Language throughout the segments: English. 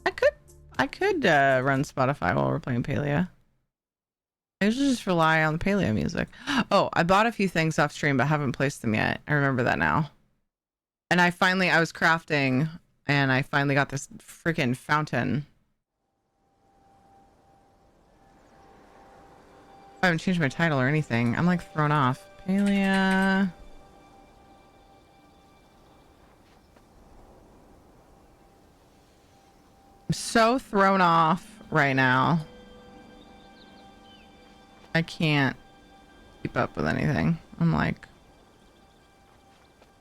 I could run Spotify while we're playing Paleo. I usually just rely on the Paleo music. Oh, I bought a few things off stream, but haven't placed them yet. I remember that now. And I was crafting, and I finally got this freaking fountain. I haven't changed my title or anything. I'm like thrown off. Paleo. I'm so thrown off right now. I can't keep up with anything. I'm like,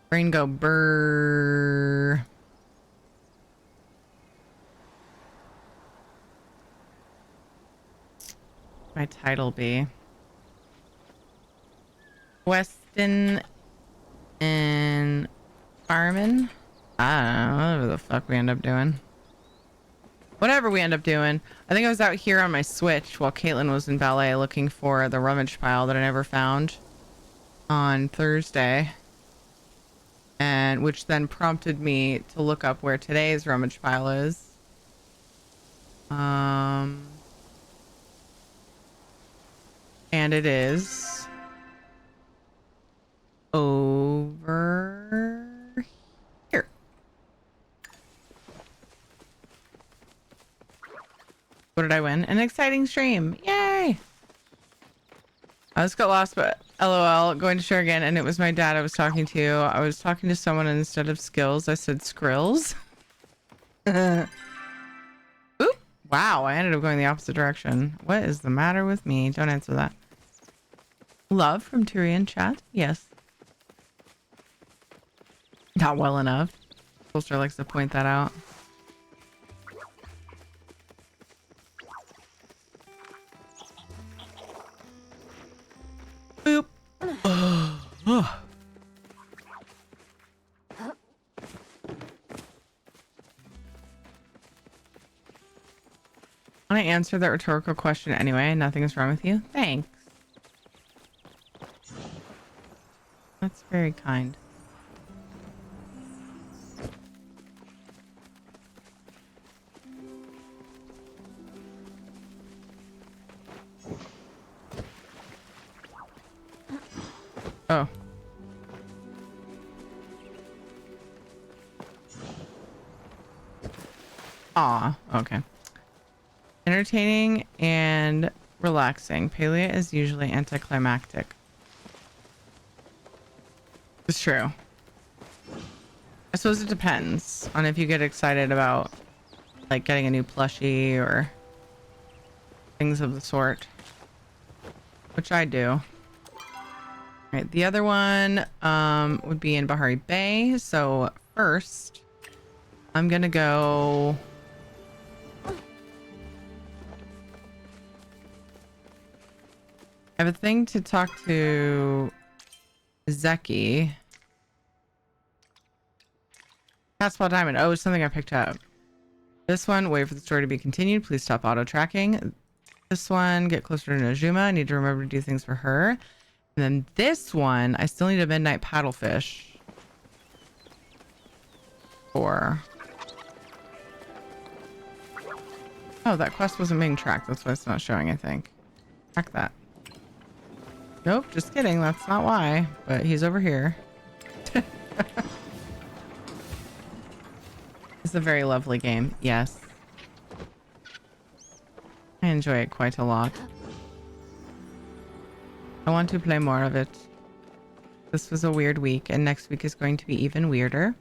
brain go brrr. My title be Weston and Farman. I don't know, whatever the fuck we end up doing. Whatever we end up doing. I think I was out here on my Switch while Caitlin was in ballet looking for the rummage pile that I never found on Thursday. And which then prompted me to look up where today's rummage pile is. And it is over here. What did I win? An exciting stream. Yay! I just got lost, but LOL, going to share again, and it was my dad I was talking to. I was talking to someone, and instead of skills, I said skrills. Oop! Wow, I ended up going the opposite direction. What is the matter with me? Don't answer that. Love from Tyrion chat? Yes. Not well enough. Poster likes to point that out. Boop. Want to answer that rhetorical question anyway? Nothing is wrong with you? Thanks. That's very kind. Oh. Aw, okay. Entertaining and relaxing. Paleo is usually anticlimactic. It's true. I suppose it depends on if you get excited about like getting a new plushie or things of the sort, which I do. Right, the other one would be in Bahari Bay. So first, I'm gonna go. I have a thing to talk to Zeki. Catspot Diamond. Oh, it's something I picked up. This one, wait for the story to be continued. Please stop auto tracking. This one, get closer to Najuma. I need to remember to do things for her. And then this one, I still need a midnight paddlefish. For. Oh, that quest wasn't being tracked. That's why it's not showing, I think. Track that. Nope, just kidding. That's not why. But he's over here. It's a very lovely game. Yes. I enjoy it quite a lot. I want to play more of it. This was a weird week, and next week is going to be even weirder.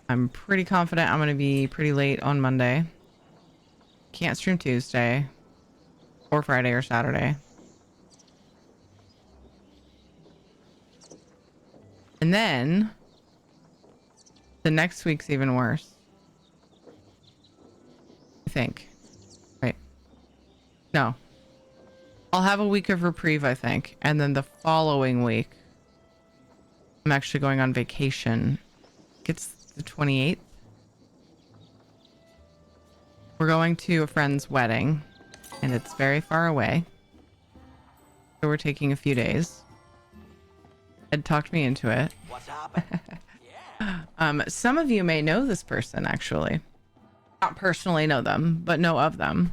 I'm pretty confident I'm going to be pretty late on Monday. Can't stream Tuesday or Friday or Saturday. And then the next week's even worse. I think. Right. No. I'll have a week of reprieve, I think. And then the following week, I'm actually going on vacation. It's the 28th. We're going to a friend's wedding, and it's very far away. So we're taking a few days. Ed talked me into it. What's happened? Yeah. Some of you may know this person, actually. Not personally know them, but know of them.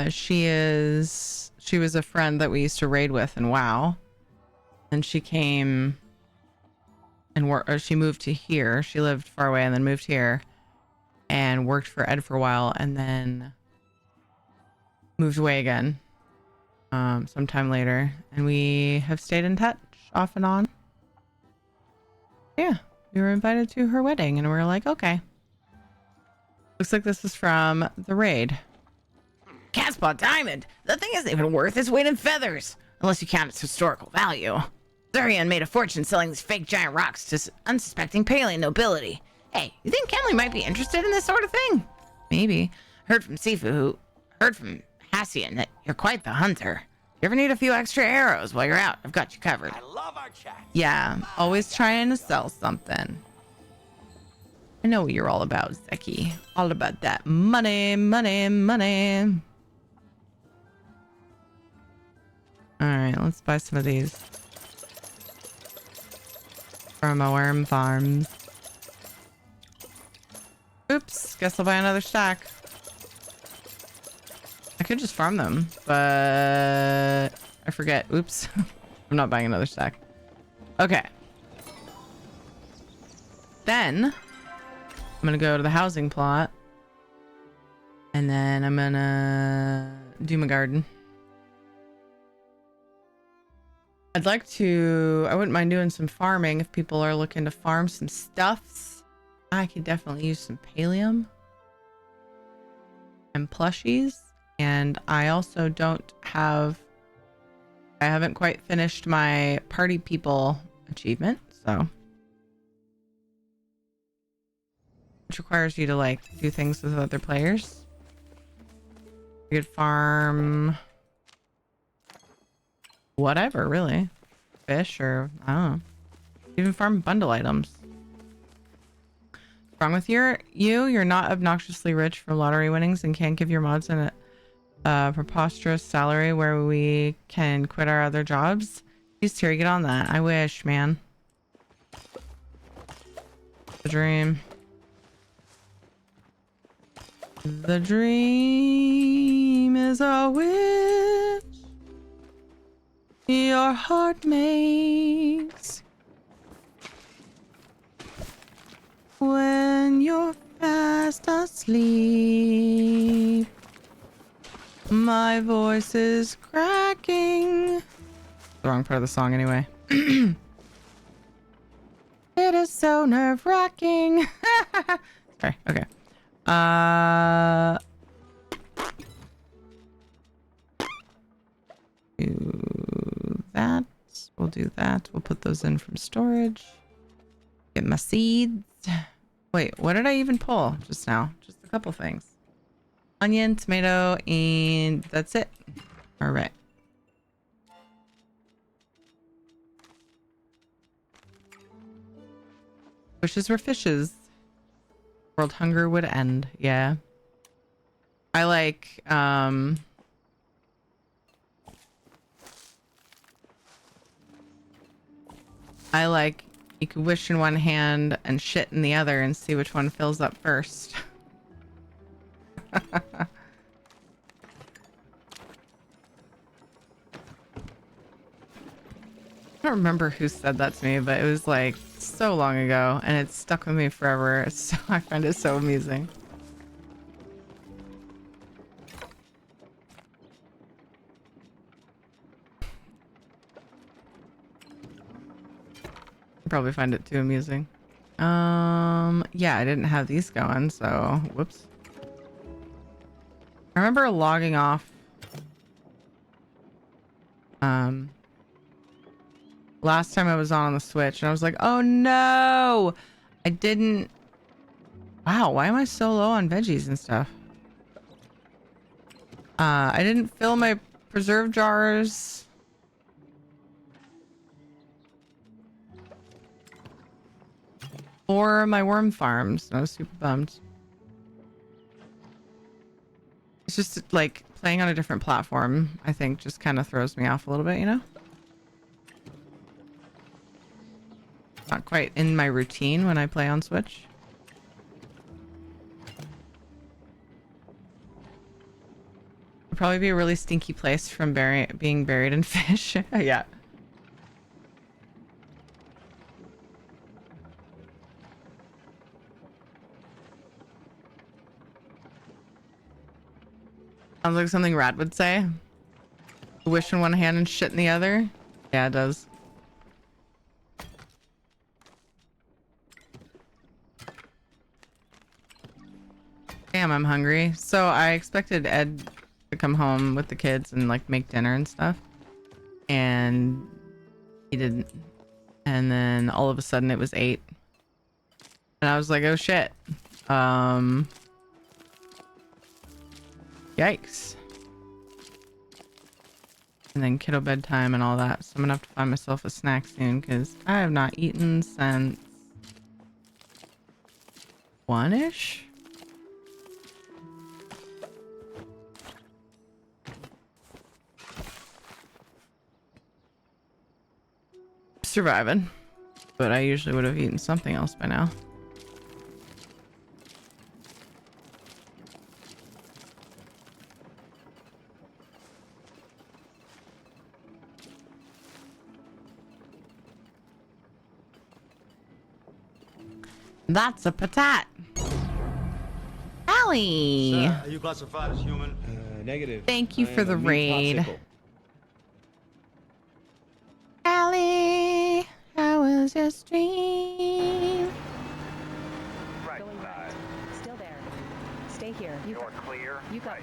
She was a friend that we used to raid with in WoW, and she came and she moved to here. She lived far away and then moved here and worked for Ed for a while, and then moved away again sometime later, and we have stayed in touch off and on. Yeah, we were invited to her wedding, and we were like, okay. Looks like this is from the raid. Catspaw Diamond! The thing isn't even worth its weight in feathers, unless you count its historical value. Zurian made a fortune selling these fake giant rocks to unsuspecting Palean nobility. Hey, you think Kenley might be interested in this sort of thing? Maybe. Heard from Hassian that you're quite the hunter. You ever need a few extra arrows while you're out? I've got you covered. I love our chat. Yeah, always trying to sell something. I know what you're all about, Zeki. All about that money, money, money. All right, let's buy some of these from a worm farms. Oops, guess I'll buy another stack. I could just farm them, but I forget. Oops. I'm not buying another stack. Okay. Then I'm gonna go to the housing plot, and then I'm gonna do my garden. I wouldn't mind doing some farming if people are looking to farm some stuffs. I could definitely use some pallium and plushies. And I also I haven't quite finished my party people achievement, so. Which requires you to like do things with other players. You could farm whatever, really. Fish or I don't know. Even farm bundle items. What's wrong with you? You're not obnoxiously rich from lottery winnings and can't give your mods a preposterous salary where we can quit our other jobs. Please, Terry, get on that. I wish, man. The dream. The dream is a wish your heart makes when you're fast asleep. My voice is cracking. The wrong part of the song anyway. It is so nerve-wracking. Sorry, okay. Do that. We'll do that. We'll put those in from storage. Get my seeds. Wait, what did I even pull just now? Just a couple things. Onion, tomato, and that's it. All right. Wishes were fishes. World hunger would end. Yeah. I like, you could wish in one hand and shit in the other and see which one fills up first. I don't remember who said that to me, but it was like so long ago and it's stuck with me forever. So I find it so amusing. You probably find it too amusing. Yeah, I didn't have these going, so whoops. I remember logging off last time I was on the Switch and I was like, oh no, I didn't. Wow, why am I so low on veggies and stuff? I didn't fill my preserve jars. Or my worm farms. I was super bummed. It's just like playing on a different platform, I think, just kind of throws me off a little bit, you know? Not quite in my routine when I play on Switch. It'd probably be a really stinky place from being buried in fish. Yeah. Sounds like something Rad would say. Wish in one hand and shit in the other. Yeah, it does. Damn, I'm hungry. So I expected Ed to come home with the kids and like make dinner and stuff. And he didn't. And then all of a sudden it was 8. And I was like, oh shit. Yikes. And then kiddo bedtime and all that. So I'm gonna have to find myself a snack soon because I have not eaten since 1-ish. Surviving. But I usually would have eaten something else by now. That's a patat. Allie. Sir, are you classified as human? Negative. Thank you I for am the a meat raid. popsicle. Allie, how was your stream? Going right. Still there. Stay here. You're clear. You got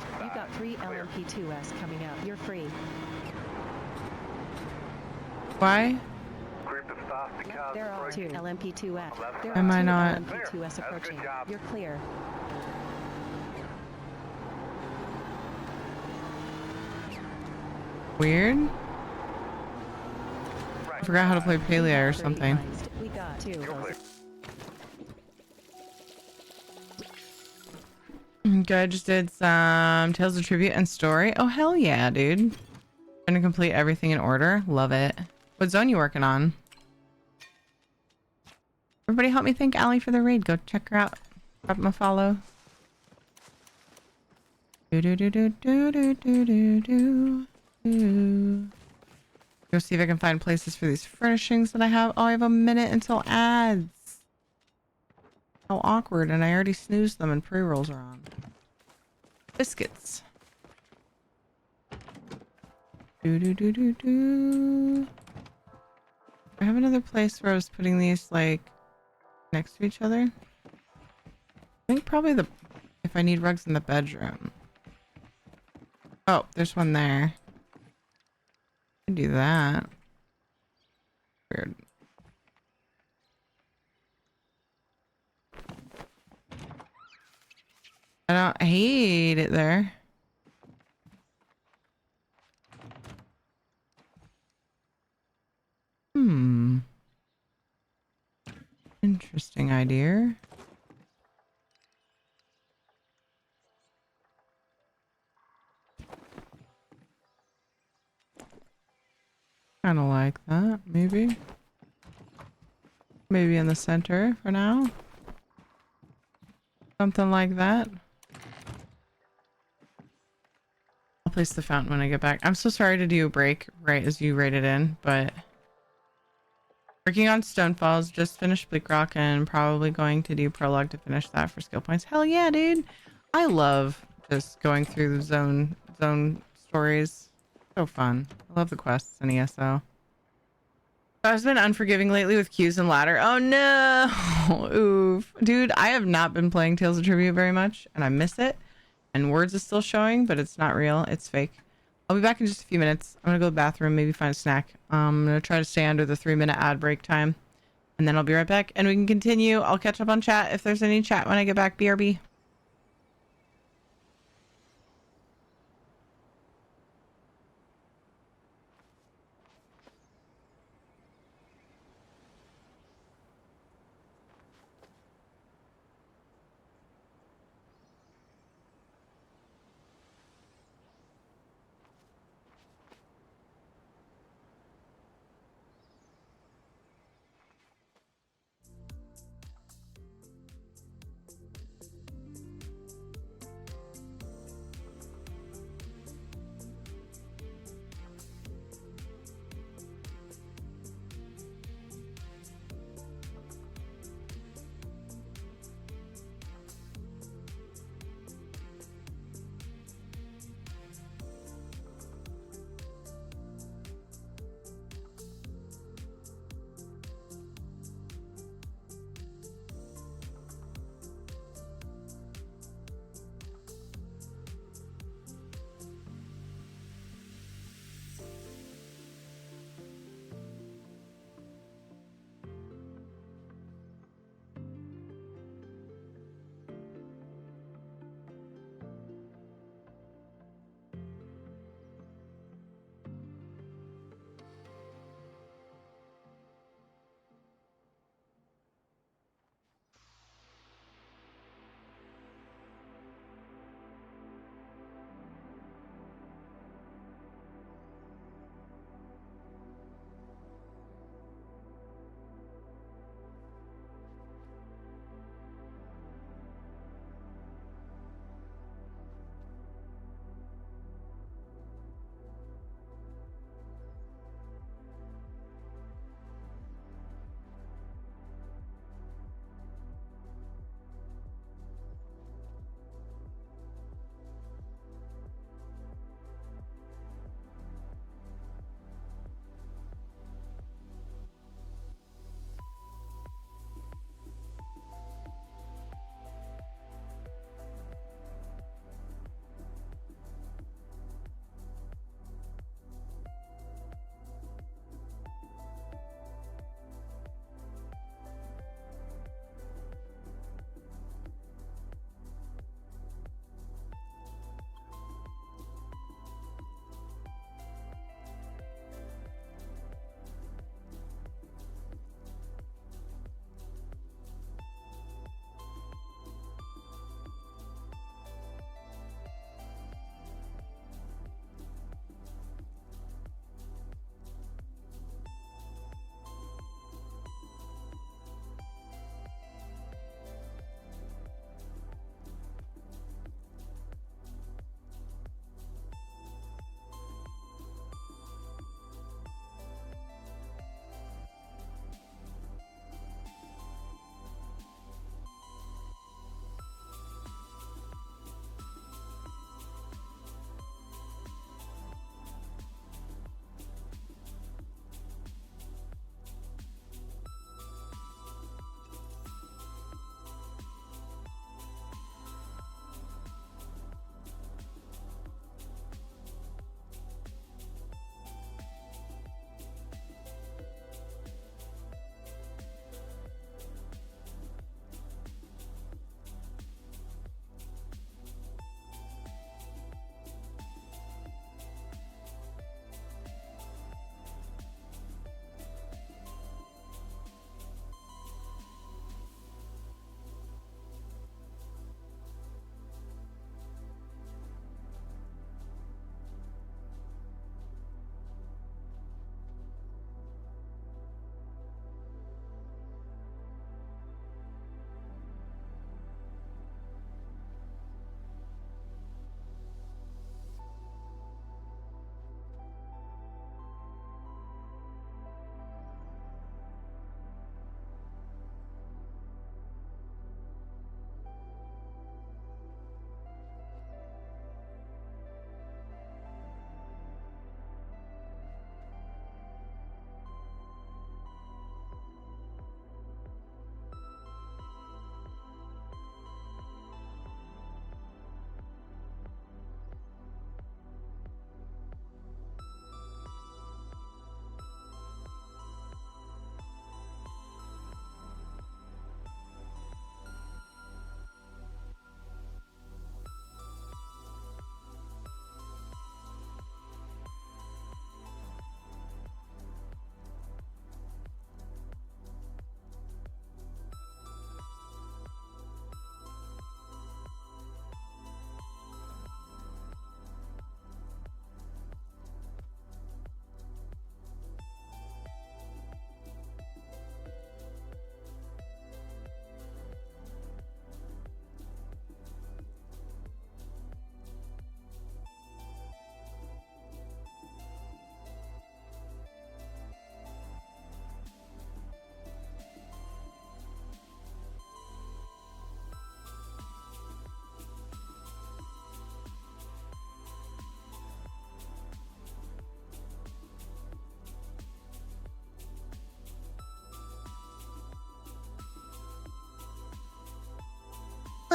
3 LMP2S coming up. You're free. Why? Group of fast cars There are 2 approaching. LMP2S. There Am are I 2 not? LMP2S That's a good approaching. job. You're clear. Weird. Right. I forgot how to play Paleo or something. We got 2 You're clear. Good. I just did some Tales of Tribute and Story. Oh, hell yeah, dude. Trying to complete everything in order. Love it. What zone you working on? Everybody help me thank Allie for the raid. Go check her out. Drop them a follow. Do do do do do do do do do. Go see if I can find places for these furnishings that I have. Oh, I have a minute until ads. How awkward. And I already snoozed them and pre-rolls are on. Biscuits. Do do do do do. I have another place where I was putting these like next to each other. I think probably if I need rugs in the bedroom. Oh, there's one there. I can do that. Weird. I don't hate it there. Interesting idea. Kind of like that, maybe. Maybe in the center for now. Something like that. I'll place the fountain when I get back. I'm so sorry to do a break right as you rated in, but working on Stonefalls, just finished Bleak Rock and probably going to do prologue to finish that for skill points. Hell yeah, dude. I love just going through the zone stories. So fun. I love the quests in ESO. I've been unforgiving lately with queues and ladder. Oh no. Oof. Dude, I have not been playing Tales of Tribute very much and I miss it. And words is still showing, but it's not real. It's fake. I'll be back in just a few minutes. I'm gonna go to the bathroom, maybe find a snack. I'm gonna try to stay under the 3-minute ad break time. And then I'll be right back and we can continue. I'll catch up on chat if there's any chat when I get back. BRB.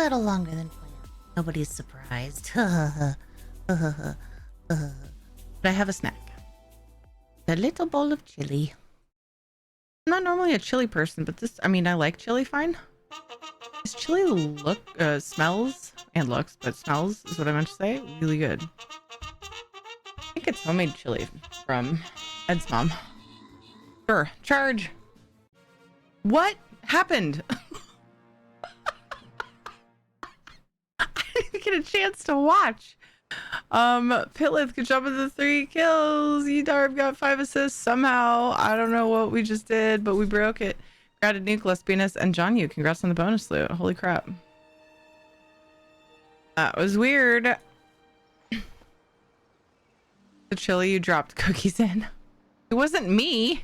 little longer than planned. Nobody's surprised. But I have a snack. a little bowl of chili. I'm not normally a chili person, but this, I mean, I like chili fine. This chili smells and looks, but smells is what I meant to say. Really good. I think it's homemade chili from Ed's mom. Sure. Charge. What happened? I didn't get a chance to watch. Pitlith, good job with the 3 kills. Edarb got 5 assists somehow. I don't know what we just did, but we broke it. Gratted Nuke, Lesbianus, and John Yu. Congrats on the bonus loot. Holy crap. That was weird. The chili you dropped cookies in. It wasn't me.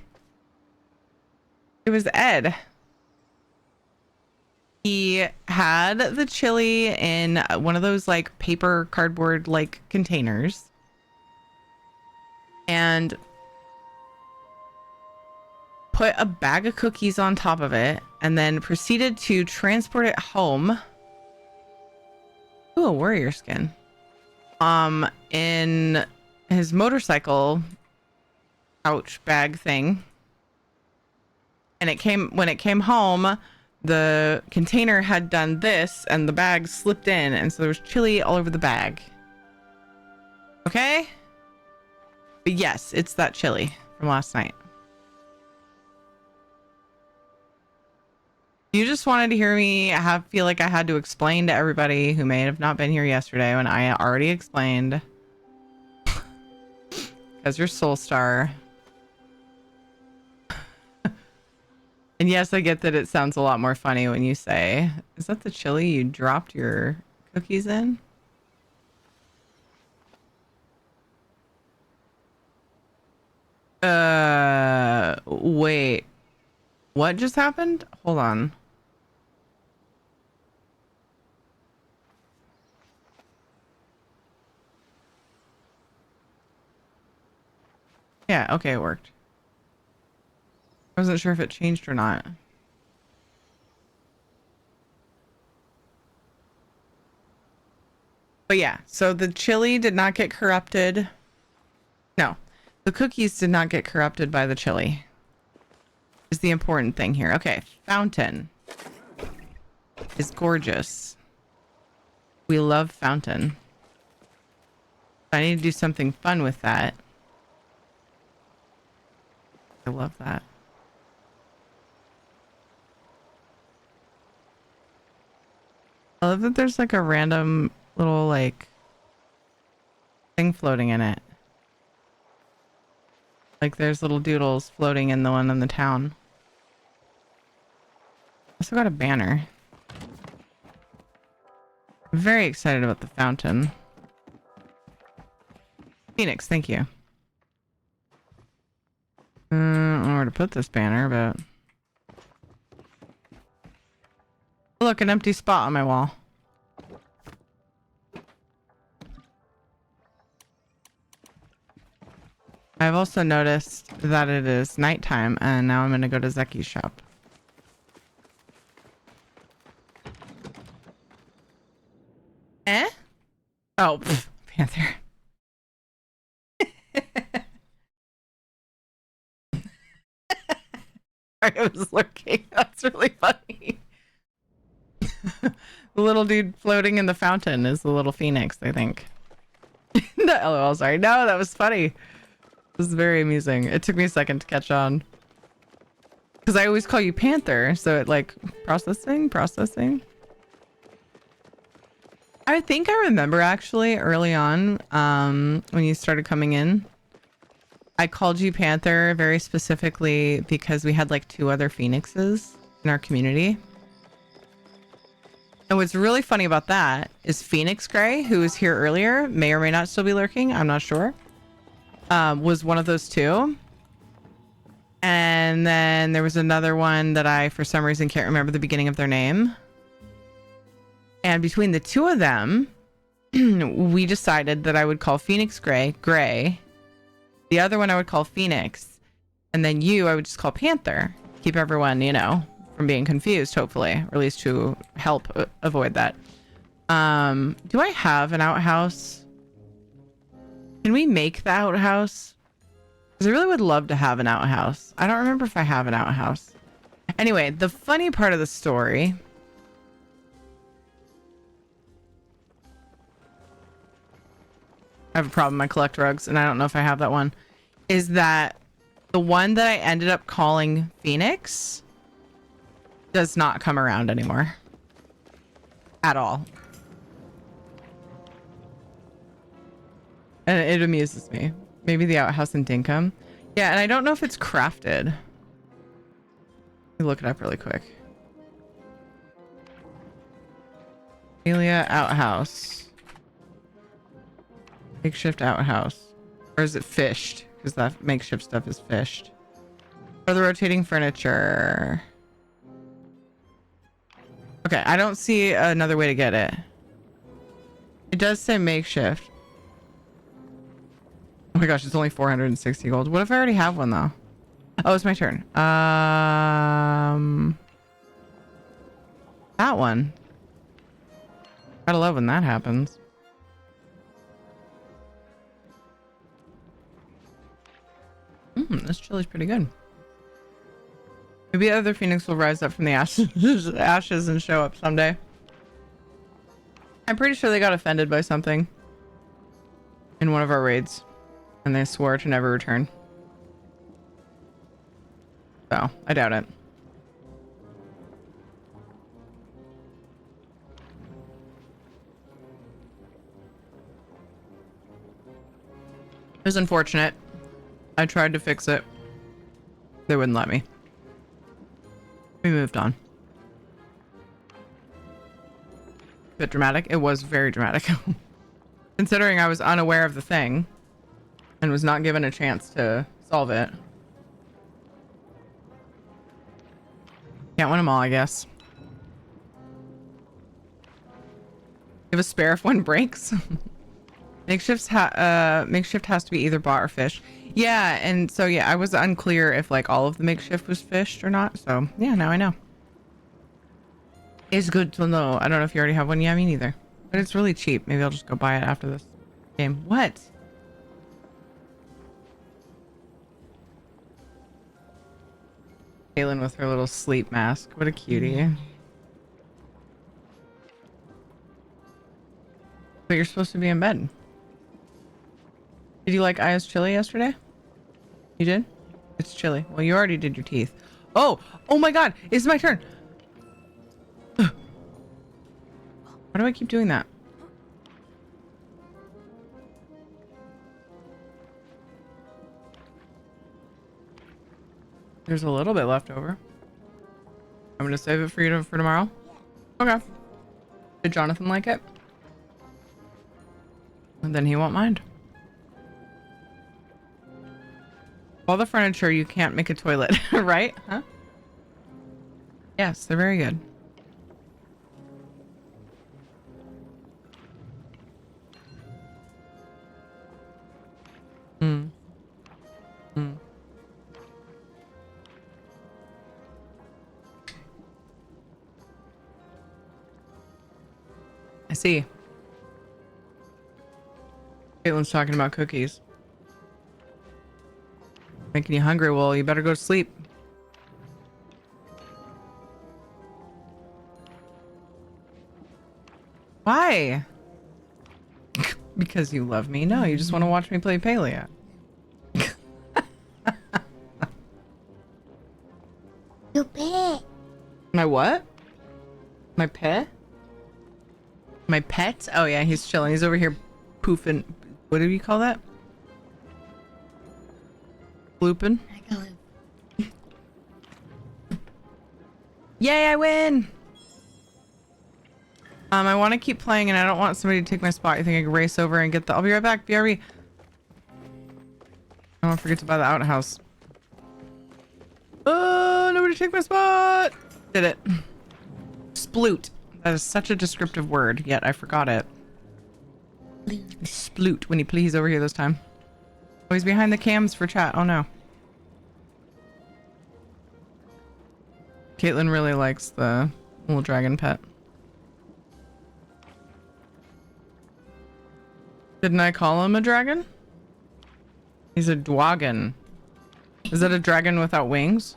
It was Ed. He had the chili in one of those like paper cardboard like containers and put a bag of cookies on top of it and then proceeded to transport it home. Ooh, a warrior skin. In his motorcycle pouch bag thing. And when it came home, the container had done this and the bag slipped in, and so there was chili all over the bag. Okay? But yes, it's that chili from last night. You just wanted to hear me feel like I had to explain to everybody who may have not been here yesterday when I already explained. Because you're Soul Star. And yes, I get that it sounds a lot more funny when you say, is that the chili you dropped your cookies in? Wait. What just happened? Hold on. Yeah, okay, it worked. I wasn't sure if it changed or not. But yeah, so the chili did not get corrupted. No, the cookies did not get corrupted by the chili. Is the important thing here. Okay, Fountain is gorgeous. We love Fountain. I need to do something fun with that. I love that. I love that there's like a random little like thing floating in it. Like there's little doodles floating in the one in the town. Also got a banner. I'm very excited about the fountain. Phoenix, thank you. I don't know where to put this banner, but... Look, an empty spot on my wall. I've also noticed that it is nighttime, and now I'm going to go to Zeki's shop. Eh? Oh, pff, Panther. I was lurking. That's really funny. The little dude floating in the fountain is the little phoenix, I think. No, LOL, sorry. No, that was funny. It was very amusing. It took me a second to catch on. Because I always call you Panther, so it like processing. I think I remember actually early on, when you started coming in, I called you Panther very specifically because we had like 2 other phoenixes in our community. And what's really funny about that is Phoenix Gray, who was here earlier, may or may not still be lurking, I'm not sure, was one of those 2. And then there was another one that I, for some reason, can't remember the beginning of their name. And between the 2 of them, we decided that I would call Phoenix Gray. The other one I would call Phoenix. And then you, I would just call Panther. Keep everyone, you know, from being confused, hopefully, or at least to help avoid that. Do I have an outhouse? Can we make the outhouse? Because I really would love to have an outhouse. I don't remember if I have an outhouse. Anyway, the funny part of the story... I have a problem. I collect rugs, and I don't know if I have that one. Is that the one that I ended up calling Phoenix does not come around anymore. At all. And it amuses me. Maybe the outhouse in Dinkum. Yeah, and I don't know if it's crafted. Let me look it up really quick. Amelia outhouse. Makeshift outhouse. Or is it fished? Because that makeshift stuff is fished. Or the rotating furniture. Okay, I don't see another way to get it. It does say makeshift. Oh my gosh, it's only 460 gold. What if I already have one though? Oh, it's my turn. That one. Gotta love when that happens. This chili's pretty good. Maybe the other Phoenix will rise up from the ashes and show up someday. I'm pretty sure they got offended by something in one of our raids, and they swore to never return. So, I doubt it. It was unfortunate. I tried to fix it. They wouldn't let me. We moved on. Bit dramatic. It was very dramatic. Considering I was unaware of the thing and was not given a chance to solve it. Can't win them all, I guess. Give a spare if one breaks. Makeshift has to be either bought or fished. Yeah, and so yeah, I was unclear if like all of the makeshift was fished or not. So yeah, now I know. It's good to know. I don't know if you already have one. Yeah, me neither. But it's really cheap. Maybe I'll just go buy it after this game. What? Kaylin with her little sleep mask. What a cutie. But you're supposed to be in bed. Did you like Aya's chili yesterday? You did? It's chili. Well, you already did your teeth. Oh! Oh my god! It's my turn! Why do I keep doing that? There's a little bit left over. I'm gonna save it for you for tomorrow. Okay. Did Jonathan like it? And then he won't mind. All the furniture, you can't make a toilet, right? Huh? Yes, they're very good. I see. Caitlin's talking about cookies. Making you hungry? Well, you better go to sleep. Why? Because you love me? No, you just want to watch me play Palia. Your pet. My what? My pet? My pet? Oh yeah, he's chilling. He's over here poofing. What do you call that? Blooping? I call him. Yay, I win! I want to keep playing and I don't want somebody to take my spot. You think I can race over and get the... I'll be right back, BRB. I don't forget to buy the outhouse. Oh, nobody take my spot! Did it. Sploot. That is such a descriptive word, yet I forgot it. Sploot. When you please over here this time. Oh, he's behind the cams for chat. Oh no. Caitlin really likes the little dragon pet. Didn't I call him a dragon? He's a dwagon. Is that a dragon without wings?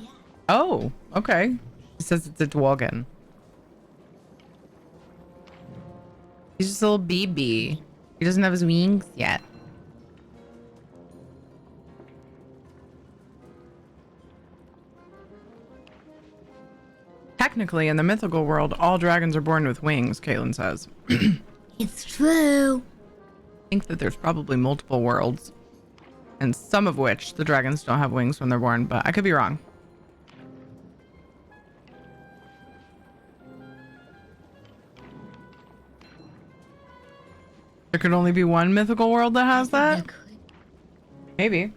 Oh, okay. It says it's a dwagon. He's just a little BB. He doesn't have his wings yet. Technically, in the mythical world, all dragons are born with wings, Caitlin says. It's true. I think that there's probably multiple worlds, and some of which the dragons don't have wings when they're born, but I could be wrong. There could only be one mythical world that has that? Maybe.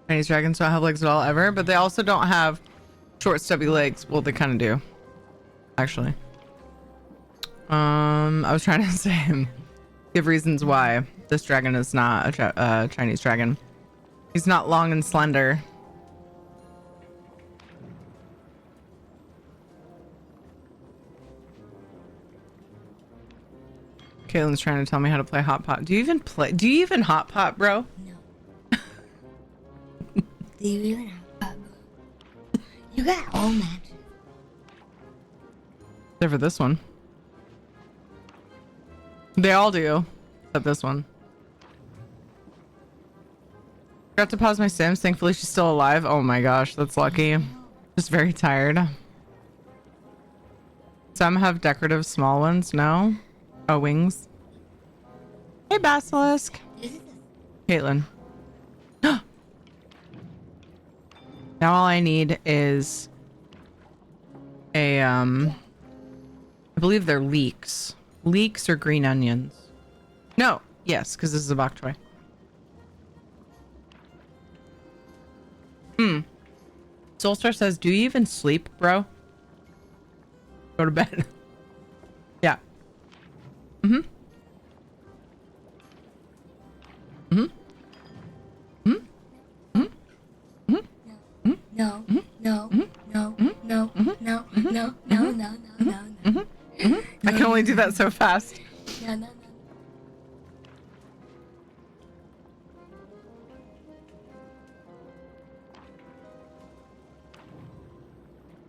Chinese dragons don't have legs at all ever, but they also don't have short stubby legs. Well, they kind of do, actually. I was trying to say give reasons why this dragon is not a Chinese dragon. He's not long and slender. Caitlin's trying to tell me how to play hot pot. Do you even hot pot, bro? No. Do you even have You got all matches. Except for this one. They all do, except this one. Forgot to pause my Sims. Thankfully, she's still alive. Oh my gosh, that's lucky. Just very tired. Some have decorative small ones. No? Oh, wings. Hey, Basilisk. Caitlin. Now all I need is a, I believe they're leeks. Leeks or green onions. No. Yes, because this is a bok choy. Soulstar says, do you even sleep, bro? Go to bed. Yeah. Mm-hmm. Mm-hmm. Mm-hmm. Mm-hmm. Mm-hmm. No, no, no, no, no, no, no, no, no, no, no. I can only do that so fast. No, no, no.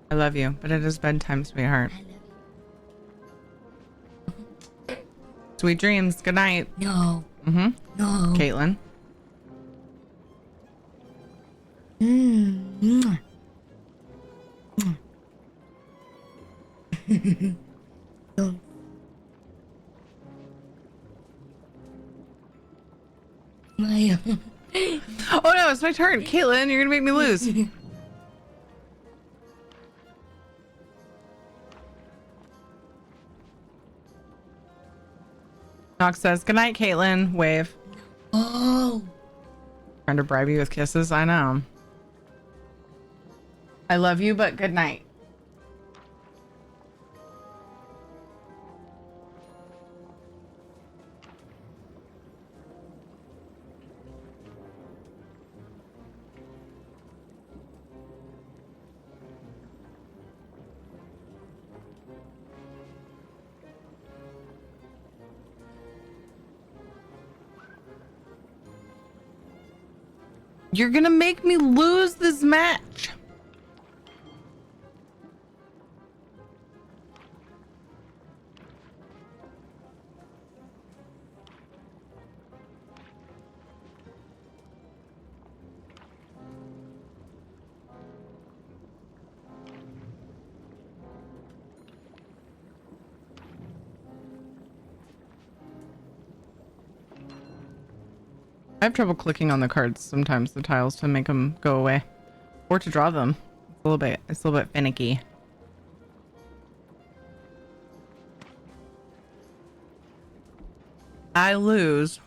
I love you, but it is bedtime, sweetheart. I love you. Sweet dreams. Good night. No, Mm-hmm. no. Caitlin. Mwah. Mwah. Don't. My. Oh no, it's my turn. Caitlin, you're gonna make me lose. Knox says, good night, Caitlin. Wave. Oh. Trying to bribe you with kisses. I know. I love you, but good night. You're gonna make me lose this match. I have trouble clicking on the cards sometimes, the tiles, to make them go away or to draw them. It's a little bit finicky. I lose.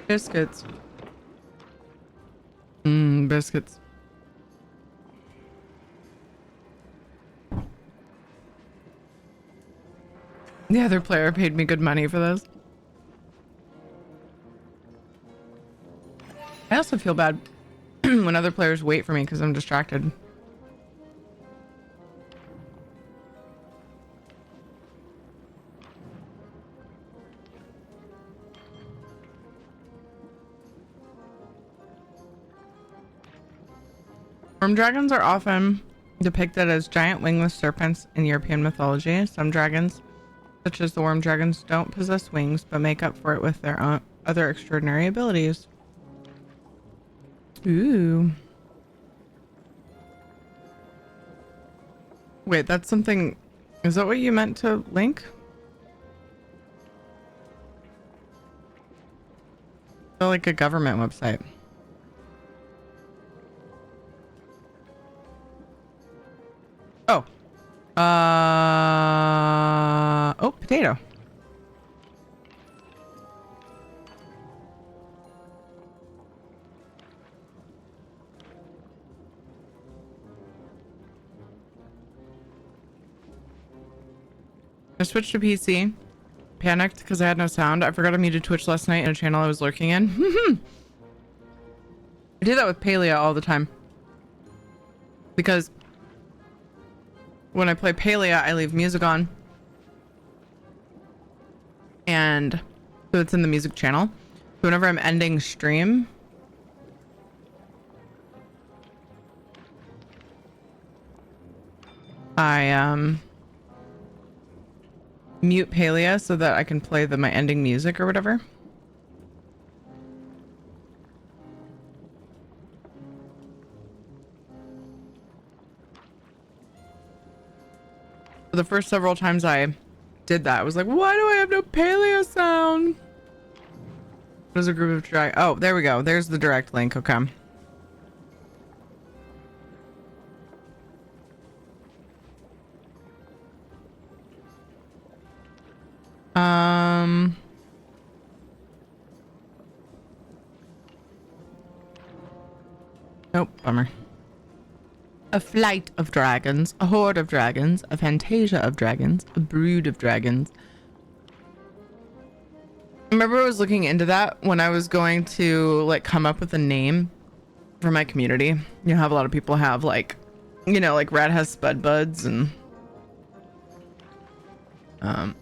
Biscuits. Biscuits. The other player paid me good money for this. I also feel bad when other players wait for me because I'm distracted. Worm dragons are often depicted as giant wingless serpents in European mythology. Some dragons, such as the worm dragons, don't possess wings but make up for it with their own other extraordinary abilities. Ooh. Wait, that's something... Is that what you meant to link? Like a government website. Oh. Oh, potato. I switched to PC. Panicked because I had no sound. I forgot I muted Twitch last night in a channel I was lurking in. I do that with Palia all the time. Because when I play Palia, I leave music on. And so it's in the music channel. So whenever I'm ending stream, I mute Palia so that I can play my ending music or whatever. The first several times I did that, I was like, why do I have no Palia sound? What is a group of drag? Oh, there we go. There's the direct link. Okay. Nope, bummer. A flight of dragons, a horde of dragons, a fantasia of dragons, a brood of dragons. I remember I was looking into that when I was going to like come up with a name for my community. You have a lot of people have like, you know, like Red has Spud Buds and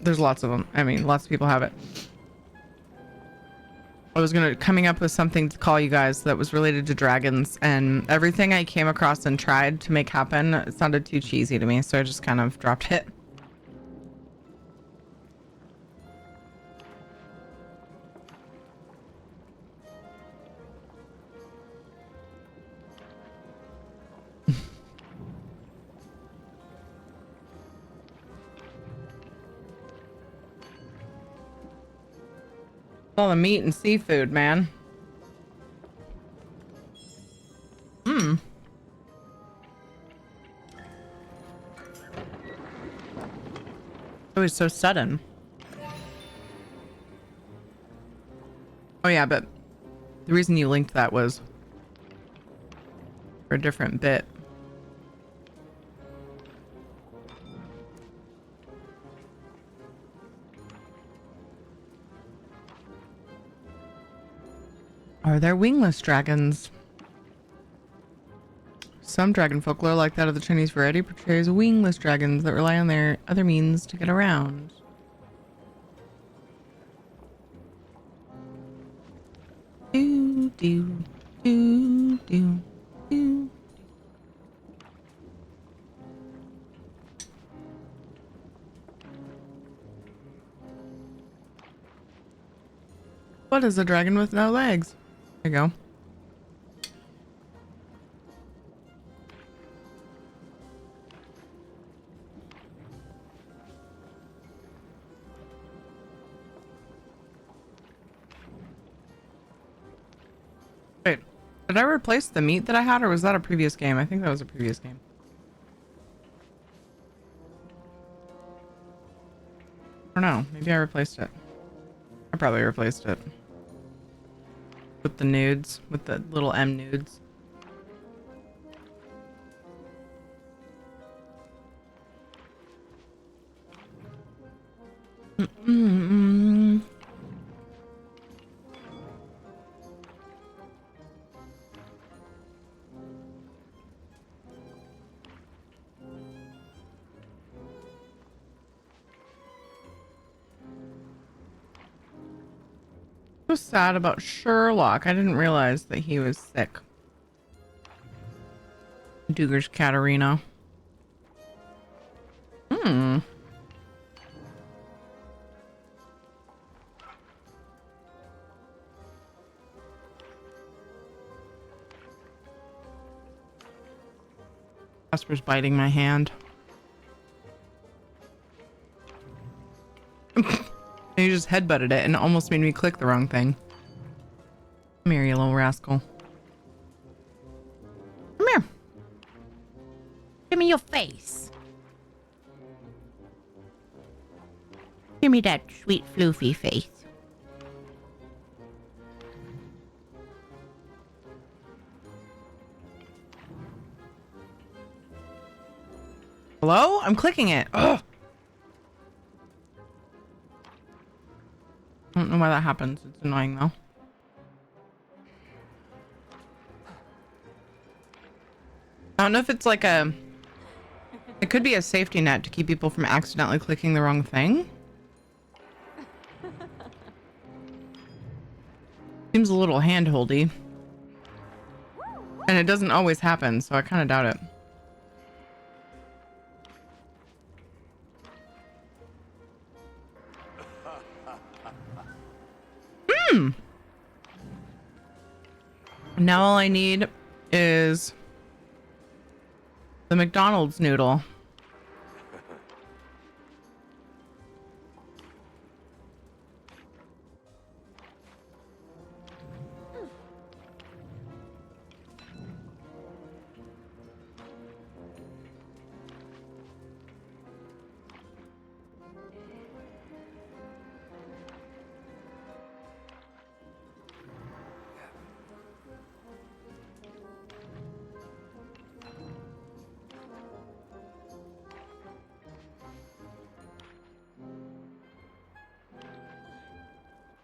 there's lots of them. I mean, lots of people have it. I was coming up with something to call you guys that was related to dragons, and everything I came across and tried to make happen, it sounded too cheesy to me, so I just kind of dropped it. All the meat and seafood, man. Mmm. It was so sudden. Oh yeah, but the reason you linked that was for a different bit. Are there wingless dragons? Some dragon folklore, like that of the Chinese variety, portrays wingless dragons that rely on their other means to get around. Do, do, do, do, do. What is a dragon with no legs? There you go. Wait, did I replace the meat that I had, or was that a previous game? I think that was a previous game. I don't know. Maybe I replaced it. I probably replaced it. With the nudes, with the little M nudes. so sad about Sherlock. I didn't realize that he was sick. Duger's Katarina. Hmm. Casper's biting my hand. He just headbutted it and almost made me click the wrong thing. Come here, you little rascal. Come here. Give me your face. Give me that sweet floofy face. Hello? I'm clicking it. Ugh. I don't know why that happens. It's annoying though. I don't know if it's like a... It could be a safety net to keep people from accidentally clicking the wrong thing. Seems a little hand-holdy. And it doesn't always happen, so I kind of doubt it. Now all I need is the McDonald's noodle.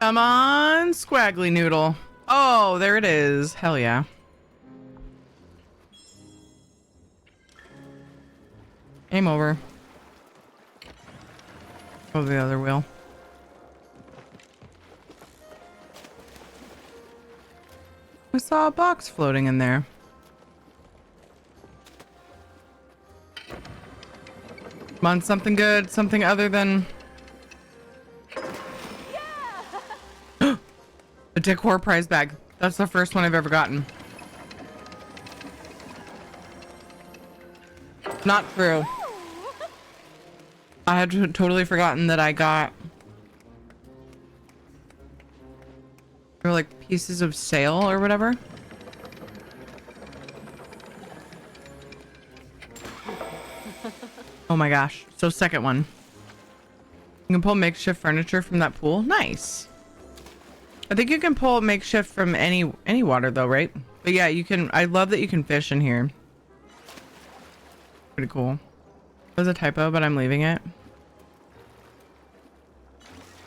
Come on, squaggly noodle. Oh, there it is. Hell yeah. Aim over. Oh, the other wheel. I saw a box floating in there. Come on, something good, something other than... A decor prize bag. That's the first one I've ever gotten. Not true. I had totally forgotten that I got... They were like pieces of sail or whatever. Oh my gosh. So second one. You can pull makeshift furniture from that pool. Nice. I think you can pull makeshift from any water though, right? But yeah, you can. I love that you can fish in here. Pretty cool. That was a typo, but I'm leaving it.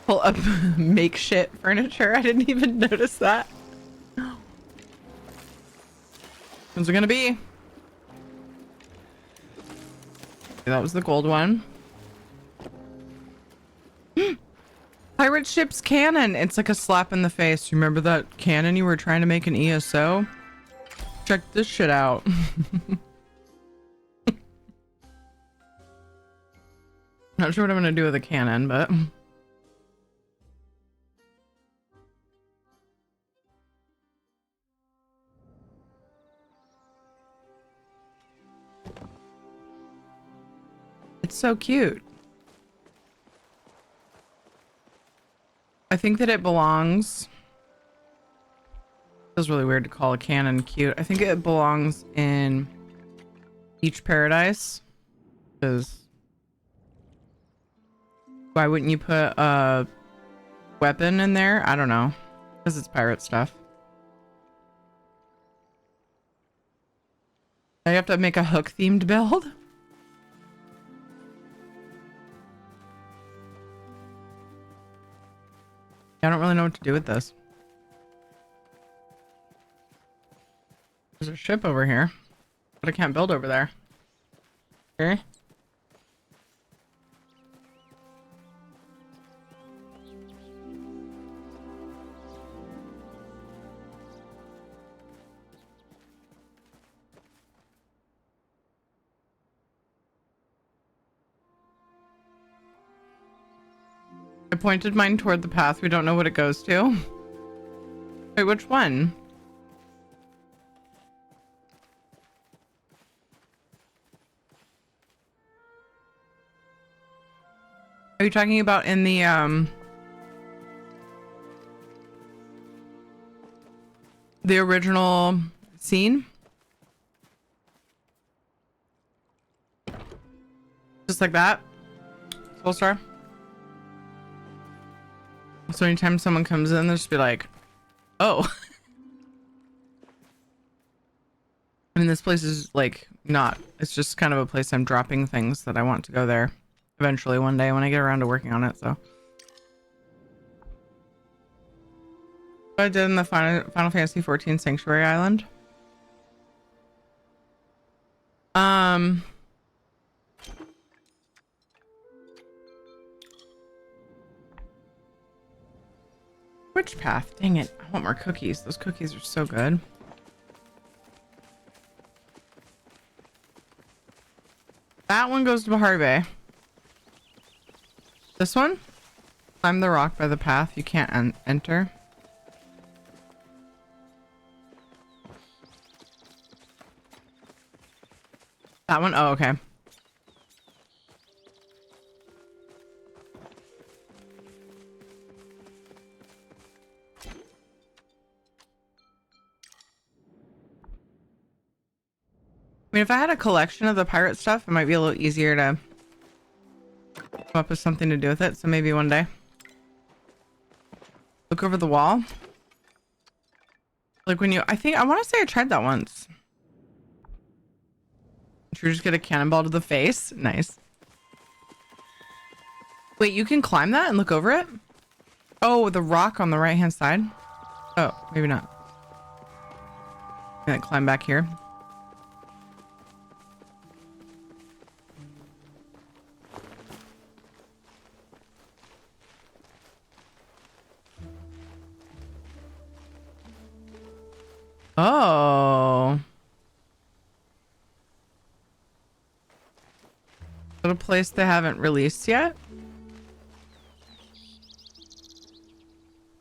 Pull up makeshift furniture. I didn't even notice that. What's it gonna be? That was the gold one. Pirate ship's cannon. It's like a slap in the face. You remember that cannon you were trying to make an ESO? Check this shit out. Not sure what I'm gonna do with a cannon, but... It's so cute. I think that it belongs... Feels really weird to call a cannon cute. I think it belongs in Beach Paradise. Because why wouldn't you put a weapon in there? I don't know. Because it's pirate stuff. I have to make a hook themed build. I don't really know what to do with this. There's a ship over here, but I can't build over there. Okay. I pointed mine toward the path. We don't know what it goes to. Wait, which one? Are you talking about in the original scene? Just like that? Soul Star? So anytime someone comes in, they'll just be like, oh. I mean, this place is like not, it's just kind of a place I'm dropping things that I want to go there eventually one day when I get around to working on it, so. What I did in the Final Fantasy 14 Sanctuary Island. Which path? Dang it. I want more cookies. Those cookies are so good. That one goes to Bahari Bay. This one? Climb the rock by the path. You can't enter. That one? Oh, okay. I mean, if I had a collection of the pirate stuff, it might be a little easier to come up with something to do with it. So maybe one day. Look over the wall. Like when you, I want to say I tried that once. Should we just get a cannonball to the face? Nice. Wait, you can climb that and look over it? Oh, the rock on the right hand side? Oh, maybe not. Can I climb back here? Oh. Is it a place they haven't released yet?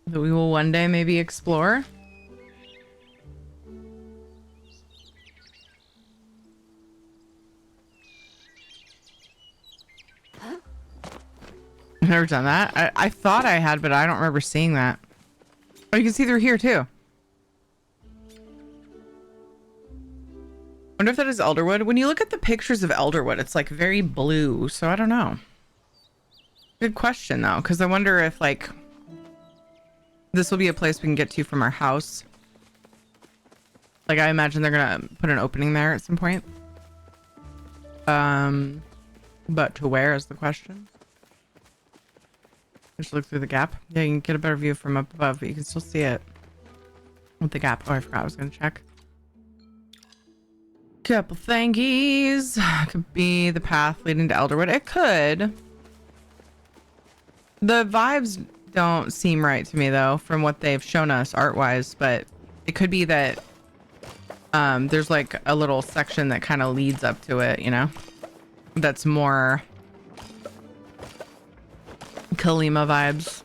That we will one day maybe explore? I've never done that. I thought I had, but I don't remember seeing that. Oh, you can see through here too. Wonder if that is Elderwood. When you look at the pictures of Elderwood, it's like very blue. So I don't know. Good question though, because I wonder if like this will be a place we can get to from our house. Like I imagine they're gonna put an opening there at some point. But to where is the question? Just look through the gap. Yeah, you can get a better view from up above, but you can still see it with the gap. Oh, I forgot I was gonna check. Couple thangies. Could be the path leading to Elderwood. It could. The vibes don't seem right to me though, from what they've shown us art-wise, but it could be that there's like a little section that kind of leads up to it, you know? That's more Kalima vibes.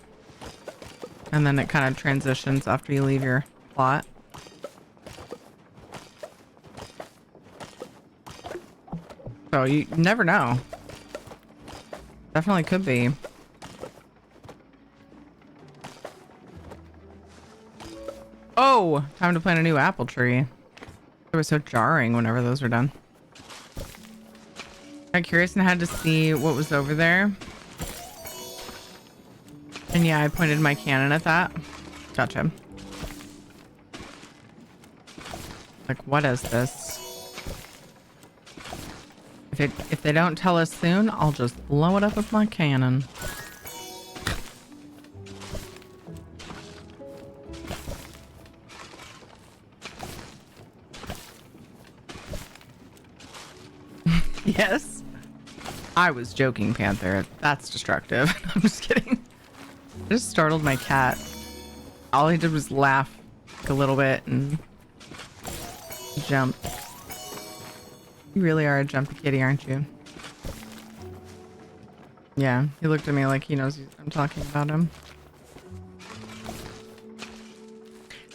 And then it kind of transitions after you leave your plot. So you never know. Definitely could be. Oh, time to plant a new apple tree. It was so jarring whenever those were done. I'm curious and had to see what was over there. And yeah, I pointed my cannon at that. Gotcha. Like, what is this? If they don't tell us soon, I'll just blow it up with my cannon. Yes. I was joking, Panther. That's destructive. I'm just kidding. I just startled my cat. All he did was laugh like a little bit and jump. You really are a jumpy kitty, aren't you? Yeah, he looked at me like he knows I'm talking about him.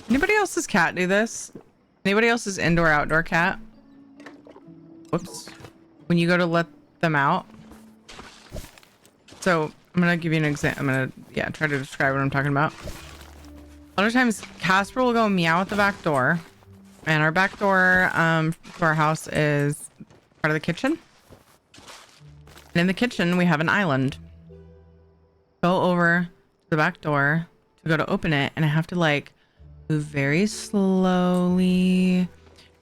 Anybody else's cat do this? Anybody else's indoor outdoor cat? Whoops. When you go to let them out. So I'm gonna give you an example. I'm gonna try to describe what I'm talking about. A lot of times Casper will go meow at the back door, and our back door to our house is part of the kitchen. And in the kitchen we have an island. Go over to the back door to go to open it, and I have to like move very slowly,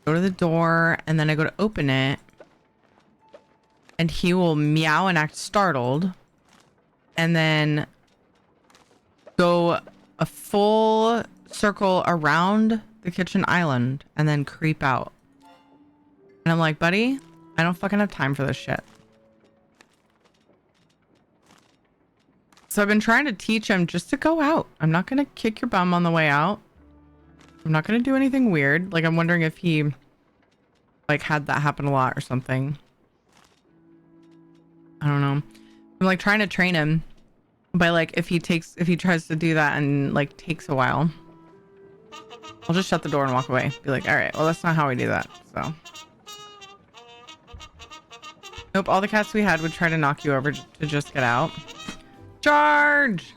go to the door, and then I go to open it, and he will meow and act startled, and then go a full circle around the kitchen island and then creep out. And I'm like, buddy, I don't fucking have time for this shit. So I've been trying to teach him just to go out. I'm not going to kick your bum on the way out. I'm not going to do anything weird. Like, I'm wondering if he like had that happen a lot or something. I don't know. I'm like trying to train him by like if he tries to do that and like takes a while, I'll just shut the door and walk away. Be like, all right, well, that's not how we do that. So nope, all the cats we had would try to knock you over to just get out. Charge!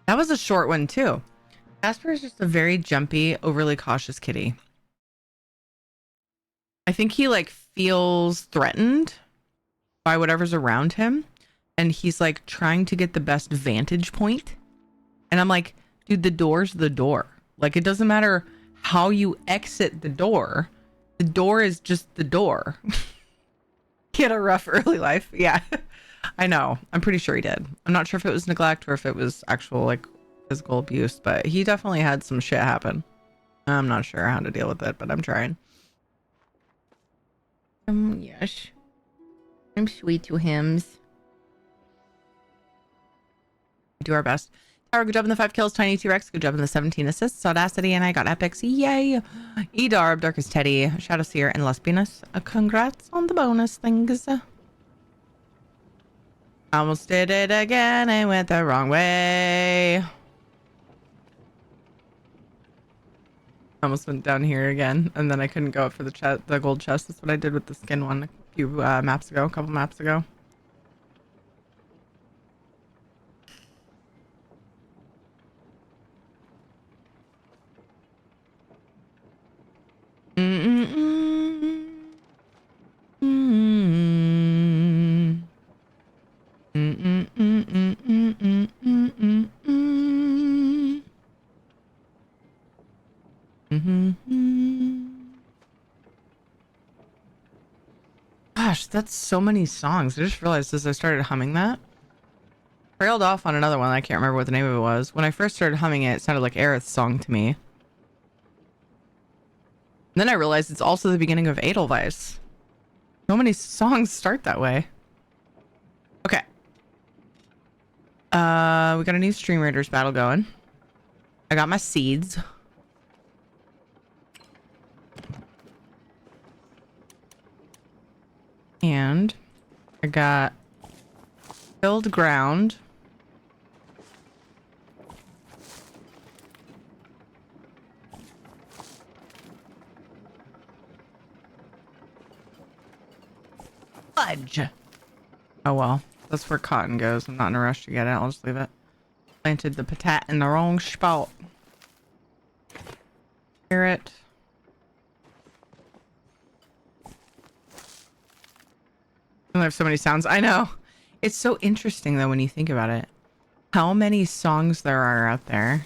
That was a short one too. Casper is just a very jumpy, overly cautious kitty. I think he like feels threatened by whatever's around him, and he's like trying to get the best vantage point. And I'm like, dude, the door's the door. Like, it doesn't matter how you exit the door. The door is just the door. He had a rough early life. Yeah, I know. I'm pretty sure he did. I'm not sure if it was neglect or if it was actual like physical abuse, but he definitely had some shit happen. I'm not sure how to deal with it, but I'm trying. Yes. I'm sweet to hims. We do our best. Tower, good job in the 5 kills. Tiny T-Rex, good job in the 17 assists. Audacity and I got epics. Yay. Edarb, Darkest Teddy, Shadow Seer, and Lesbianus. Congrats on the bonus things. Almost did it again. I went the wrong way. Almost went down here again, and then I couldn't go up for the gold chest. That's what I did with the skin one a few maps ago, a couple maps ago. Gosh, that's so many songs. I just realized as I started humming that. Trailed off on another one. I can't remember what the name of it was. When I first started humming it, it sounded like Aerith's song to me. And then I realized it's also the beginning of Edelweiss. So many songs start that way. Okay. We got a new Stream Raiders battle going. I got my seeds. And I got filled ground. Fudge. Oh well, that's where cotton goes. I'm not in a rush to get it. I'll just leave it. Planted the patat in the wrong spot. Carrot. I have so many sounds. I know. It's so interesting though when you think about it. How many songs there are out there.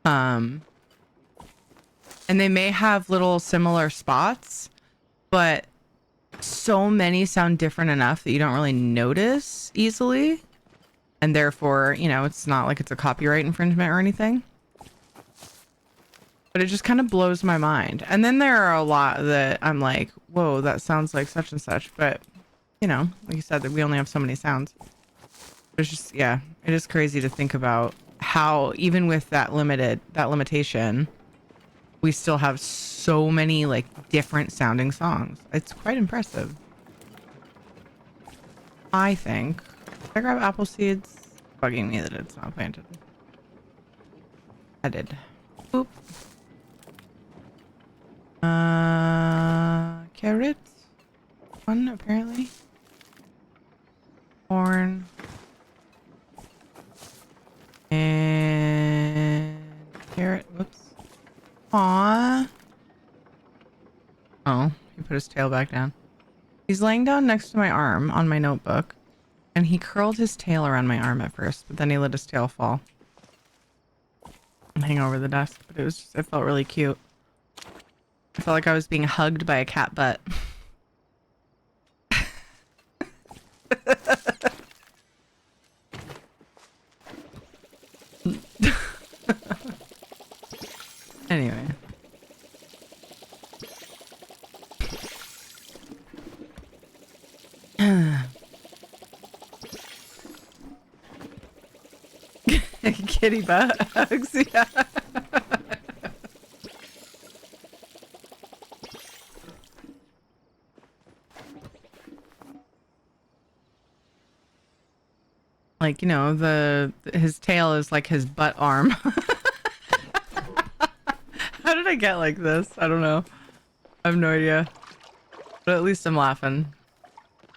And they may have little similar spots, but so many sound different enough that you don't really notice easily. And therefore, you know, it's not like it's a copyright infringement or anything. But it just kind of blows my mind. And then there are a lot that I'm like, whoa, that sounds like such and such. But, you know, like you said, that we only have so many sounds. It's just, yeah, it is crazy to think about how even with that limitation, we still have so many like different sounding songs. It's quite impressive. I think. Did I grab apple seeds? Bugging me that it's not planted. I did. Oop. Carrots. One apparently. Corn. And carrot. Whoops. Aww. Oh, he put his tail back down. He's laying down next to my arm on my notebook, and he curled his tail around my arm at first, but then he let his tail fall and hang over the desk. But it felt really cute. I felt like I was being hugged by a cat butt. Anyway. Kitty bugs, yeah. Like, you know, his tail is like his butt arm. How did I get like this? I don't know. I have no idea. But at least I'm laughing.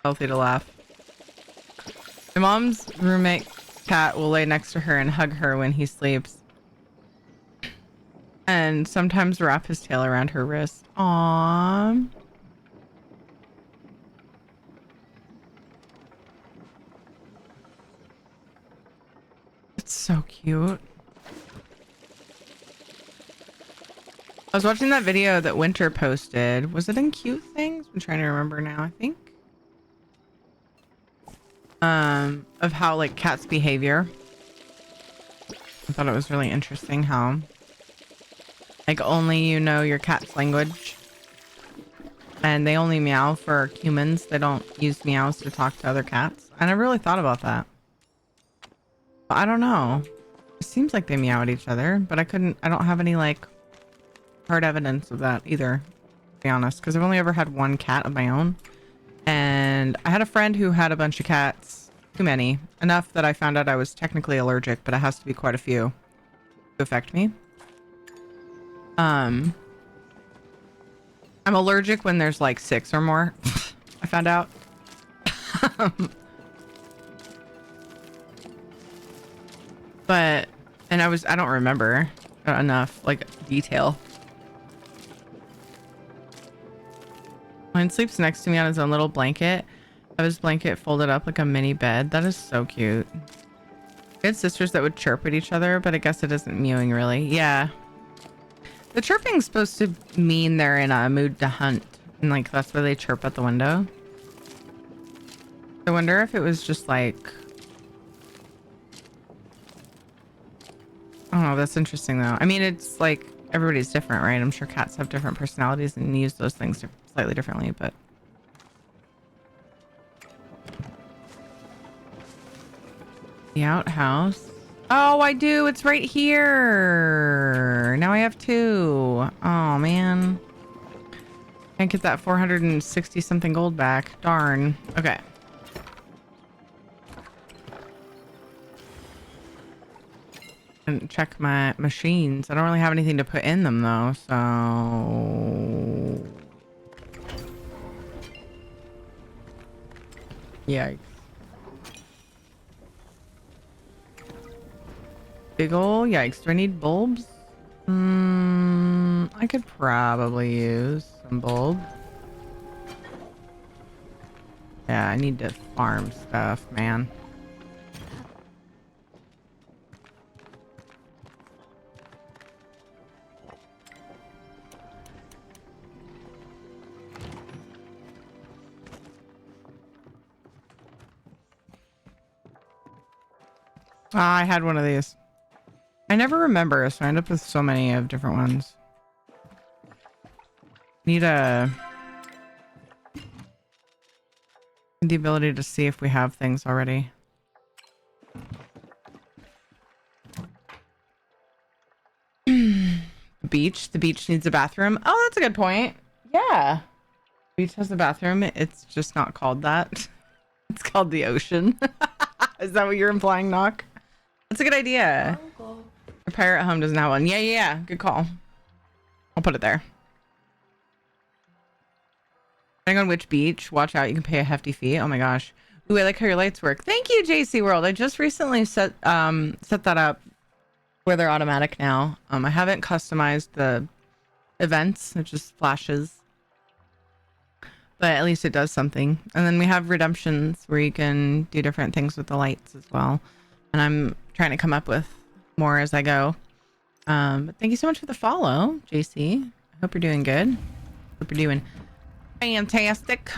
Healthy to laugh. My mom's roommate cat will lay next to her and hug her when he sleeps. And sometimes wrap his tail around her wrist. Aww. It's so cute. I was watching that video that Winter posted. Was it in Cute Things? I'm trying to remember now, I think. Of how like cats' behavior. I thought it was really interesting how like only you know your cat's language. And they only meow for humans. They don't use meows to talk to other cats. I never really thought about that. But I don't know. It seems like they meow at each other, but I don't have any like hard evidence of that either, to be honest, because I've only ever had one cat of my own. And I had a friend who had a bunch of cats. Too many. Enough that I found out I was technically allergic, but it has to be quite a few to affect me. I'm allergic when there's like 6 or more. I found out. But, and I don't remember enough like detail. Mine sleeps next to me on his own little blanket. I have his blanket folded up like a mini bed. That is so cute. We had sisters that would chirp at each other, but I guess it isn't mewing really. Yeah. The chirping's supposed to mean they're in a mood to hunt. And like, that's why they chirp at the window. I wonder if it was just like... I don't know, that's interesting though. I mean, it's like, everybody's different, right? I'm sure cats have different personalities and use those things slightly differently, but... The outhouse. Oh, I do. It's right here. Now I have 2. Oh, man. Can't get that 460 something gold back. Darn. Okay. And check my machines. I don't really have anything to put in them though, so... Yikes. Big ol' yikes. Do I need bulbs? I could probably use some bulbs. Yeah, I need to farm stuff, man. I had one of these. I never remember, so I end up with so many of different ones. Need the ability to see if we have things already. Beach. The beach needs a bathroom. Oh, that's a good point. Yeah. Beach has a bathroom. It's just not called that. It's called the ocean. Is that what you're implying, Knock? That's a good idea. Your pirate home doesn't have one. Yeah. Good call. I'll put it there. Depending on which beach, watch out. You can pay a hefty fee. Oh my gosh. Ooh, I like how your lights work. Thank you, JC World. I just recently set that up where they're automatic now. I haven't customized the events. It just flashes. But at least it does something. And then we have redemptions where you can do different things with the lights as well. And I'm trying to come up with more as I go. But thank you so much for the follow, JC. I hope you're doing good. Hope you're doing fantastic.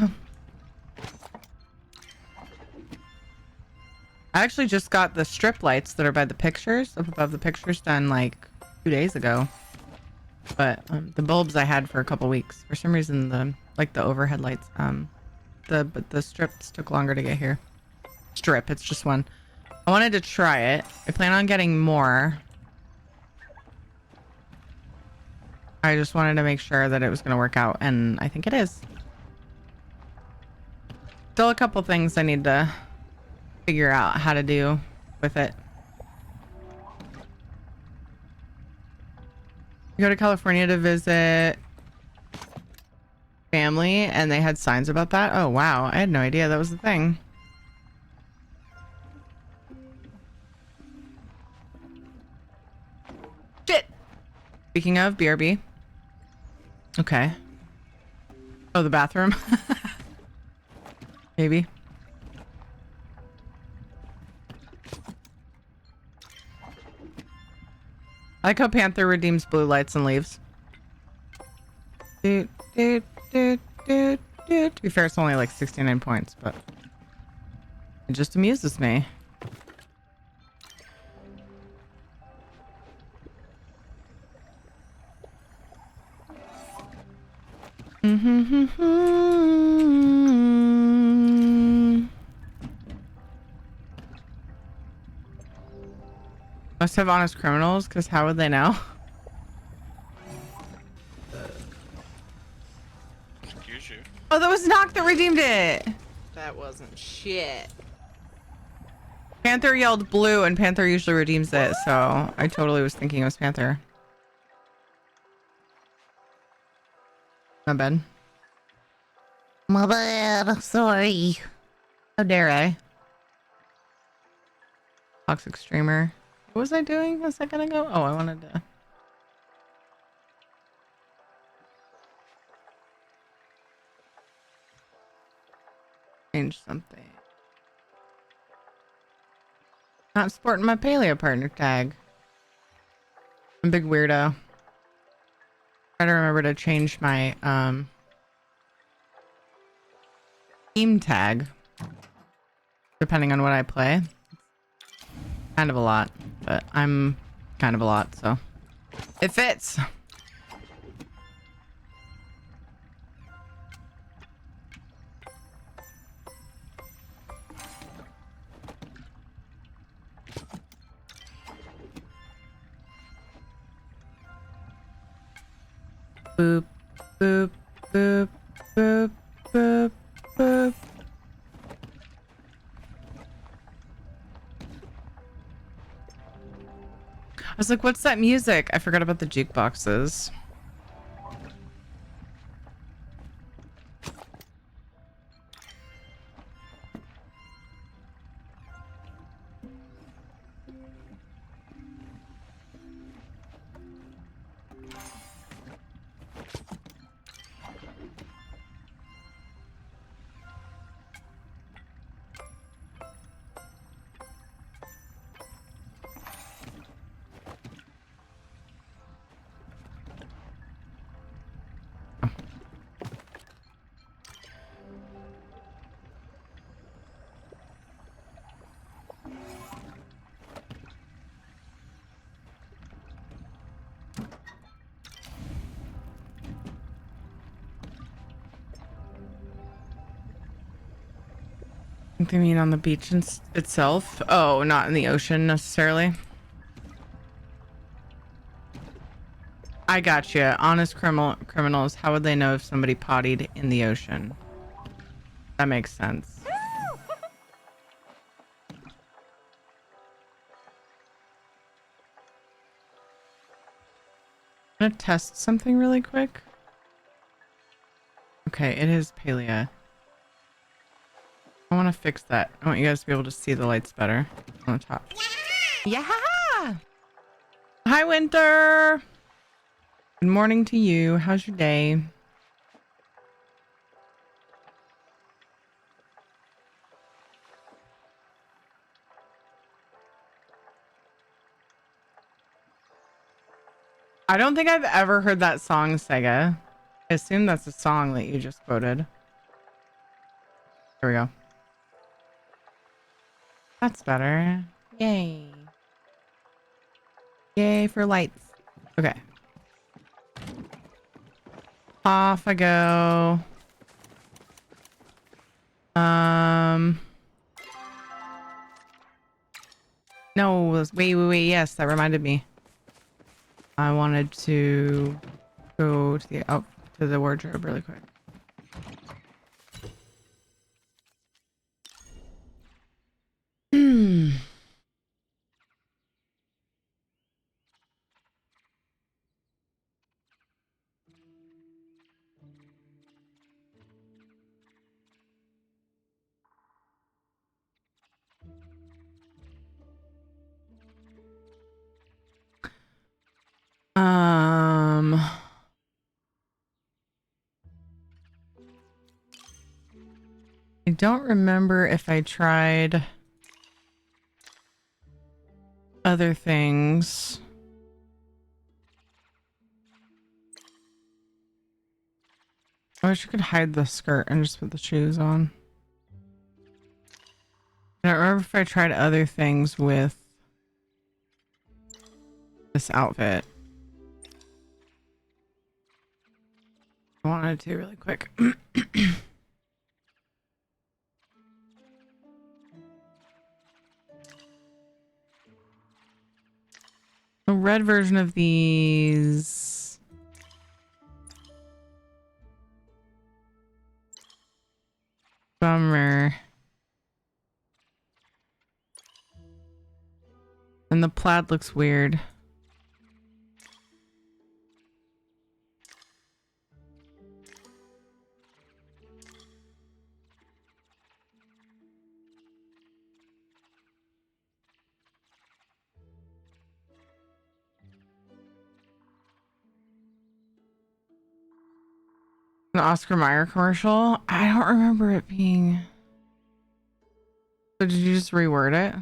I actually just got the strip lights that are by the pictures, up above the pictures, done like 2 days ago. But the bulbs I had for a couple weeks. For some reason, the overhead lights, the strips took longer to get here. Strip, it's just one. I wanted to try it. I plan on getting more. I just wanted to make sure that it was going to work out, and I think it is. Still a couple things I need to figure out how to do with it. You go to California to visit family, and they had signs about that. Oh wow, I had no idea that was the thing. Shit. Speaking of BRB. Okay. Oh, the bathroom. Maybe. I like how Panther redeems blue lights and leaves. To be fair, it's only like 69 points, but it just amuses me. Must have honest criminals, because how would they know? Excuse you. Oh, that was Knock that redeemed it. That wasn't shit. Panther yelled blue, and Panther usually redeems it, so I totally was thinking it was Panther. My bad. My bad. Sorry. How dare I? Toxic streamer. What was I doing a second ago? Oh, I wanted to... change something. Not sporting my paleo partner tag. I'm a big weirdo. Try to remember to change my team tag depending on what I play. Kind of a lot, but I'm kind of a lot, so it fits. Boop, boop, boop, boop, boop, boop. I was like, what's that music? I forgot about the jukeboxes. I think they mean on the beach itself. Oh, not in the ocean necessarily. I got you. Honest criminals. How would they know if somebody pottied in the ocean? That makes sense. I'm gonna test something really quick. Okay, it is Palea. I want to fix that. I want you guys to be able to see the lights better on the top. Yeah! Hi, Winter! Good morning to you. How's your day? I don't think I've ever heard that song, Sega. I assume that's a song that you just quoted. Here we go. That's better. Yay. Yay for lights. Okay. Off I go. No, wait. Yes, that reminded me. I wanted to go to the wardrobe really quick. I don't remember if I tried other things. I wish I could hide the skirt and just put the shoes on. I don't remember if I tried other things with this outfit. I wanted to really quick. A red version of these. Bummer. And the plaid looks weird. An Oscar Mayer commercial? I don't remember it being. So did you just reword it?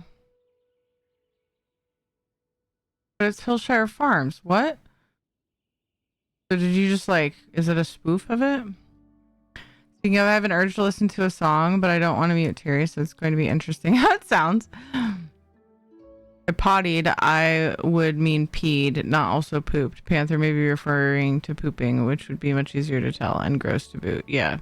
But it's Hillshire Farms. What? So did you just like, is it a spoof of it? Speaking of, I have an urge to listen to a song, but I don't want to mute Terry, so it's going to be interesting how it sounds. I pottied, I would mean peed, not also pooped. Panther may be referring to pooping, which would be much easier to tell and gross to boot. Yeah.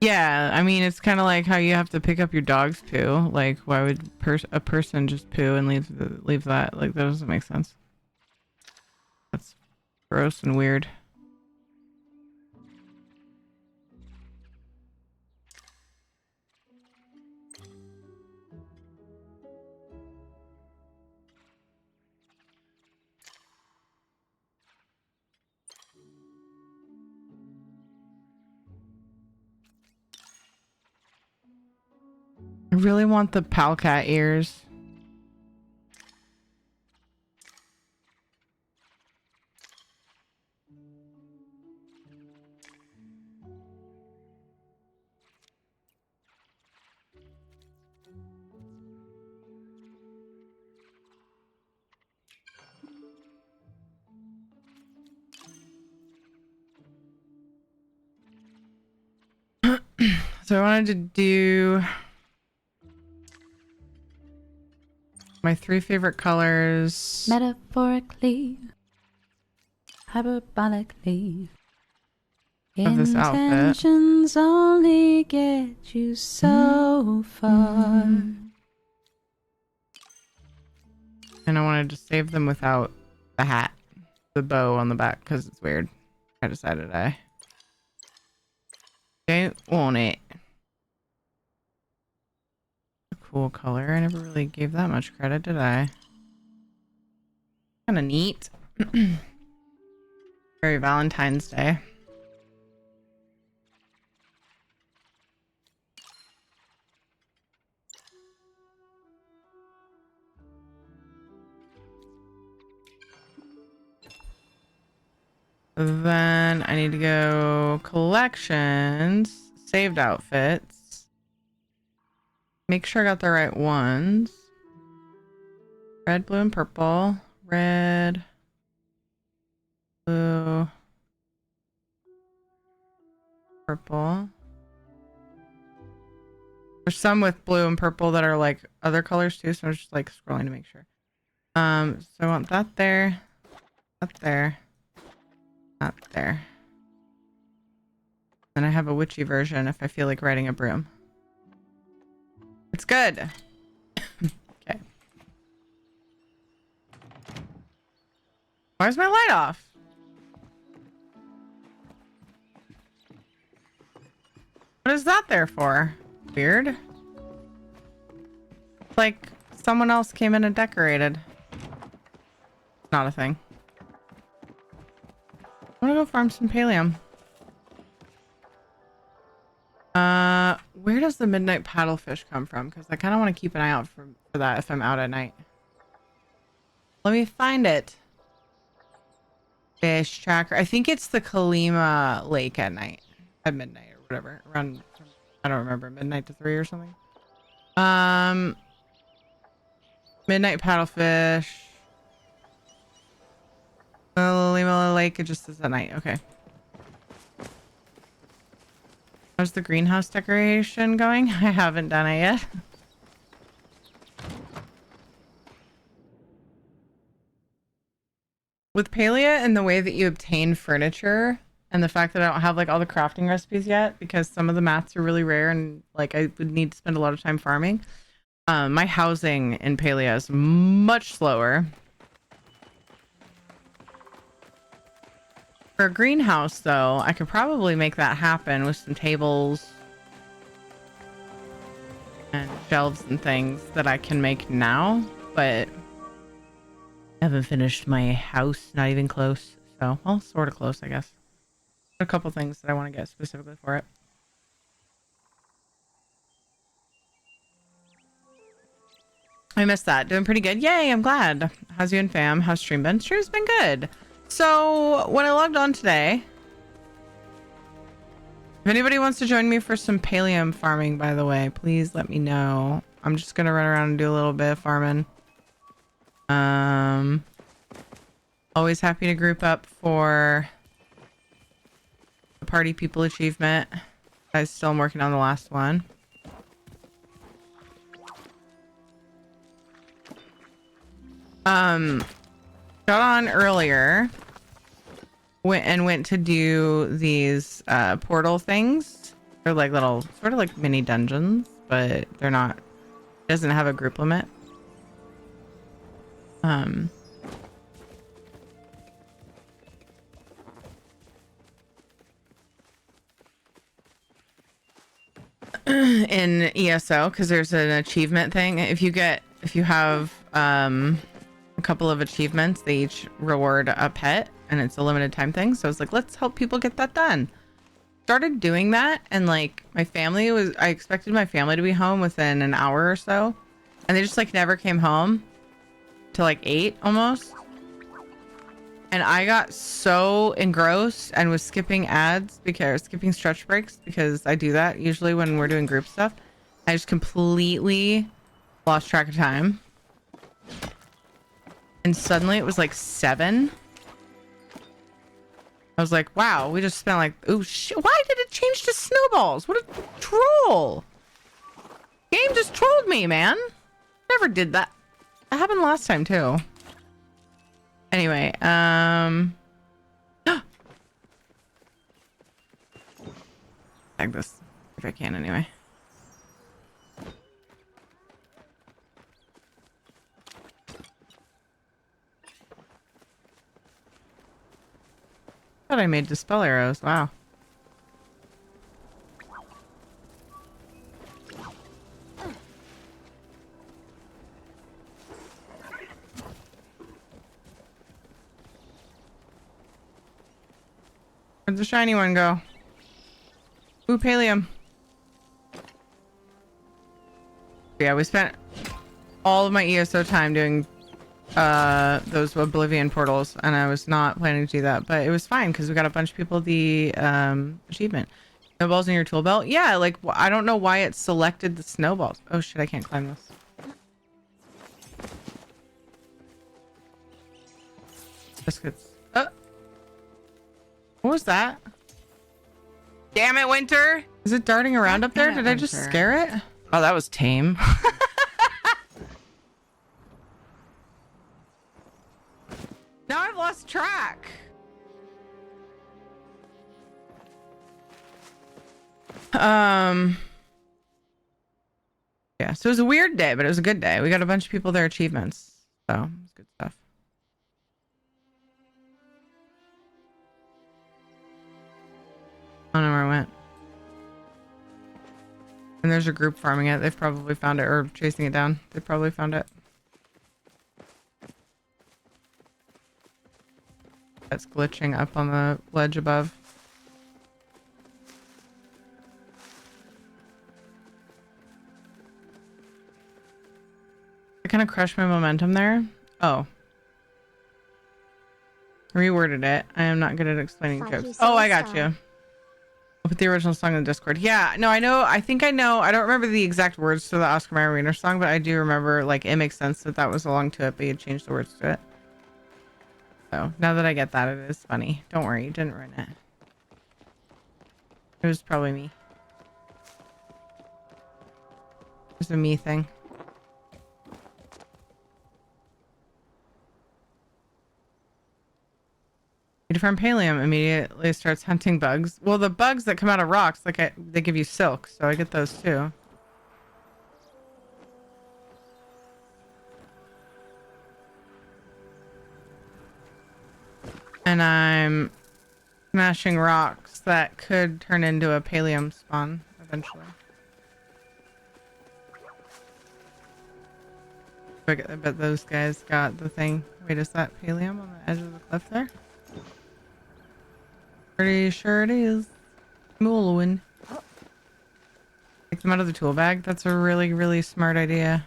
Yeah, I mean, it's kind of like how you have to pick up your dog's poo. Like, why would a person just poo and leave that? Like, that doesn't make sense. That's gross and weird. I really want the Palcat ears. So I wanted to do my 3 favorite colors. Metaphorically, hyperbolically, Of this outfit. intentions only get you so far. And I wanted to save them without the hat. the bow on the back because it's weird. I decided I don't want it. A cool color. I never really gave that much credit, did I? Kind of neat. Very Valentine's Day. Then I need to go collections, saved outfits. Make sure I got the right ones. Red, blue, and purple. Red, blue, purple. There's some with blue and purple that are like other colors too, so I'm just like scrolling to make sure. So I want that there, that there, that there. Then I have a witchy version if I feel like riding a broom. It's good. Okay. Why is my light off? What is that there for? Weird. Like someone else came in and decorated. Not a thing. I'm gonna go farm some pallium. Where does the midnight paddlefish come from? Because I kind of want to keep an eye out for that if I'm out at night. Let me find it. Fish tracker. I think it's the Kalima Lake at night. At midnight or whatever. Around, I don't remember. Midnight to 3 or something. Midnight paddlefish. Kalima Lake. It just is at night. Okay. How's the greenhouse decoration going? I haven't done it yet. With Palia and the way that you obtain furniture and the fact that I don't have like all the crafting recipes yet because some of the mats are really rare and like I would need to spend a lot of time farming. My housing in Palia is much slower. For a greenhouse though, I could probably make that happen with some tables and shelves and things that I can make now, but I haven't finished my house, not even close. So, well, sort of close, I guess. A couple things that I want to get specifically for it. I missed that. Doing pretty good. Yay, I'm glad. How's you and fam? How's stream been? Stream's been good. So, when I logged on today, if anybody wants to join me for some pallium farming, by the way, please let me know. I'm just going to run around and do a little bit of farming. Always happy to group up for the party people achievement. I still am working on the last one. Got on earlier. Went to do these portal things. They're like little, sort of like mini dungeons, but they're not. It doesn't have a group limit. In ESO, because there's an achievement thing. If you have a couple of achievements, they each reward a pet, and it's a limited time thing. So I was like, let's help people get that done. Started doing that, and like I expected my family to be home within an hour or so, and they just like never came home till like 8 almost. And I got so engrossed and was skipping skipping stretch breaks because I do that usually when we're doing group stuff. I just completely lost track of time. And suddenly it was like 7. I was like, wow, we just spent like, oh shit, why did it change to snowballs? What a troll. Game just trolled me, man. Never did that. That happened last time too. Anyway, bag this if I can anyway. I made dispel arrows. Wow. Where'd the shiny one go? Ooh, Pallium. Yeah, we spent all of my ESO time doing those Oblivion portals, and I was not planning to do that, but it was fine because we got a bunch of people the achievement. Snowballs in your tool belt? Yeah, like I don't know why it selected the snowballs. Oh shit, I can't climb this. Biscuits. What was that? Damn it, Winter! Is it darting around up there? Did I just scare it? Oh, that was tame. Now I've lost track. Yeah, so it was a weird day, but it was a good day. We got a bunch of people their achievements. So it was good stuff. I don't know where I went. And there's a group farming it. They've probably found it or chasing it down. They probably found it. That's glitching up on the ledge above. I kind of crushed my momentum there. Oh. Reworded it. I am not good at explaining jokes. Oh, I got you. I'll put the original song in the Discord. Yeah, no, I know. I think I know. I don't remember the exact words to the Oscar Mayer Wiener song, but I do remember, like, it makes sense that that was along to it, but you changed the words to it. So now that I get that, it is funny. Don't worry, you didn't ruin it. It was probably me. It was a me thing. You farm Pallium immediately starts hunting bugs. Well, the bugs that come out of rocks, like they give you silk, so I get those too. And I'm smashing rocks that could turn into a Pallium spawn eventually. I bet those guys got the thing. Wait, is that Pallium on the edge of the cliff there? Pretty sure it is. Moolwin. Take them out of the tool bag. That's a really, really smart idea.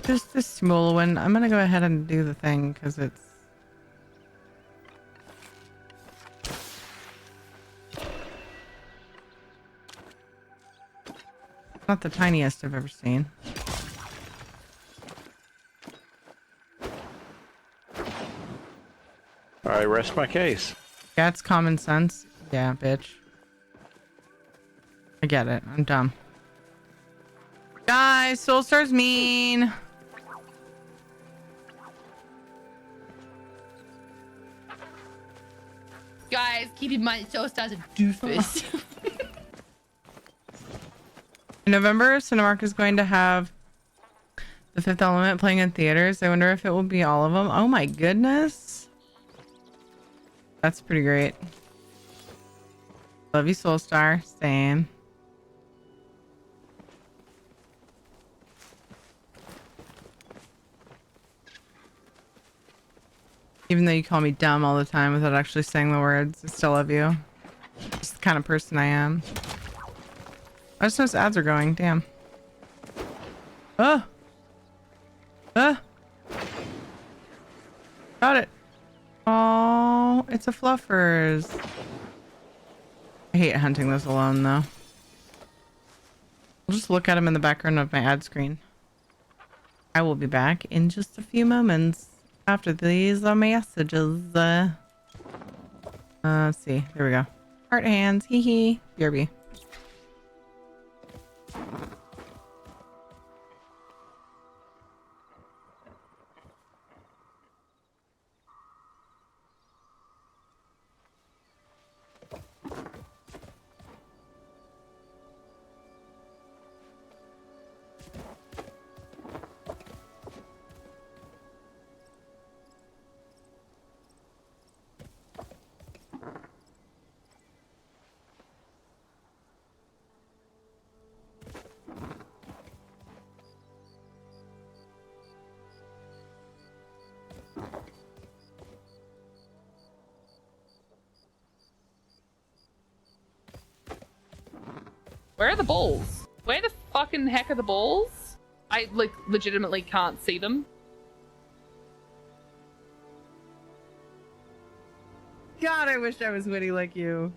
Just this Moolwin. I'm gonna go ahead and do the thing because it's not the tiniest I've ever seen. I rest my case. Yeah, it's common sense. Yeah, bitch. I get it. I'm dumb. Guys, Soulstar's mean. Guys, keep in mind, Soulstar's a doofus. In November, Cinemark is going to have The Fifth Element playing in theaters. I wonder if it will be all of them. Oh my goodness. That's pretty great. Love you, Soulstar. Same. Even though you call me dumb all the time without actually saying the words, I still love you. Just the kind of person I am. I just noticed ads are going. Damn. Oh. Got it. Oh, it's a Fluffers. I hate hunting those alone, though. I'll just look at them in the background of my ad screen. I will be back in just a few moments after these messages. Let's see. There we go. Heart hands. Hee hee. BRB. Where are the balls? Where the fucking heck are the balls? I like legitimately can't see them. God, I wish I was witty like you.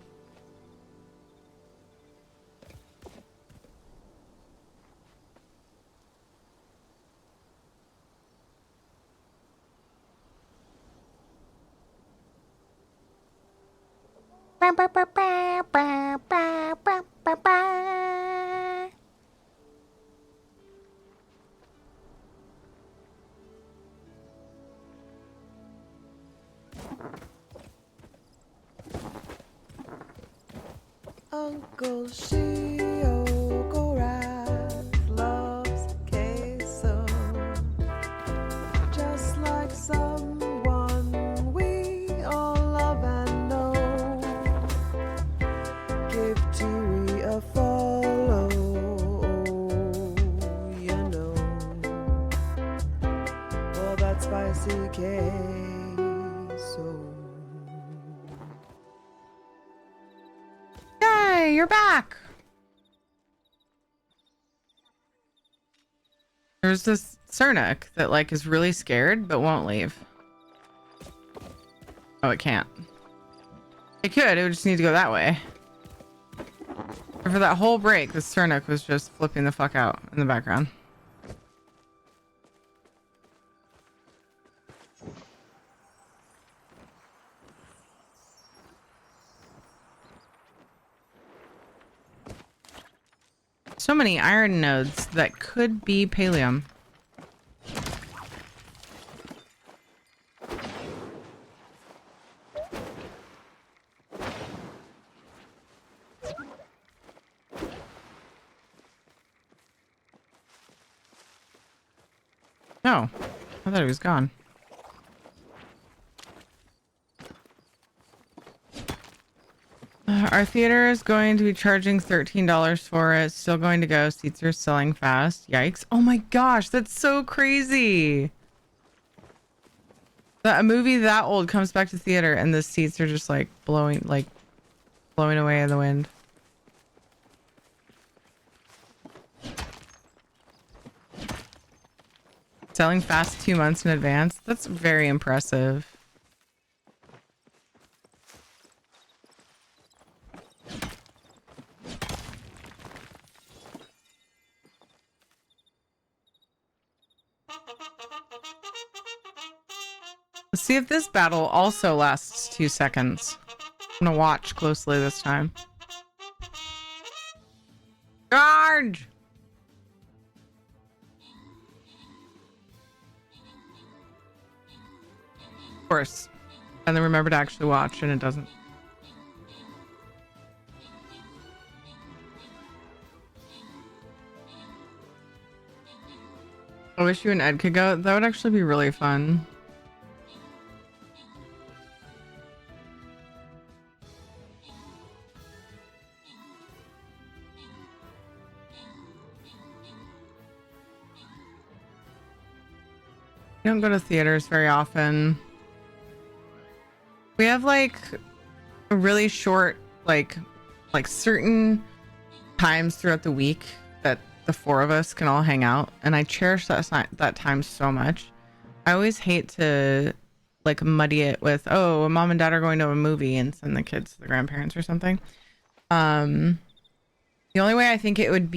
Uncle Shiogorath loves queso, just like someone we all love and know. Give Tiri a follow, you know, for that spicy queso. Yay, you're back. There's this Cernic that like is really scared but won't leave. Oh, it can't. It could, it would just need to go that way. But for that whole break, the Cernic was just flipping the fuck out in the background. So many iron nodes that could be pallium. No, I thought he was gone. Our theater is going to be charging $13 for it. Still going to go. Seats are selling fast. Yikes. Oh my gosh, that's so crazy. That a movie that old comes back to theater and the seats are just like blowing away in the wind. Selling fast 2 months in advance. That's very impressive. Let's see if this battle also lasts 2 seconds. I'm gonna watch closely this time. Charge! Of course. And then remember to actually watch and it doesn't. I wish you and Ed could go. That would actually be really fun. We don't go to theaters very often. We have like a really short, like certain times throughout the week that the 4 of us can all hang out, and I cherish that time so much. I always hate to like muddy it with, oh, mom and dad are going to a movie and send the kids to the grandparents or something. The only way I think it wouldn't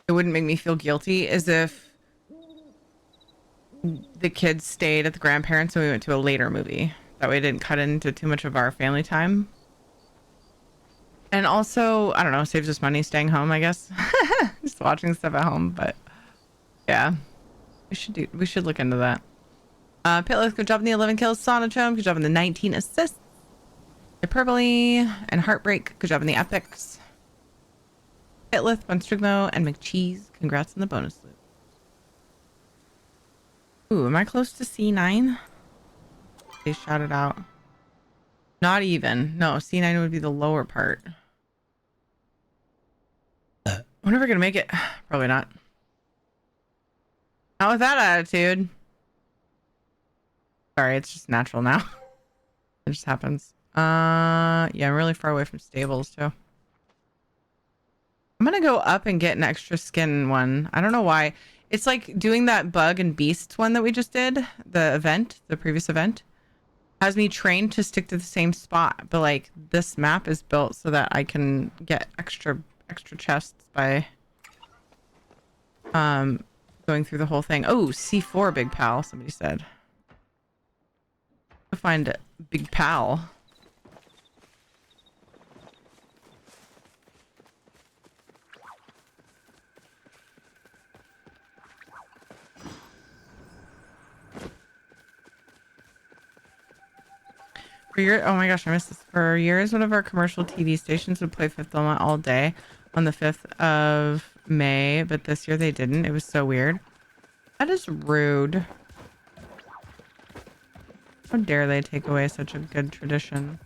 make me feel guilty is if the kids stayed at the grandparents and we went to a later movie. That way it didn't cut into too much of our family time. And also, I don't know, saves us money staying home, I guess. Just watching stuff at home, but yeah. We should look into that. Pitless, good job on the 11 kills. Sonotome, good job on the 19 assists. Hyperbole and Heartbreak, good job on the epics. Pitless, Bunstrigno, and McCheese, congrats on the bonus loot. Ooh, am I close to C9? They shouted out. Not even. No, C9 would be the lower part. When are we gonna make it? Probably not. Not with that attitude. Sorry, it's just natural now. It just happens. Yeah, I'm really far away from stables too. I'm gonna go up and get an extra skin one. I don't know why. It's like doing that bug and beast one that we just did, the previous event, has me trained to stick to the same spot. But like this map is built so that I can get extra chests by going through the whole thing. Oh, C4 Big Pal, somebody said. Go find Big Pal. Oh my gosh, I missed this. For years, one of our commercial TV stations would play Fifth Element all day on the 5th of May, but this year they didn't. It was so weird. That is rude. How dare they take away such a good tradition?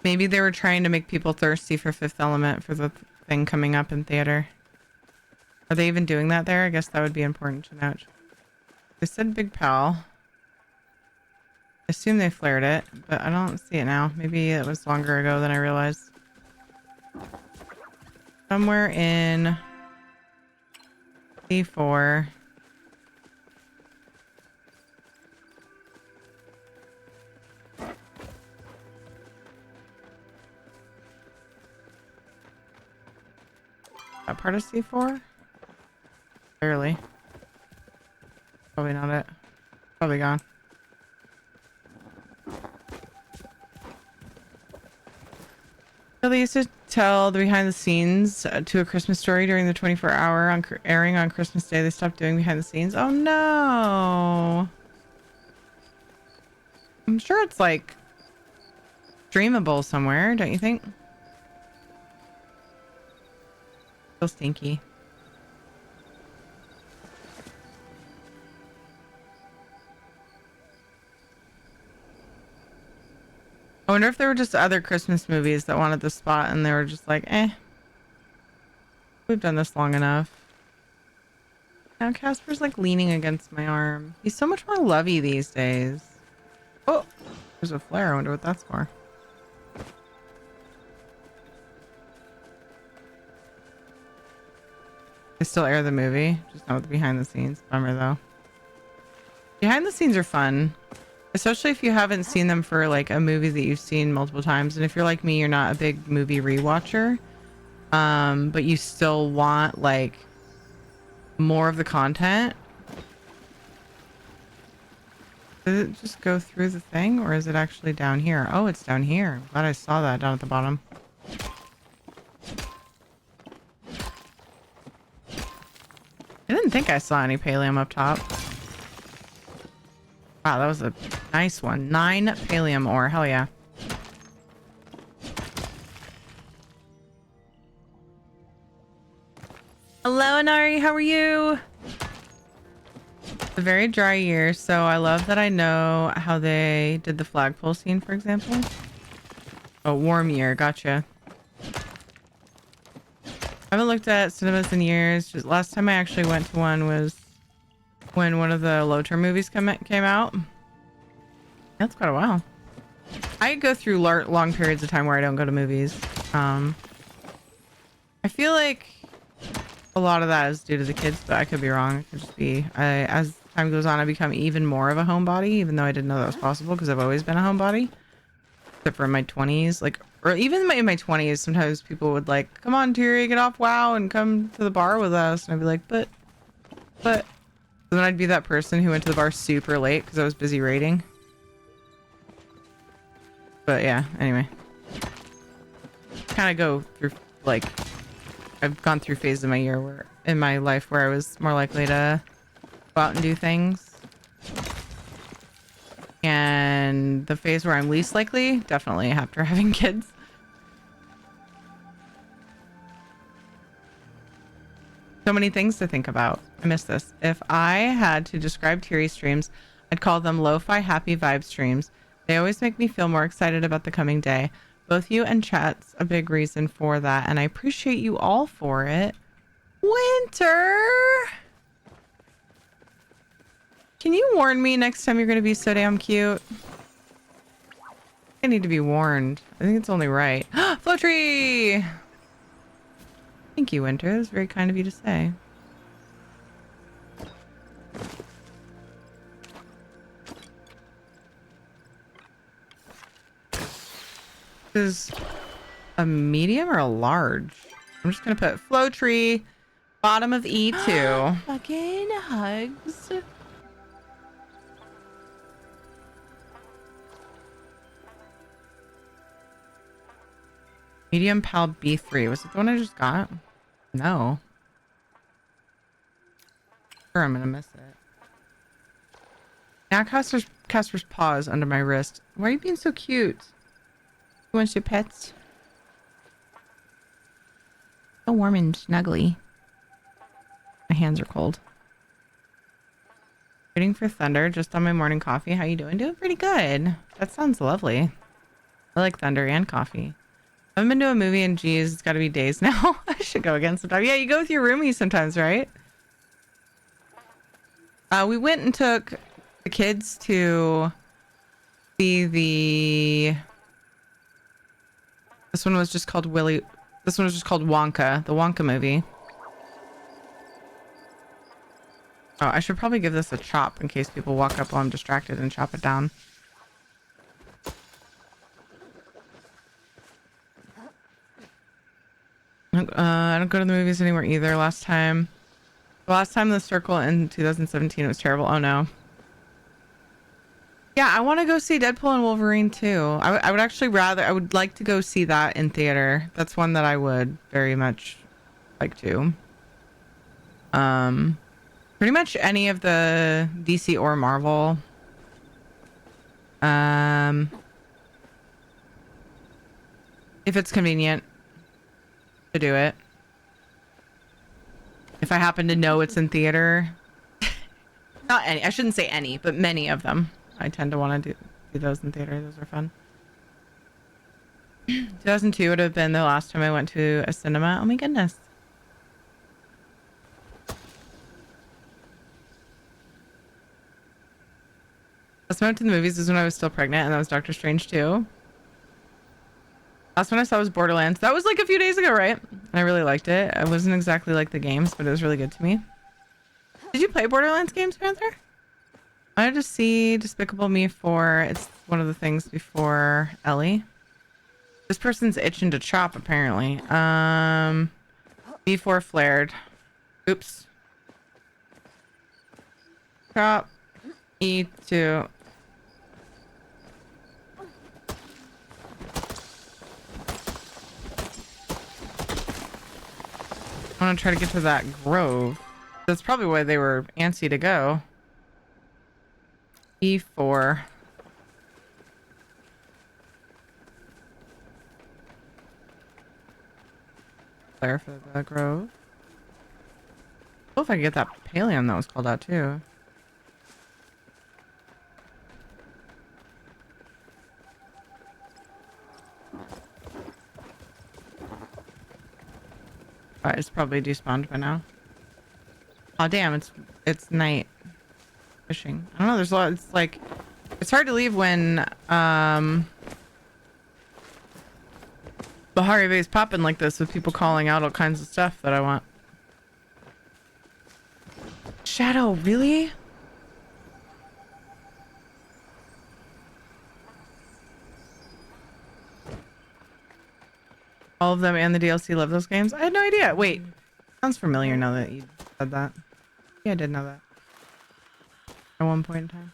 Maybe they were trying to make people thirsty for Fifth Element for the thing coming up in theater. Are they even doing that there? I guess that would be important to note. They said Big Pal. I assume they flared it, but I don't see it now. Maybe it was longer ago than I realized. Somewhere in C4. That part of C4? Barely. Probably not it. Probably gone. They used to tell the behind the scenes to A Christmas Story during the 24-hour airing on Christmas Day. They stopped doing behind the scenes. Oh no! I'm sure it's like streamable somewhere, don't you think? Still stinky. I wonder if there were just other Christmas movies that wanted the spot and they were just like, eh. We've done this long enough. Now Casper's like leaning against my arm. He's so much more lovey these days. Oh, there's a flare. I wonder what that's for. They still air the movie, just not with the behind the scenes. Bummer though. Behind the scenes are fun. Especially if you haven't seen them for like a movie that you've seen multiple times. And if you're like me, you're not a big movie rewatcher. But you still want like more of the content. Does it just go through the thing or is it actually down here? Oh, it's down here. I'm glad I saw that down at the bottom. I didn't think I saw any pallium up top. Wow, that was a nice one. 9 pallium ore. Hell yeah. Hello, Anari. How are you? It's a very dry year, so I love that I know how they did the flagpole scene, for example. Oh, warm year. Gotcha. I haven't looked at cinemas in years. Just last time I actually went to one was when one of the low-term movies came out. That's quite a while. I go through long periods of time where I don't go to movies. I feel like a lot of that is due to the kids, but I could be wrong. It could just be as time goes on, I become even more of a homebody, even though I didn't know that was possible because I've always been a homebody. Except for in my 20s, like, or even in my 20s, sometimes people would like, come on, Terry, get off WoW and come to the bar with us. And I'd be like, but. Then I'd be that person who went to the bar super late because I was busy raiding. But yeah, anyway. Kind of go through, like, I've gone through phases of my year where, in my life where I was more likely to go out and do things. And the phase where I'm least likely, definitely after having kids. So many things to think about. I miss this. If I had to describe Tiri streams, I'd call them lo-fi happy vibe streams. They always make me feel more excited about the coming day. Both you and Chet's a big reason for that, and I appreciate you all for it. Winter! Can you warn me next time you're going to be so damn cute? I need to be warned. I think it's only right. Flow tree! Thank you, Winter. That was very kind of you to say. Is a medium or a large? I'm just gonna put flow tree, bottom of E2. Fucking hugs. Medium pal B3. Was it the one I just got? No. Sure, I'm gonna miss it. Now Casper's paw is under my wrist. Why are you being so cute? Who wants your pets? So warm and snuggly. My hands are cold. Waiting for thunder just on my morning coffee. How you doing? Doing pretty good. That sounds lovely. I like thunder and coffee. I haven't been to a movie in geez, it's gotta be days now. I should go again sometime. Yeah, you go with your roomies sometimes, right? We went and took the kids to see this one was just called This one was just called Wonka, the Wonka movie. Oh, I should probably give this a chop in case people walk up while I'm distracted and chop it down. I don't go to the movies anymore either. The last time the circle in 2017, it was terrible. Oh no. Yeah, I want to go see Deadpool and Wolverine too. I would like to go see that in theater. That's one that I would very much like to. Pretty much any of the DC or Marvel. If it's convenient to do it. If I happen to know it's in theater. Not any, I shouldn't say any, but many of them. I tend to want to do those in theater. Those are fun. 2002 would have been the last time I went to a cinema. Oh my goodness. Last time I went to the movies was when I was still pregnant, and that was Doctor Strange too. Last one I saw was Borderlands. That was like a few days ago, right? And I really liked it. It wasn't exactly like the games, but it was really good to me. Did you play Borderlands games, Panther? I wanted to see Despicable Me 4. It's one of the things before Ellie. This person's itching to chop, apparently. B4 flared. Oops. Chop. E2. I want to try to get to that grove. That's probably why they were antsy to go. E4. There for the grove. Oh, if I can get that Paleon that was called out too. It's probably despawned by now. Oh damn, it's night fishing. I don't know, there's a lot. It's like it's hard to leave when Bahari Bay's popping like this with people calling out all kinds of stuff that I want. Shadow, really? All of them and the DLC love those games? I had no idea. Wait. Sounds familiar now that you said that. Yeah, I did know that. At one point in time.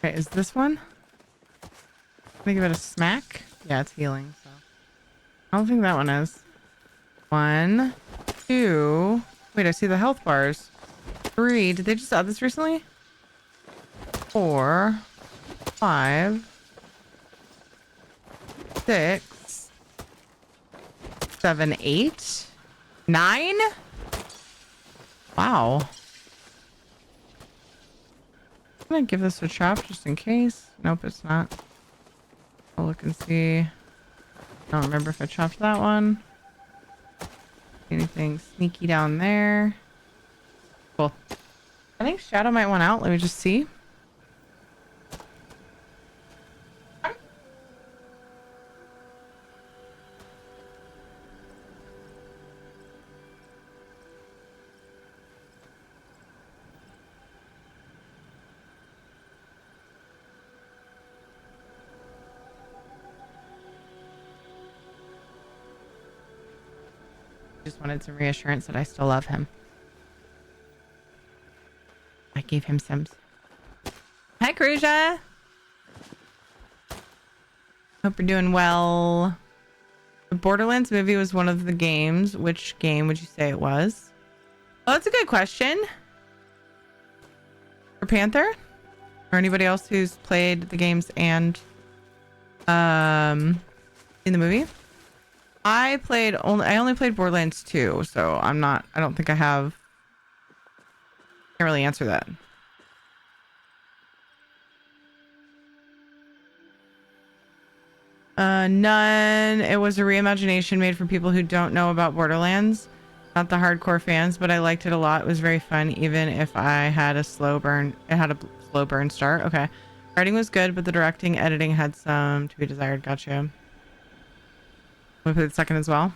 Okay, is this one? Can I give it a smack? Yeah, it's healing, so. I don't think that one is. 1, 2. Wait, I see the health bars. 3. Did they just add this recently? 4. 5. 6. 7, 8, 9. Wow. I'm gonna give this a chop just in case. Nope, it's not. I'll look and see. I don't remember if I chopped that one. Anything sneaky down there? Cool. I think Shadow might want out. Let me just see. Just wanted some reassurance that I still love him. I gave him some. Hi, Kruja. Hope you're doing well. The Borderlands movie was one of the games. Which game would you say it was? Oh, that's a good question. For Panther? Or anybody else who's played the games and in the movie? I only played Borderlands 2, so I don't think I have. Can't really answer that. None. It was a reimagination made for people who don't know about Borderlands, not the hardcore fans, but I liked it a lot. It was very fun, even if I had a slow burn. It had a slow burn start. Okay. Writing was good, but the directing, editing had some to be desired. Gotcha. Want to play the second as well?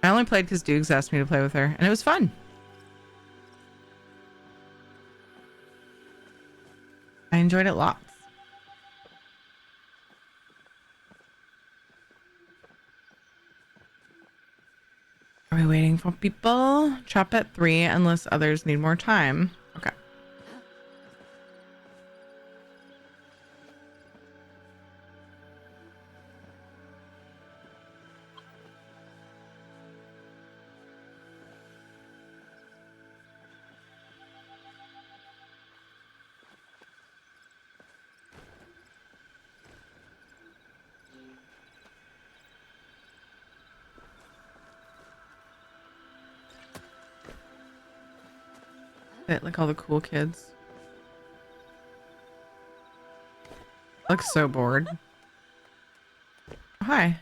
I only played because Dukes asked me to play with her, and it was fun. I enjoyed it lots. Are we waiting for people? Chop at 3 unless others need more time. Okay. Like all the cool kids. Looks so bored. Hi.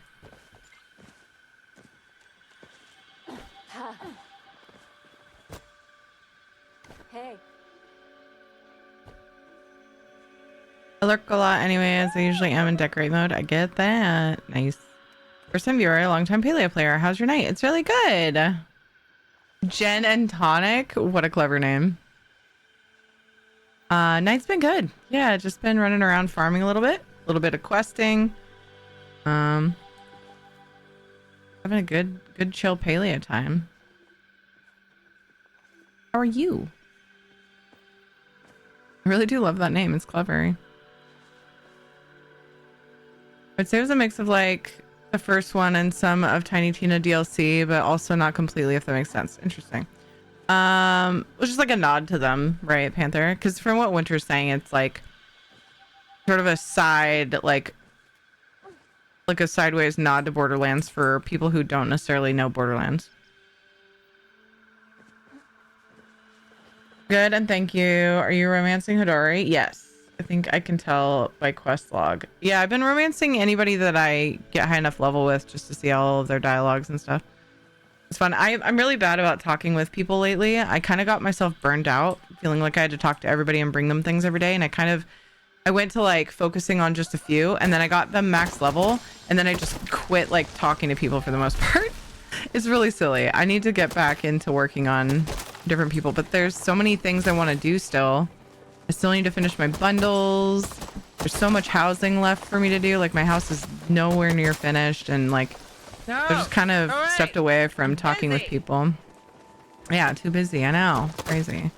Hey. I lurk a lot anyways. I usually am in decorate mode. I get that. Nice. First time viewer, long time paleo player. How's your night? It's really good. Jen and Tonic. What a clever name. Night's been good. Yeah, just been running around farming a little bit of questing. Having a good chill paleo time. How are you? I really do love that name. It's clever. I'd say it was a mix of like the first one and some of Tiny Tina DLC, but also not completely, if that makes sense. Interesting. It was just like a nod to them, right, Panther? Because from what Winter's saying, it's like sort of a side, like a sideways nod to Borderlands for people who don't necessarily know Borderlands. Good, and thank you. Are you romancing Hodori? Yes. I think I can tell by quest log. Yeah, I've been romancing anybody that I get high enough level with just to see all of their dialogues and stuff. It's fun. I'm really bad about talking with people lately. I kind of got myself burned out, feeling like I had to talk to everybody and bring them things every day. And I went to like focusing on just a few, and then I got them max level, and then I just quit like talking to people for the most part. It's really silly. I need to get back into working on different people, but there's so many things I want to do still. I still need to finish my bundles. There's so much housing left for me to do. Like my house is nowhere near finished, and like I just kind of stepped away from talking with people. Yeah, too busy. I know. Crazy.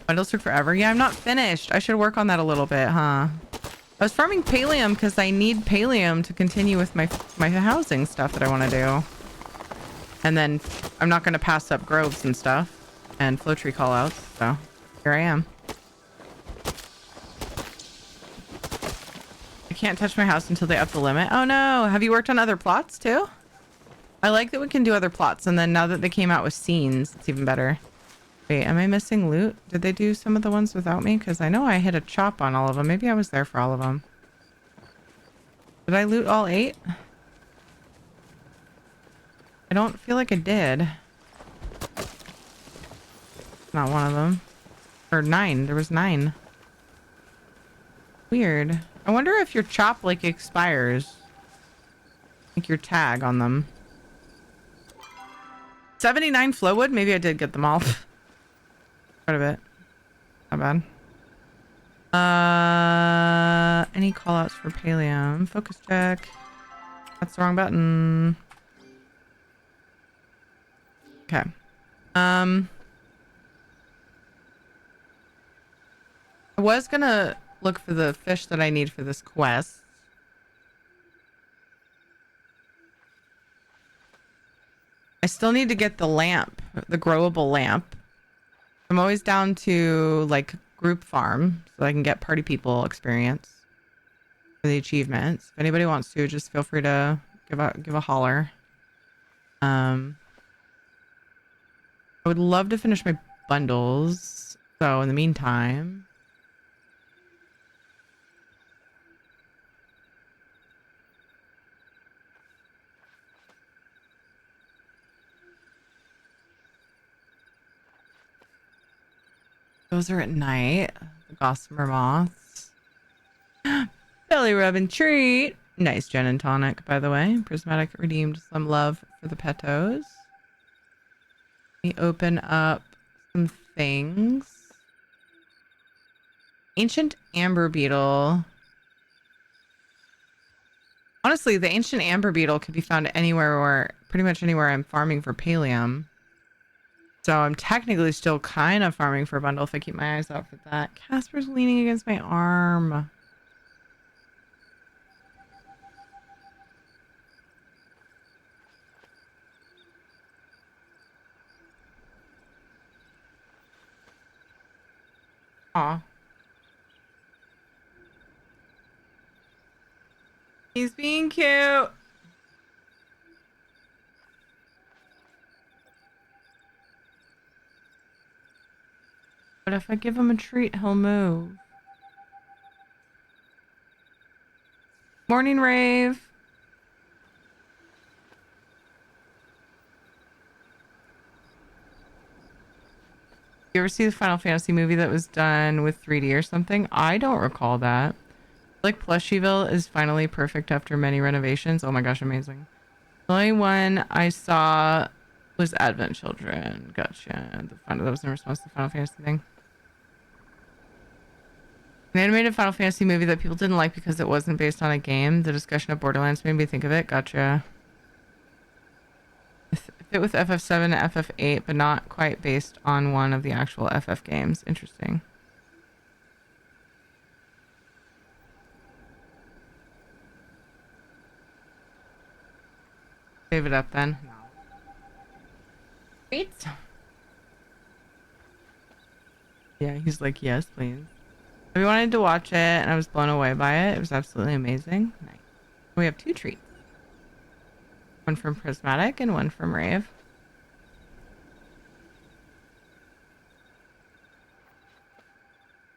Bundles took forever. Yeah, I'm not finished. I should work on that a little bit, huh? I was farming pallium because I need pallium to continue with my housing stuff that I want to do. And then I'm not going to pass up groves and stuff and flow tree callouts. So here I am. I can't touch my house until they up the limit. Oh no. Have you worked on other plots too? I like that we can do other plots, and then now that they came out with scenes, it's even better. Wait, am I missing loot? Did they do some of the ones without me? Because I know I hit a chop on all of them. Maybe I was there for all of them. Did I loot all 8? I don't feel like I did. Not one of them. Or 9. There was 9. Weird. I wonder if your chop like expires. Like your tag on them. 79 flowwood? Maybe I did get them all. Quite a bit. Not bad. Any callouts for Pallium? Focus check. That's the wrong button. Okay. I was gonna look for the fish that I need for this quest. I still need to get the lamp, the growable lamp. I'm always down to like group farm so I can get party people experience for the achievements. If anybody wants to, just feel free to give a holler. I would love to finish my bundles. So in the meantime, those are at night. The gossamer moths. Belly rubbing treat. Nice gin and tonic, by the way. Prismatic redeemed some love for the petos. Let me open up some things. Ancient amber beetle. Honestly, the ancient amber beetle could be found anywhere where, pretty much anywhere I'm farming for pallium. So I'm technically still kind of farming for a bundle if I keep my eyes out for that. Casper's leaning against my arm. Aw. He's being cute. But if I give him a treat, he'll move. Morning, Rave. You ever see the Final Fantasy movie that was done with 3D or something? I don't recall that. Like Plushyville is finally perfect after many renovations. Oh my gosh, amazing. The only one I saw was Advent Children. Gotcha. That was in response to the Final Fantasy thing. An animated Final Fantasy movie that people didn't like because it wasn't based on a game. The discussion of Borderlands made me think of it. Gotcha. Fit with FF7 and FF8, but not quite based on one of the actual FF games. Interesting. Save it up then. No. Wait. Yeah, he's like, yes, please. We wanted to watch it, and I was blown away by it. It was absolutely amazing. Nice. We have 2 treats. One from Prismatic and one from Rave.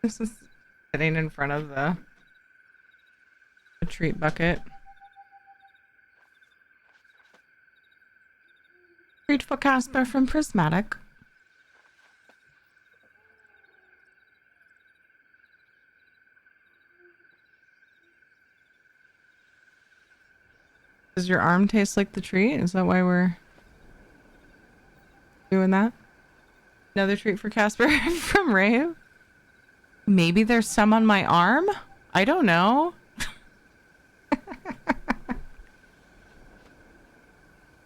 This is sitting in front of the treat bucket. Treat for Casper from Prismatic. Does your arm taste like the treat? Is that why we're doing that? Another treat for Casper from Rave. Maybe there's some on my arm? I don't know.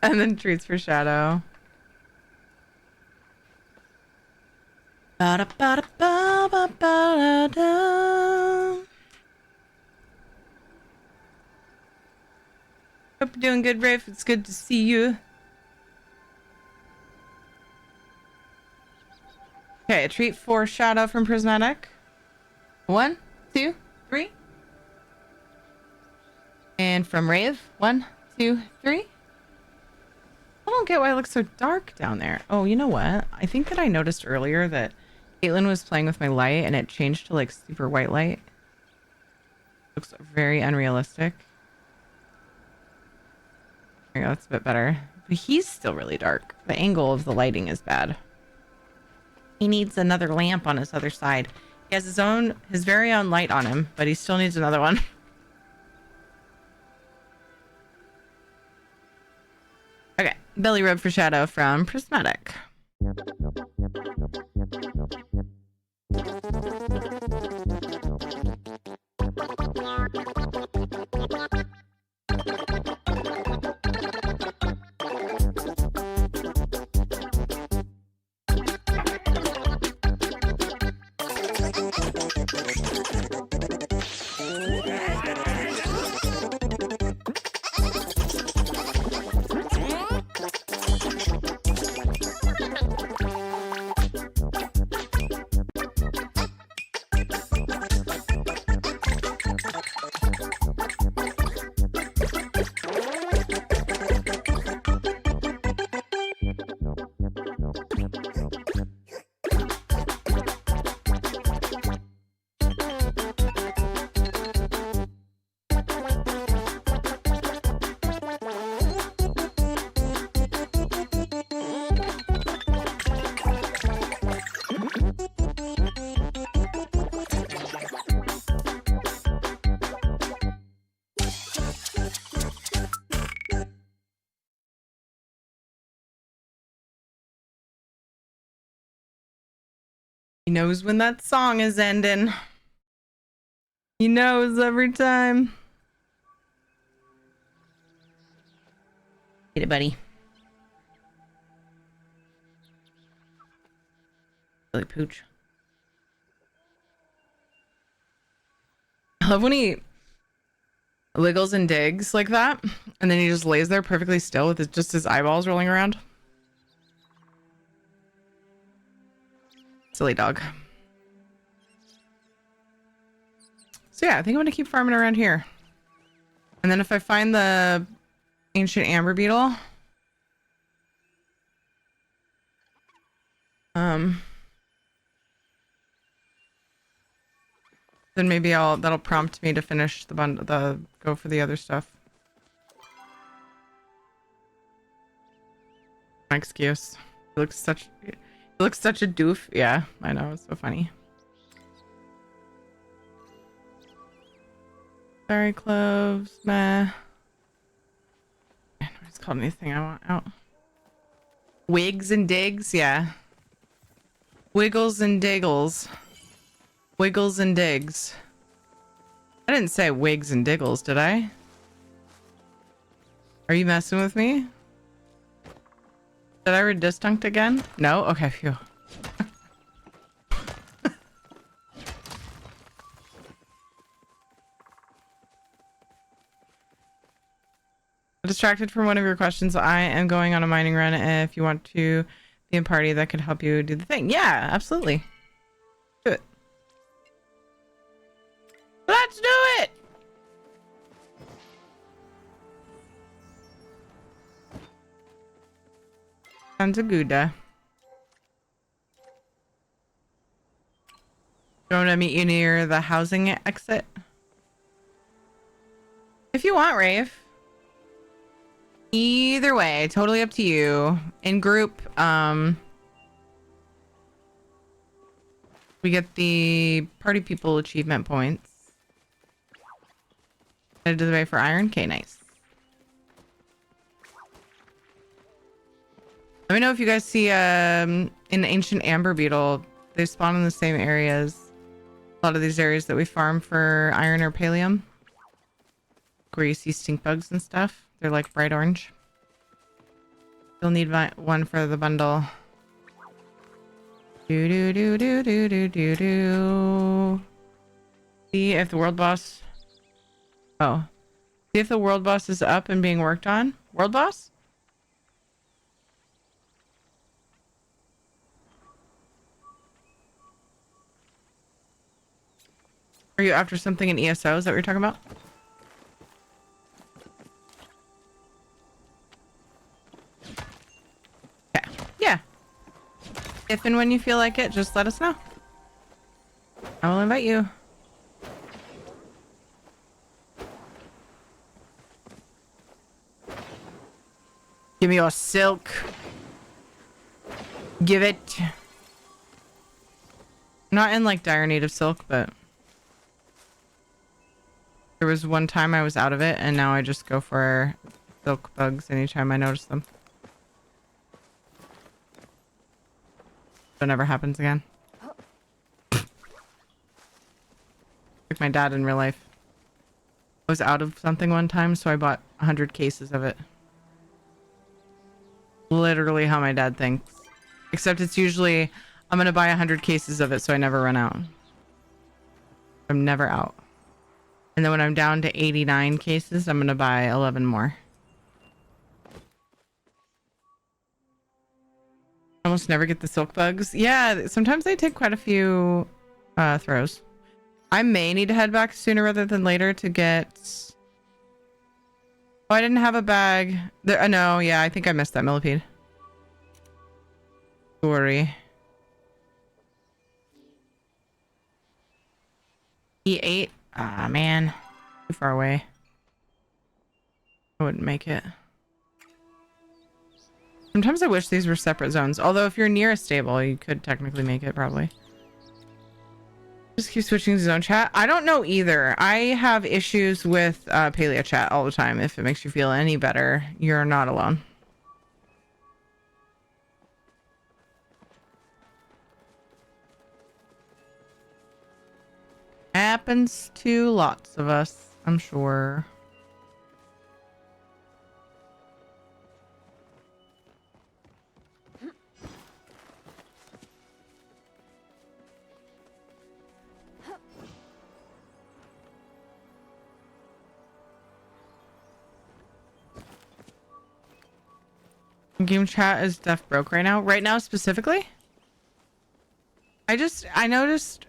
And then treats for Shadow. Ba-da-ba-da-ba-ba-ba-da-da. Hope you're doing good, Rafe. It's good to see you. Okay, a treat for Shadow from Prismatic. 1, 2, 3. And from Rave. 1, 2, 3. I don't get why it looks so dark down there. Oh, you know what? I think that I noticed earlier that Caitlin was playing with my light and it changed to like super white light. Looks very unrealistic. There you go, that's a bit better. But he's still really dark. The angle of the lighting is bad. He needs another lamp on his other side. He has his very own light on him, but he still needs another one. Okay, belly rub for Shadow from Prismatic. He knows when that song is ending. He knows every time. Get it, buddy. Really pooch. I love when he wiggles and digs like that, and then he just lays there perfectly still with just his eyeballs rolling around. Silly dog. So yeah, I think I'm gonna keep farming around here. And then if I find the ancient amber beetle, then maybe that'll prompt me to finish go for the other stuff. My excuse. He looks such a doof. Yeah, I know, it's so funny. Sorry, cloves, meh. Nobody's called anything I want out. Wigs and digs, yeah. Wiggles and diggles. Wiggles and digs. I didn't say wigs and diggles, did I? Are you messing with me? Did I read disjunct again? No? Okay, phew. Distracted from one of your questions. I am going on a mining run. If you want to be a party that could help you do the thing. Yeah, absolutely. Do it. Let's do it! Sounds a good. Going to meet you near the housing exit. If you want, Rafe. Either way, totally up to you. In group, we get the party people achievement points. Headed to the way for iron. Okay, nice. Let me know if you guys see an ancient amber beetle. They spawn in the same areas. A lot of these areas that we farm for iron or pallium. Where you see stink bugs and stuff. They're like bright orange. You'll need one for the bundle. Do do do do do do do do. See if the world boss. Oh, see if the world boss is up and being worked on. World boss? Are you after something in ESO? Is that what you're talking about? If and when you feel like it, just let us know. I will invite you. Give me your silk. Give it. Not in like dire need of silk, but there was one time I was out of it and now I just go for silk bugs anytime I notice them. So it never happens again. Like my dad in real life. I was out of something one time, so I bought 100 cases of it. Literally how my dad thinks. Except it's usually, I'm gonna buy 100 cases of it so I never run out. I'm never out. And then when I'm down to 89 cases, I'm gonna buy 11 more. Almost never get the silk bugs. Yeah, sometimes they take quite a few throws. I may need to head back sooner rather than later to get... Oh, I didn't have a bag. There, no, yeah, I think I missed that millipede. Sorry. E8? Ah, man. Too far away. I wouldn't make it. Sometimes I wish these were separate zones. Although if you're near a stable, you could technically make it, probably. Just keep switching to zone chat. I don't know either. I have issues with paleo chat all the time. If it makes you feel any better, you're not alone. Happens to lots of us, I'm sure. Game chat is def broke right now. Right now specifically? I've noticed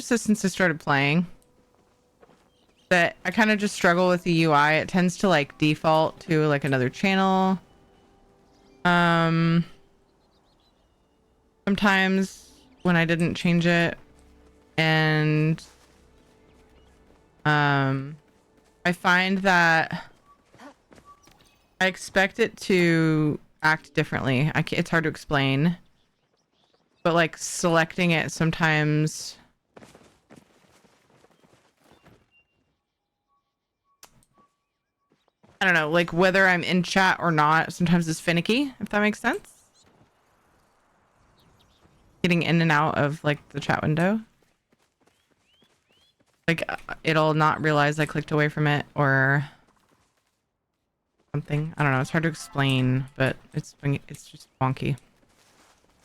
this since I started playing. That I kind of just struggle with the UI. It tends to like default to like another channel. Sometimes when I didn't change it and I find that I expect it to act differently. It's hard to explain. But like selecting it sometimes I don't know, like whether I'm in chat or not sometimes is finicky, if that makes sense. Getting in and out of like the chat window. Like it'll not realize I clicked away from it or something. I don't know, it's hard to explain, but it's just wonky.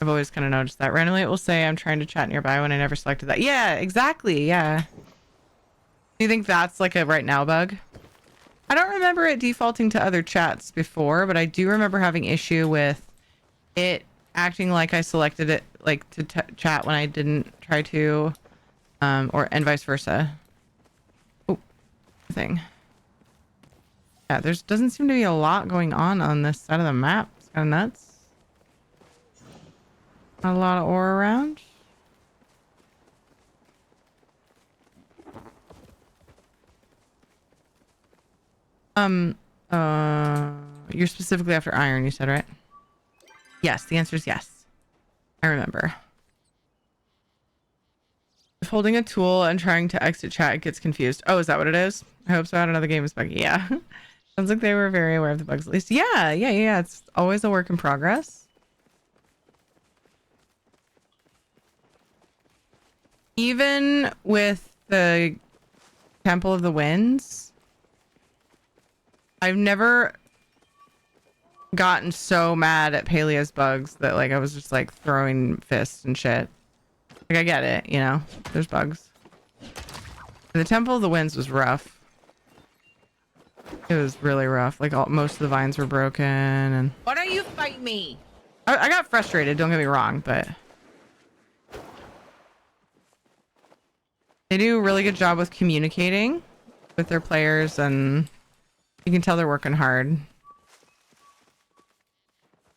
I've always kind of noticed that. Randomly, it will say I'm trying to chat nearby when I never selected that. Yeah, exactly. Yeah. Do you think that's like a right now bug? I don't remember it defaulting to other chats before, but I do remember having issue with it acting like I selected it like to chat when I didn't try to, and vice versa. Oh, thing. Yeah, doesn't seem to be a lot going on this side of the map. It's kind of nuts. Not a lot of ore around. You're specifically after iron, you said, right? Yes, the answer is yes. I remember. If holding a tool and trying to exit chat, it gets confused. Oh, is that what it is? I hope so. I don't know, the game is buggy. Yeah. Sounds like they were very aware of the bugs at least. Yeah. It's always a work in progress. Even with the Temple of the Winds, I've never gotten so mad at Palea's bugs that like I was just like throwing fists and shit. Like I get it, you know, there's bugs. And the Temple of the Winds was rough. It was really rough. Like most of the vines were broken and... Why don't you fight me? I got frustrated, don't get me wrong, but... They do a really good job with communicating with their players and you can tell they're working hard.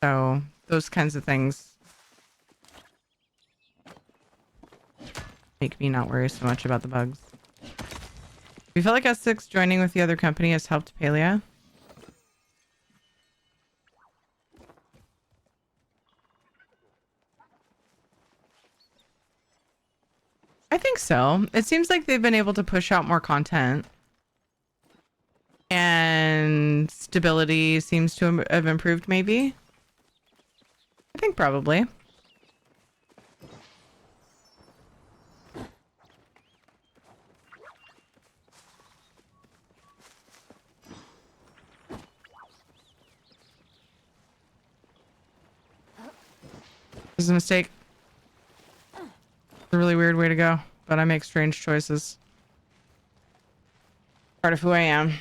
So those kinds of things make me not worry so much about the bugs. We feel like S6 joining with the other company has helped Palea. I think so. It seems like they've been able to push out more content. And stability seems to have improved, maybe. I think probably. This is a mistake. It's a really weird way to go, but I make strange choices. Part of who I am.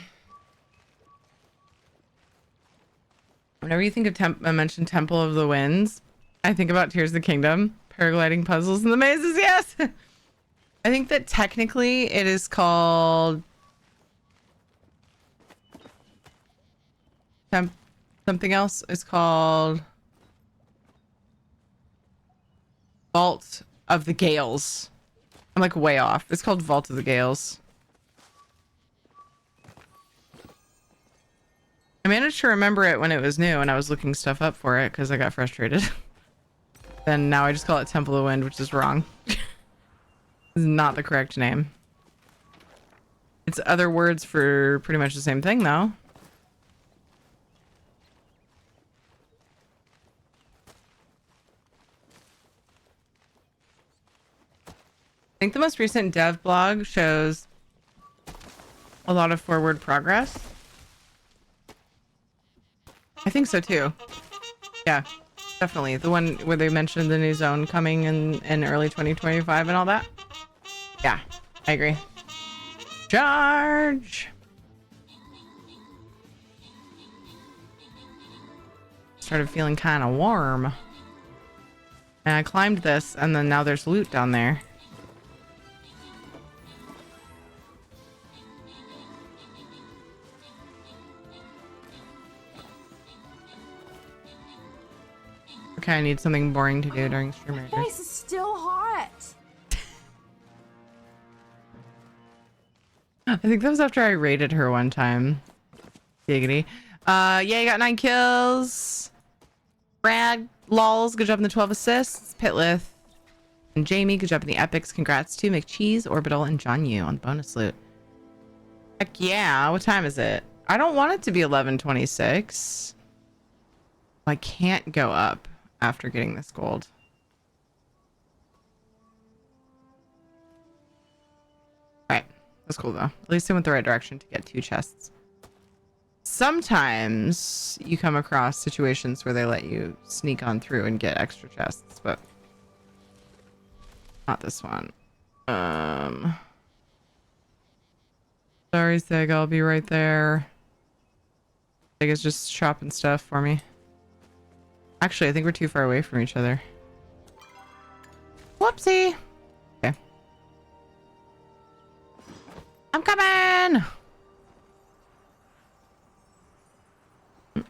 Whenever you think of I mentioned Temple of the Winds, I think about Tears of the Kingdom, paragliding puzzles, and the mazes. Yes, I think that technically it is called something else. It's called Vault of the Gales. I'm like way off. It's called Vault of the Gales. I managed to remember it when it was new and I was looking stuff up for it because I got frustrated. Then now I just call it Temple of the Wind, which is wrong. It's not the correct name. It's other words for pretty much the same thing, though. I think the most recent dev blog shows a lot of forward progress. I think so too. Yeah, definitely. The one where they mentioned the new zone coming in early 2025 and all that. Yeah, I agree. Charge! Started feeling kind of warm. And I climbed this, and then now there's loot down there. Okay, I need something boring to do during stream raiders. This is still hot. I think that was after I raided her one time. Giggity. Yeah, you got 9 kills. Brad, lols, good job in the 12 assists. Pitlith and Jamie, good job in the epics. Congrats to McCheese, Orbital, and John Yu on the bonus loot. Heck yeah, what time is it? I don't want it to be 11:26. I can't go up after getting this gold. Alright, that's cool though. At least I went the right direction to get 2 chests. Sometimes you come across situations where they let you sneak on through and get extra chests, but not this one. Sorry, Seg, I'll be right there. Seg is just shopping stuff for me. Actually, I think we're too far away from each other. Whoopsie. Okay. I'm coming!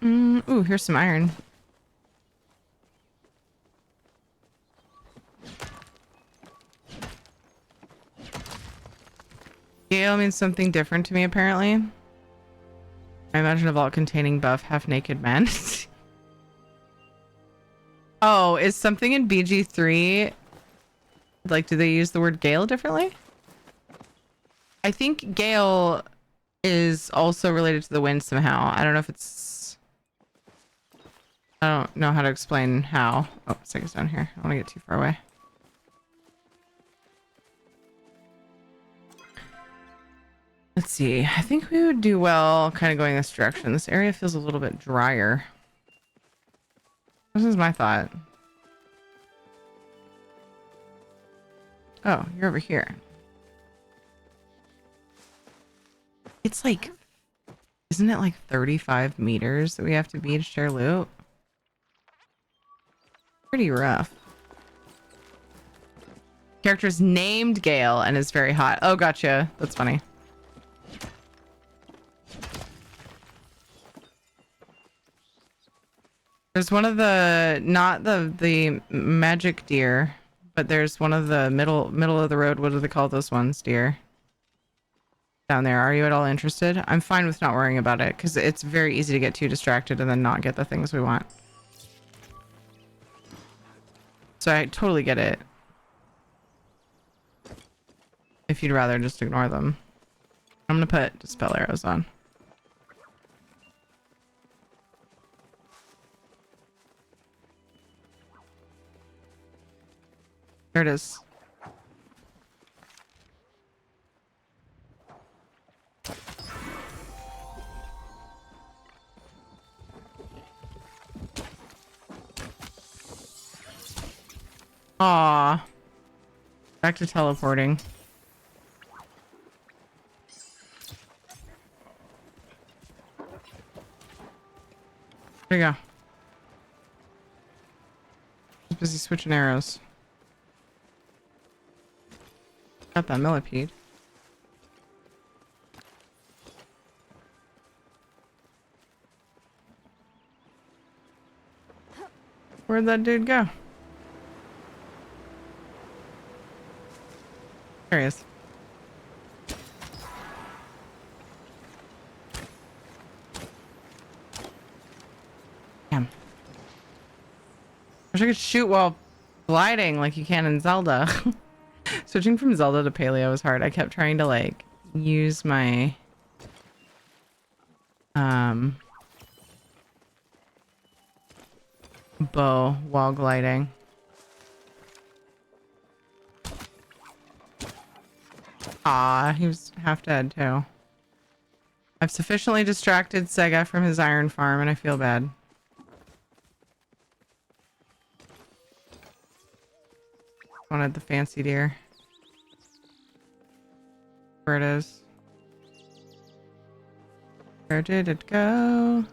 Ooh, here's some iron. Gale means something different to me, apparently. I imagine a vault containing buff, half-naked men. Oh, is something in BG3... Like, do they use the word Gale differently? I think Gale is also related to the wind somehow. I don't know if it's... I don't know how to explain how. Oh, let's take us down here. I don't want to get too far away. Let's see. I think we would do well kind of going this direction. This area feels a little bit drier. This is my thought. Oh, you're over here. It's like... Isn't it like 35 meters that we have to be to share loot? Pretty rough. Character's named Gale and is very hot. Oh, gotcha. That's funny. There's one of the, not the magic deer, but there's one of the middle of the road. What do they call those ones, dear? Down there. Are you at all interested? I'm fine with not worrying about it because it's very easy to get too distracted and then not get the things we want. So I totally get it. If you'd rather just ignore them. I'm gonna put dispel arrows on. There it is. Aw. Back to teleporting. There you go. Just busy switching arrows. Got that millipede. Where'd that dude go? There he is. Damn. Wish I could shoot while gliding like you can in Zelda. Switching from Zelda to Paleo was hard. I kept trying to like use my bow while gliding. Ah, he was half dead too. I've sufficiently distracted Sega from his iron farm and I feel bad. Wanted the fancy deer. Where it is. Where did it go?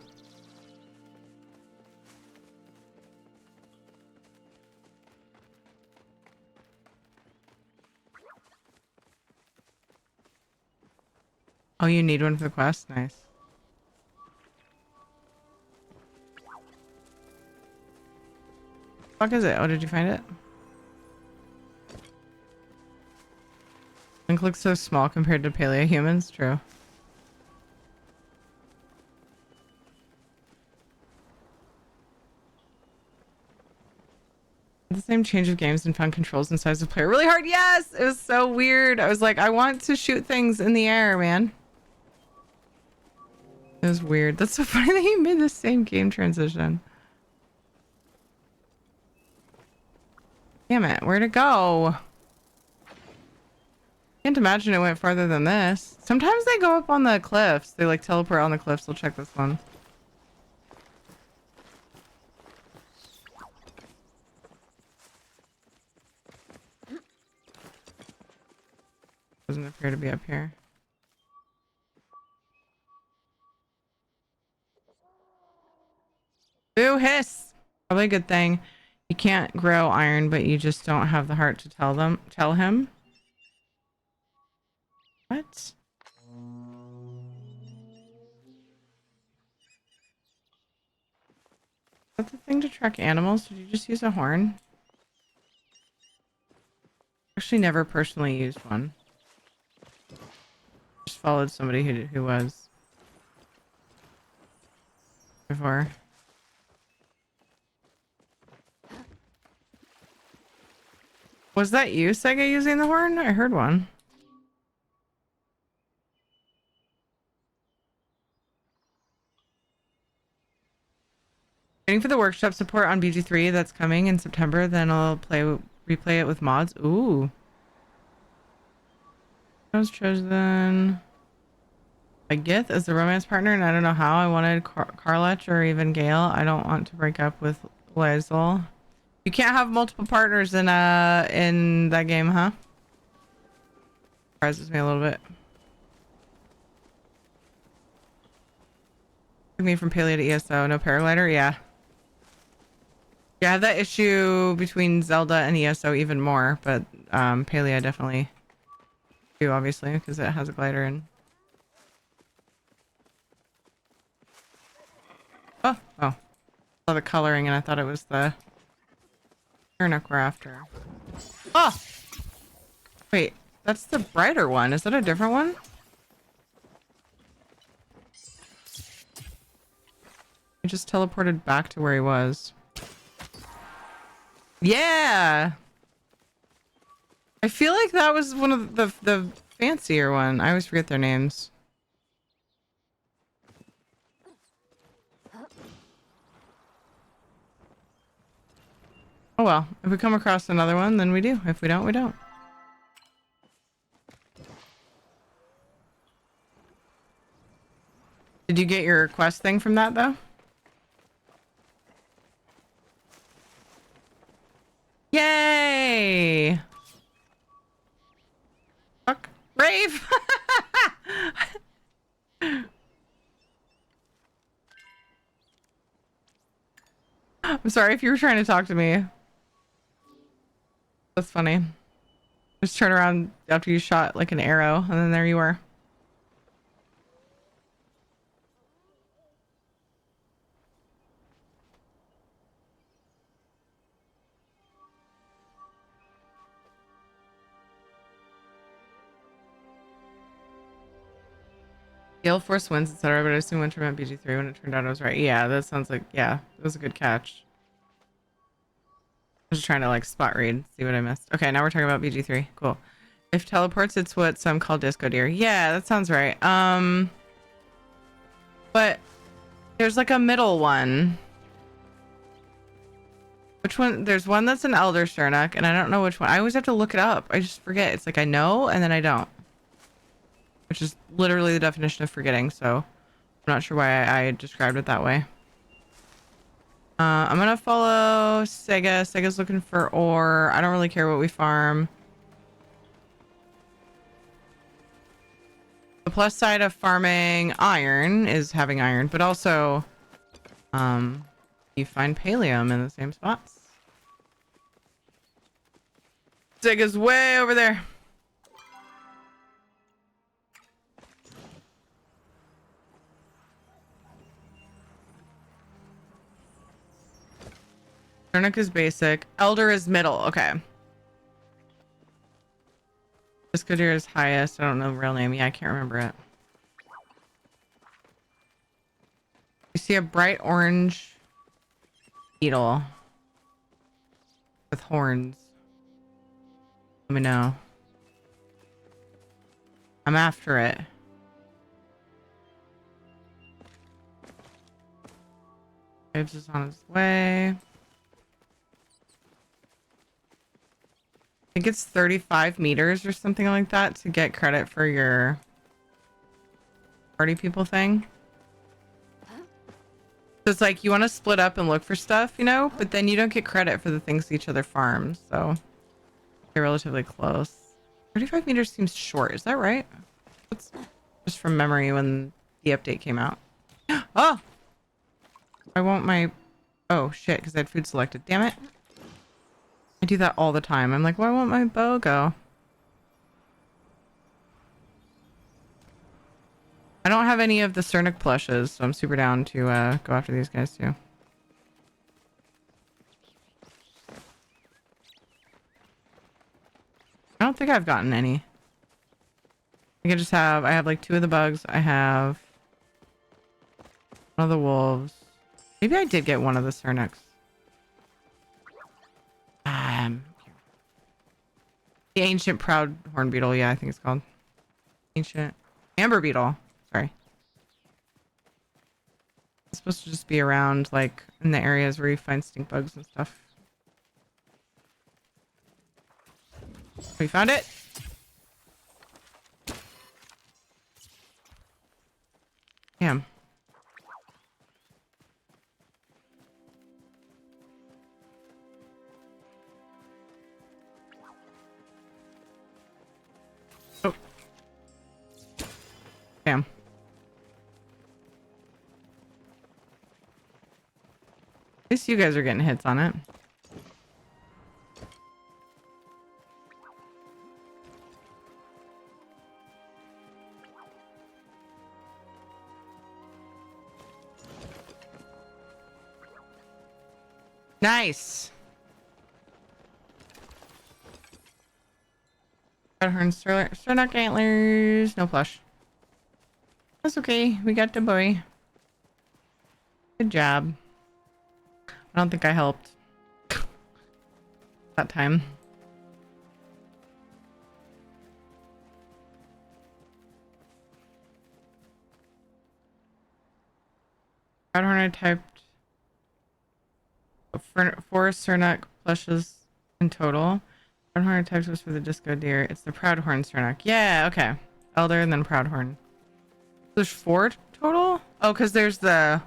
Oh, you need one for the quest? Nice. Fuck is it? Oh, did you find it? Link looks so small compared to paleo humans. True. The same change of games and fun controls and size of player. Really hard. Yes, it was so weird. I was like, I want to shoot things in the air, man. It was weird. That's so funny that you made the same game transition. Damn it. Where'd it go? Can't imagine it went farther than this. Sometimes they go up on the cliffs. They like teleport on the cliffs. We'll check this one. Doesn't appear to be up here. Boo hiss! Probably a good thing. You can't grow iron, but you just don't have the heart to tell him. What? Is that the thing to track animals? Did you just use a horn? Actually never personally used one. Just followed somebody who was before. Was that you, Sega, using the horn? I heard one. Waiting for the workshop support on BG3 that's coming in September. Then I'll replay it with mods. Ooh. I was chosen by Gith as the romance partner, and I don't know how. I wanted Karlach or even Gale. I don't want to break up with Lae'zel. You can't have multiple partners in that game, huh? Surprises me a little bit. Took me from Paleo to ESO. No paraglider? Yeah. Yeah, I have that issue between Zelda and ESO even more, but Paleo definitely do, obviously, because it has a glider in. Oh. Saw the coloring and I thought it was the turnip we're after. Oh! Wait, that's the brighter one. Is that a different one? He just teleported back to where he was. Yeah! I feel like that was one of the fancier one. I always forget their names. Oh well, if we come across another one, then we do. If we don't, we don't. Did you get your quest thing from that though? Yay! Fuck. Brave! I'm sorry if you were trying to talk to me. That's funny. Just turn around after you shot like an arrow, and then there you were. Gale Force wins, etc. But I assume Winter meant BG3 when it turned out I was right. Yeah, that sounds like, yeah, it was a good catch. I was just trying to like spot read, see what I missed. Okay, now we're talking about BG3. Cool. If teleports, it's what some call disco deer. Yeah, that sounds right. But there's like a middle one. Which one? There's one that's an elder Shernock, and I don't know which one. I always have to look it up. I just forget. It's like I know, and then I don't. Which is literally the definition of forgetting, so I'm not sure why I described it that way. I'm gonna follow Sega. Sega's looking for ore. I don't really care what we farm. The plus side of farming iron is having iron, but also you find pallium in the same spots. Sega's way over there. Turnip is basic. Elder is middle. Okay. Discodeer is highest. I don't know the real name. Yeah, I can't remember it. You see a bright orange beetle with horns. Let me know. I'm after it. Graves is on his way. I think it's 35 meters or something like that to get credit for your party people thing. So it's like you want to split up and look for stuff, you know, but then you don't get credit for the things each other farms. So they're relatively close. 35 meters seems short. Is that right? That's just from memory when the update came out. Oh! I want my... Oh, shit, because I had food selected. Damn it. I do that all the time. I'm like, why won't my bow go? I don't have any of the Cernic plushes, so I'm super down to go after these guys too. I don't think I've gotten any. I think I have like 2 of the bugs. I have one of the wolves. Maybe I did get one of the Cernics. The ancient proud horn beetle. Yeah, I think it's called ancient amber beetle. Sorry. It's supposed to just be around like in the areas where you find stink bugs and stuff. We found it. Damn. Oh. Damn. At least you guys are getting hits on it. Nice. Proudhorn, Starnock antlers, no plush. That's okay. We got the boy. Good job. I don't think I helped that time. Proudhorn I typed four Cernuck plushes in total. Proudhorn I typed was for the disco deer. It's the Proudhorn Cernuck. Yeah, okay. Elder and then Proudhorn. There's 4 total? Oh, because there's the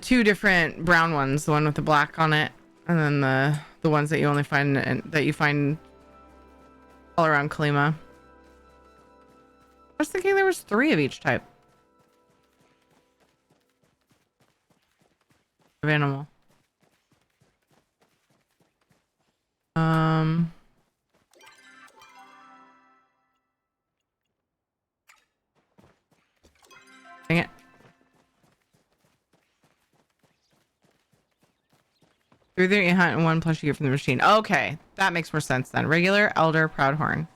two different brown ones, the one with the black on it, and then the ones that you only find that you find all around Kalima. I was thinking there was 3 of each type of animal. Dang it. 3 that you hunt and 1 plush you get from the machine. Okay, that makes more sense then. Regular, Elder, Proudhorn.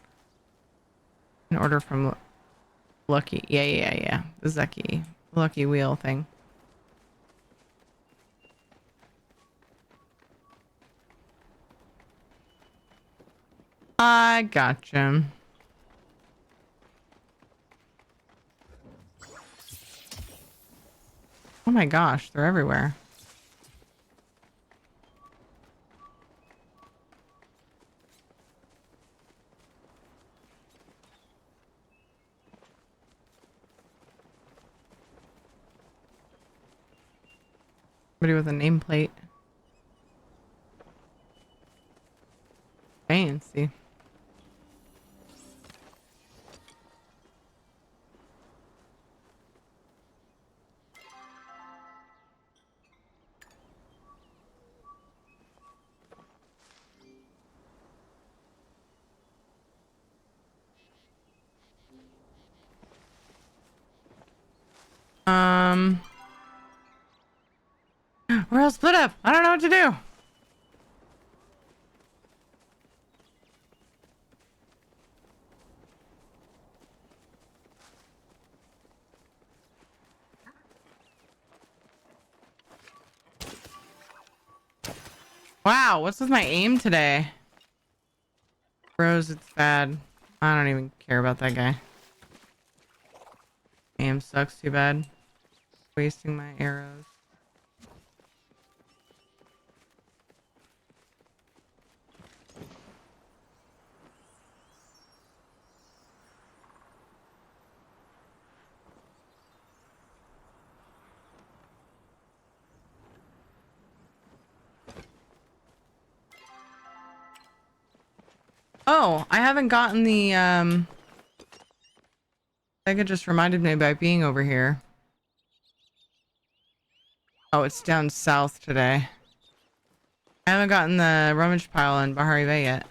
In order from Lucky. Yeah. The Zucky. Lucky wheel thing. I gotcha. Oh my gosh, they're everywhere. Somebody with a nameplate. Fancy. We're all split up. I don't know what to do. Wow, what's with my aim today? Bros, it's bad. I don't even care about that guy. Aim sucks too bad. Wasting my arrows. Oh, I haven't gotten the I think it just reminded me by being over here. Oh, it's down south today. I haven't gotten the rummage pile in Bahari Bay yet.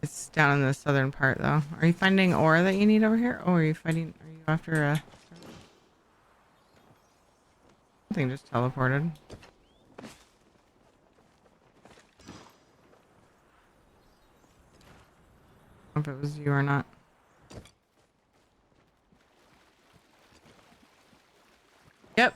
It's down in the southern part though. Are you finding ore that you need over here? Oh, are you after a something just teleported? I don't know if it was you or not. Yep.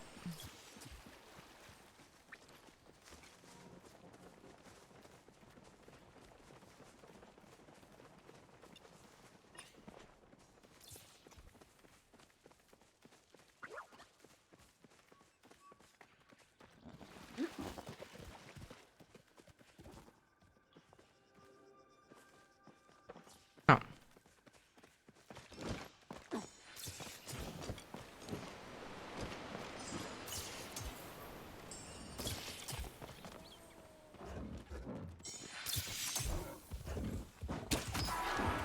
Oh.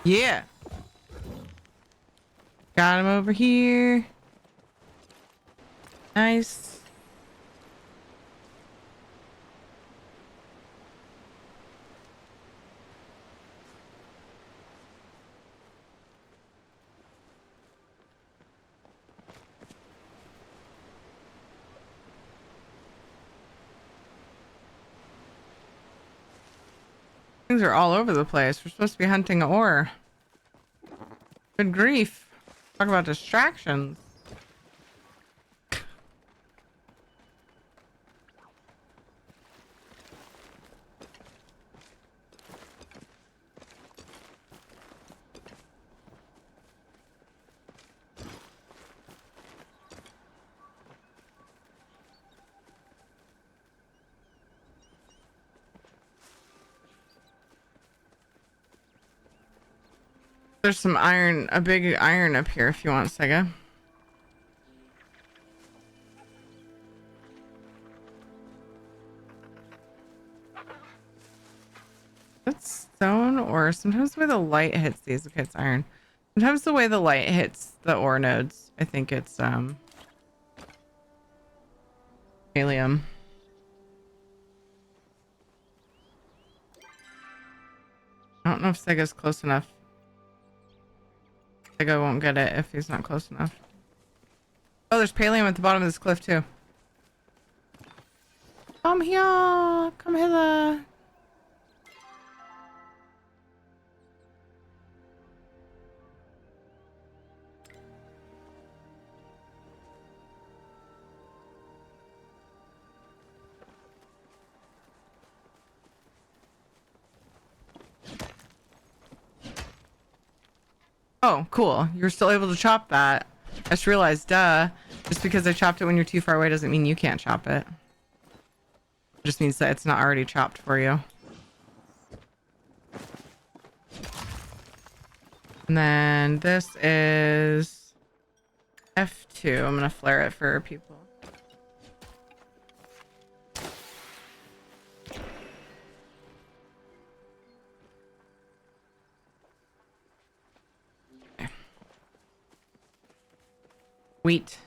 Yeah. Got him over here. Nice. Things are all over the place. We're supposed to be hunting ore. Good grief. Talk about distractions. There's some iron, a big iron up here if you want, Sega. That's stone, or sometimes the way the light hits these. Okay, it's iron. Sometimes the way the light hits the ore nodes, I think it's helium. I don't know if Sega's close enough. Sega won't get it if he's not close enough. Oh, there's pallium at the bottom of this cliff too. Come here, come hither. Oh, cool. You're still able to chop that. I just realized, duh. Just because I chopped it when you're too far away doesn't mean you can't chop it. It just means that it's not already chopped for you. And then this is F2. I'm gonna flare it for people. Okay. Wheat.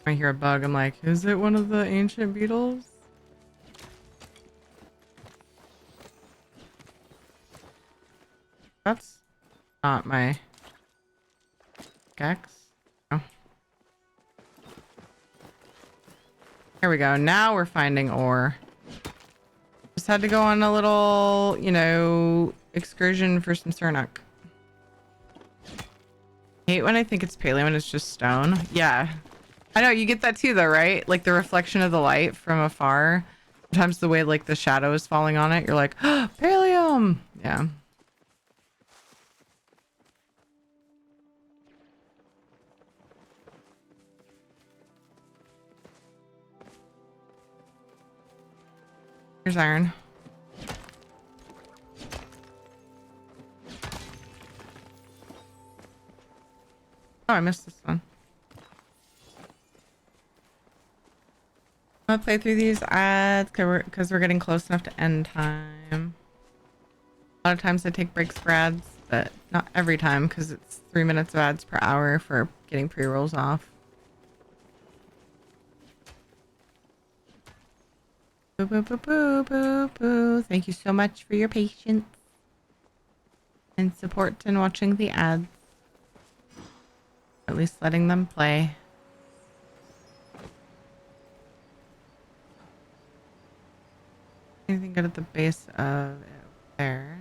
I hear a bug. I'm like, is it one of the ancient beetles? That's not my gex. Oh. Here we go. Now we're finding ore. Just had to go on a little, you know, excursion for some Cernuck. I hate when I think it's paleo and it's just stone. Yeah. I know, you get that too though, right? Like the reflection of the light from afar. Sometimes the way like the shadow is falling on it, you're like, oh, pallium! Yeah. Here's iron. Oh, I missed this one. I'm gonna play through these ads because we're getting close enough to end time. A lot of times I take breaks for ads, but not every time because it's 3 minutes of ads per hour for getting pre-rolls off. Boo, boo, boo, boo, boo, boo. Thank you so much for your patience and support and watching the ads. At least letting them play. Anything good at the base of it there?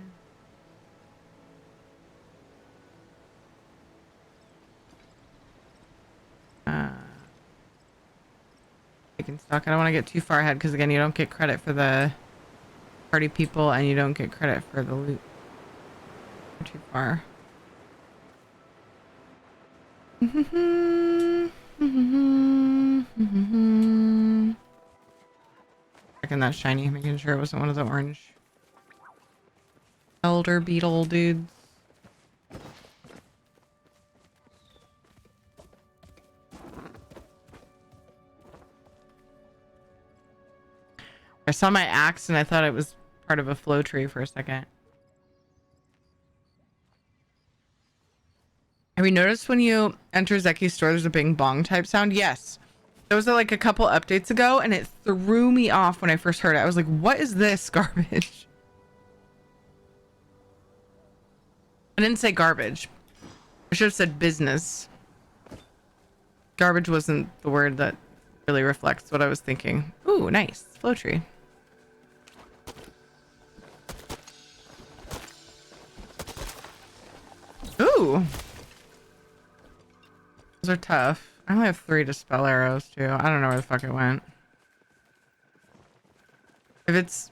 Taking stock. I don't want to get too far ahead because again, you don't get credit for the party people and you don't get credit for the loot. You're too far. Checking that shiny, making sure it wasn't one of the orange elder beetle dudes. I saw my axe and I thought it was part of a flow tree for a second. Have you noticed when you enter Zeki's store, there's a bing bong type sound? Yes. There was like a couple updates ago and it threw me off when I first heard it. I was like, what is this garbage? I didn't say garbage. I should have said business. Garbage wasn't the word that really reflects what I was thinking. Ooh, nice. Flow tree. Ooh. Those are tough. I only have 3 dispel arrows too. I don't know where the fuck it went. If it's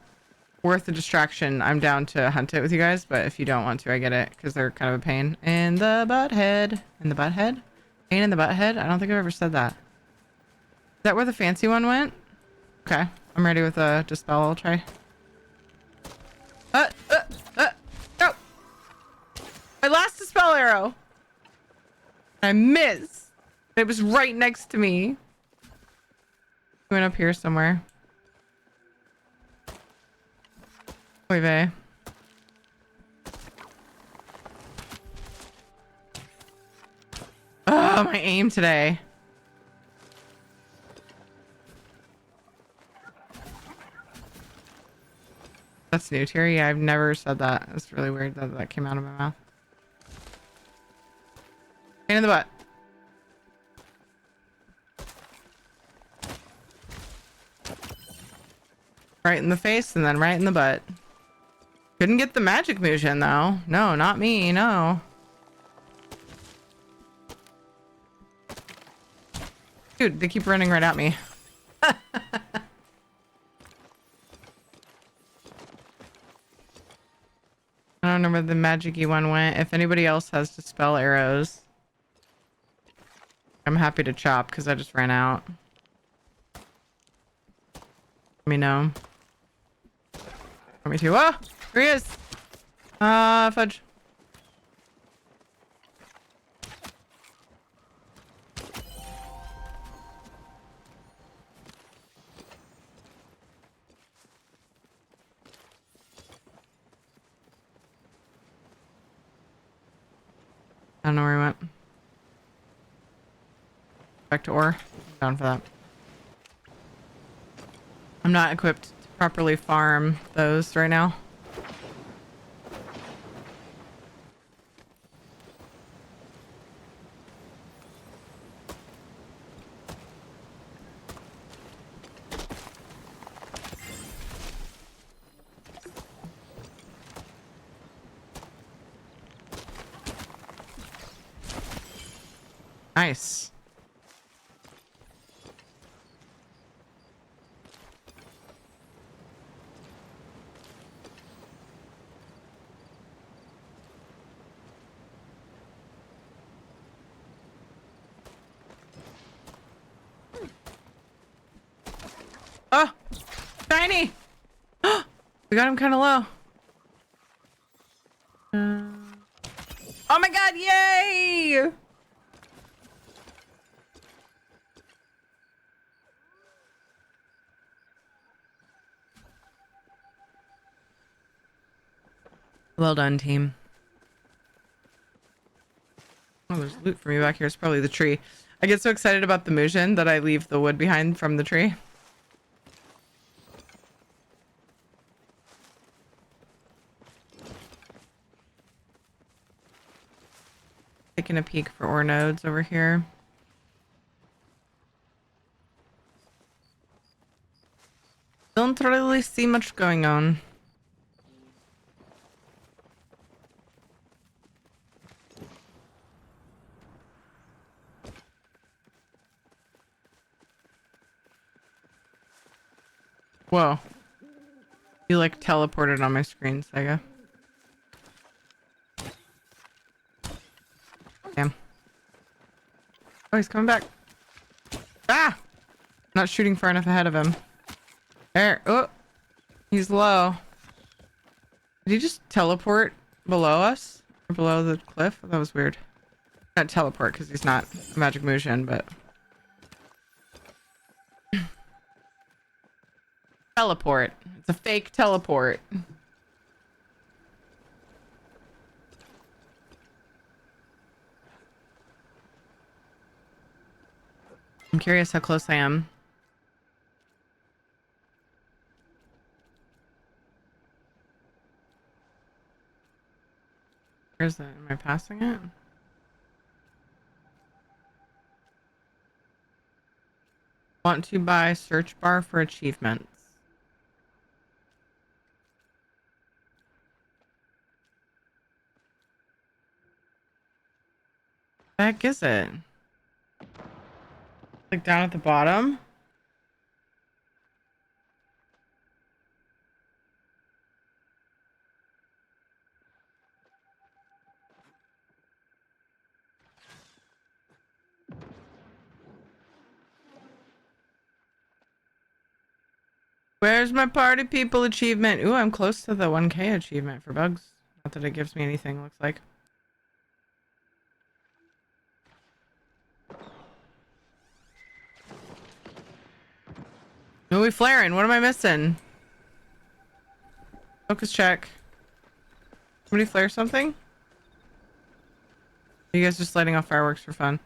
worth the distraction, I'm down to hunt it with you guys, but if you don't want to, I get it, because they're kind of a pain. In the butt head. In the butt head? Pain in the butt head? I don't think I've ever said that. Is that where the fancy one went? Okay. I'm ready with a dispel. I'll try. No! My last dispel arrow! I missed. It was right next to me. Went up here somewhere. Oy vey. Oh, my aim today. That's new, Terry. Yeah, I've never said that. It's really weird that that came out of my mouth. Pain in the butt. Right in the face and then right in the butt. Couldn't get the magic motion though. No, not me. No. Dude, they keep running right at me. I don't know where the magic-y one went. If anybody else has dispel arrows, I'm happy to chop because I just ran out. Let me know. Want me to? Oh, here he is. Fudge. I don't know where he went. Back to ore. I'm down for that. I'm not equipped to properly farm those right now. Nice. Oh, shiny. We got him kind of low. Oh my god, yay! Well done, team. Oh, there's loot for me back here. It's probably the tree. I get so excited about the motion that I leave the wood behind from the tree. Taking a peek for ore nodes over here. Don't really see much going on. Whoa. You like teleported on my screen, Sega. Damn. Oh, he's coming back. Ah! Not shooting far enough ahead of him. There. Oh! He's low. Did he just teleport below us? Or below the cliff? That was weird. Not teleport because he's not a magic motion, but... Teleport. It's a fake teleport. I'm curious how close I am. Where's that? Am I passing it? Want to buy search bar for achievements. The heck is it? Like down at the bottom? Where's my party people achievement? Ooh, I'm close to the 1K achievement for bugs. Not that it gives me anything, looks like. Who are we flaring? What am I missing? Focus check. Somebody flare something? Are you guys just lighting off fireworks for fun?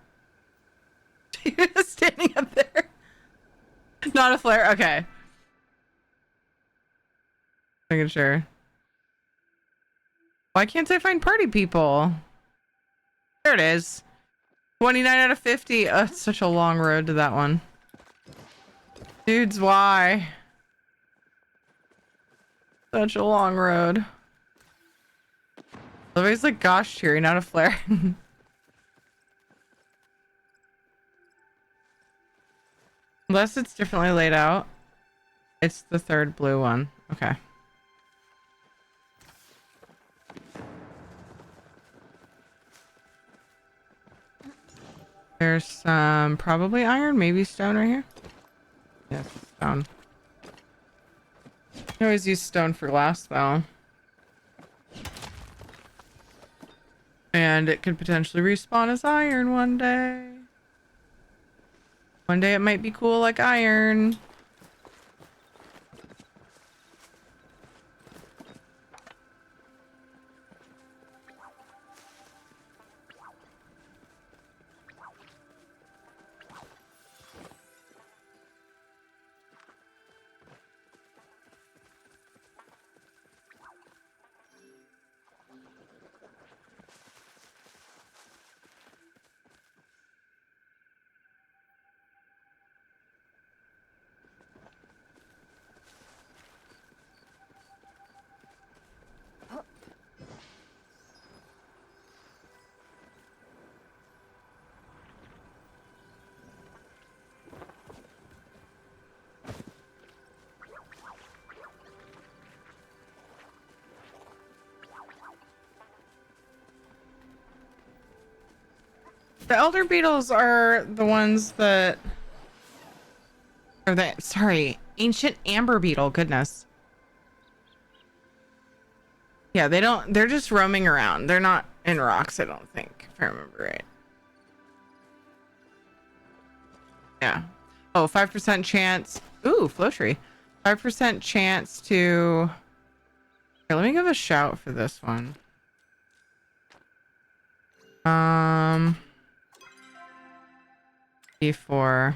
You're just standing up there. Not a flare? Okay. Making sure. Why can't I find party people? There it is. 29 out of 50. Oh, it's such a long road to that one. Dudes, why? Such a long road. Everybody's like gosh cheering, not a flare. Unless it's differently laid out. It's the third blue one. Okay. There's some probably iron, maybe stone right here. Yes, stone. I always use stone for last though. And it could potentially respawn as iron one day. One day it might be cool like iron. The elder beetles are the ones that are sorry, ancient amber beetle, goodness. Yeah, they're just roaming around. They're not in rocks, I don't think, if I remember right. Yeah. Oh, 5% chance. Ooh, flow tree. 5% chance to... Here, let me give a shout for this one. D4.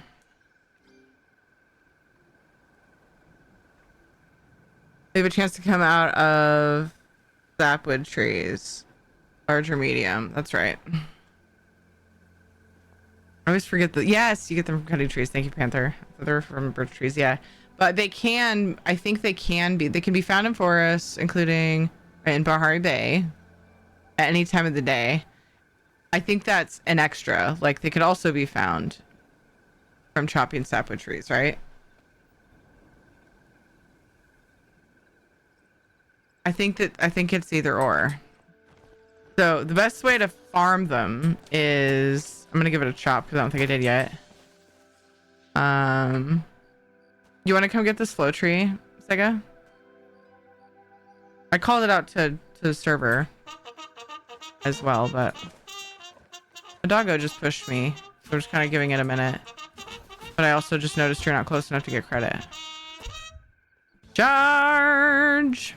They have a chance to come out of sapwood trees. Large or medium. That's right. I always forget that. Yes, you get them from cutting trees. Thank you, Panther. They're from birch trees. Yeah. But they can, I think they can be found in forests, including in Bahari Bay at any time of the day. I think that's an extra. Like they could also be found from chopping sapwood trees, right? I think it's either or. So the best way to farm them is, I'm gonna give it a chop because I don't think I did yet. You want to come get this flow tree, Sega? I called it out to the server as well, but the doggo just pushed me, so we're just kind of giving it a minute. But I also just noticed you're not close enough to get credit. Charge!